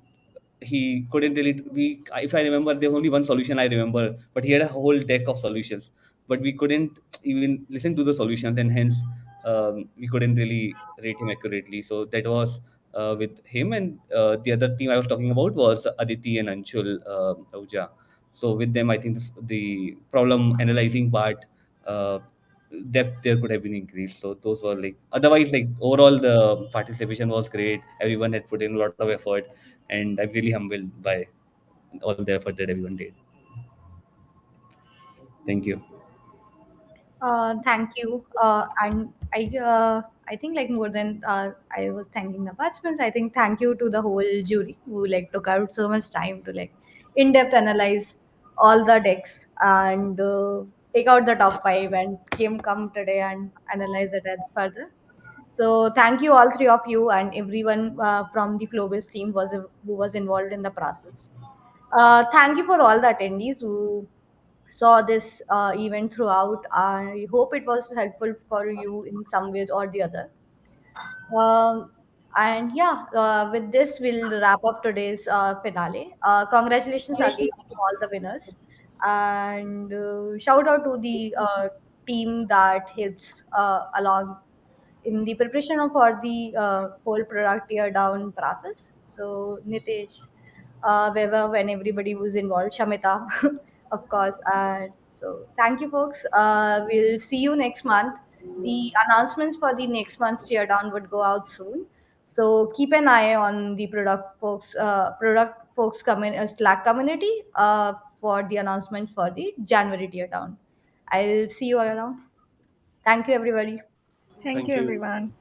[SPEAKER 2] he couldn't really if I remember, there was only one solution I remember, but he had a whole deck of solutions, but we couldn't even listen to the solutions, and hence we couldn't really rate him accurately. So that was with him. And the other team I was talking about was Aditi and Anshul Ahuja. So with them, I think the problem analyzing part, uh, depth there could have been increased. So those were like, otherwise, like overall the participation was great. Everyone had put in a lot of effort, and I'm really humbled by all the effort that everyone did. Thank you.
[SPEAKER 1] Thank you. And I think like more than I was thanking the participants. I think thank you to the whole jury who like took out so much time to like in-depth analyze all the decks and take out the top five and came come today and analyze it further. So thank you all three of you and everyone from the Flowbiz team who was involved in the process. Thank you for all the attendees who saw this event throughout. I hope it was helpful for you in some way or the other. Um, and yeah, with this, we'll wrap up today's finale. Congratulations again to all the winners. And shout out to the team that helps along in the preparation for the whole product tear down process. So, Nitesh, Weber, when everybody was involved, Shamita, of course. And so, thank you, folks. We'll see you next month. The announcements for the next month's teardown would go out soon. So keep an eye on the Slack community for the announcement for the January teardown. I'll see you around. Thank you, everybody.
[SPEAKER 5] Thank
[SPEAKER 4] Thank
[SPEAKER 5] you,
[SPEAKER 4] you.
[SPEAKER 5] everyone.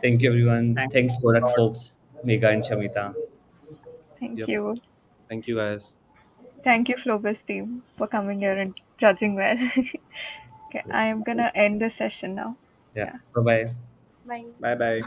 [SPEAKER 2] Thank you, everyone.
[SPEAKER 3] Thanks
[SPEAKER 2] Thanks,
[SPEAKER 3] a
[SPEAKER 2] product
[SPEAKER 3] lot.
[SPEAKER 2] folks, Mega and Shamita.
[SPEAKER 5] Thank
[SPEAKER 4] Yep.
[SPEAKER 5] you.
[SPEAKER 4] Thank you, guys.
[SPEAKER 5] Thank you, Flowbiz team, for coming here and judging well. Okay, I am gonna end the session now.
[SPEAKER 2] Yeah.
[SPEAKER 5] Yeah.
[SPEAKER 2] Bye bye.
[SPEAKER 1] Bye.
[SPEAKER 3] Bye bye.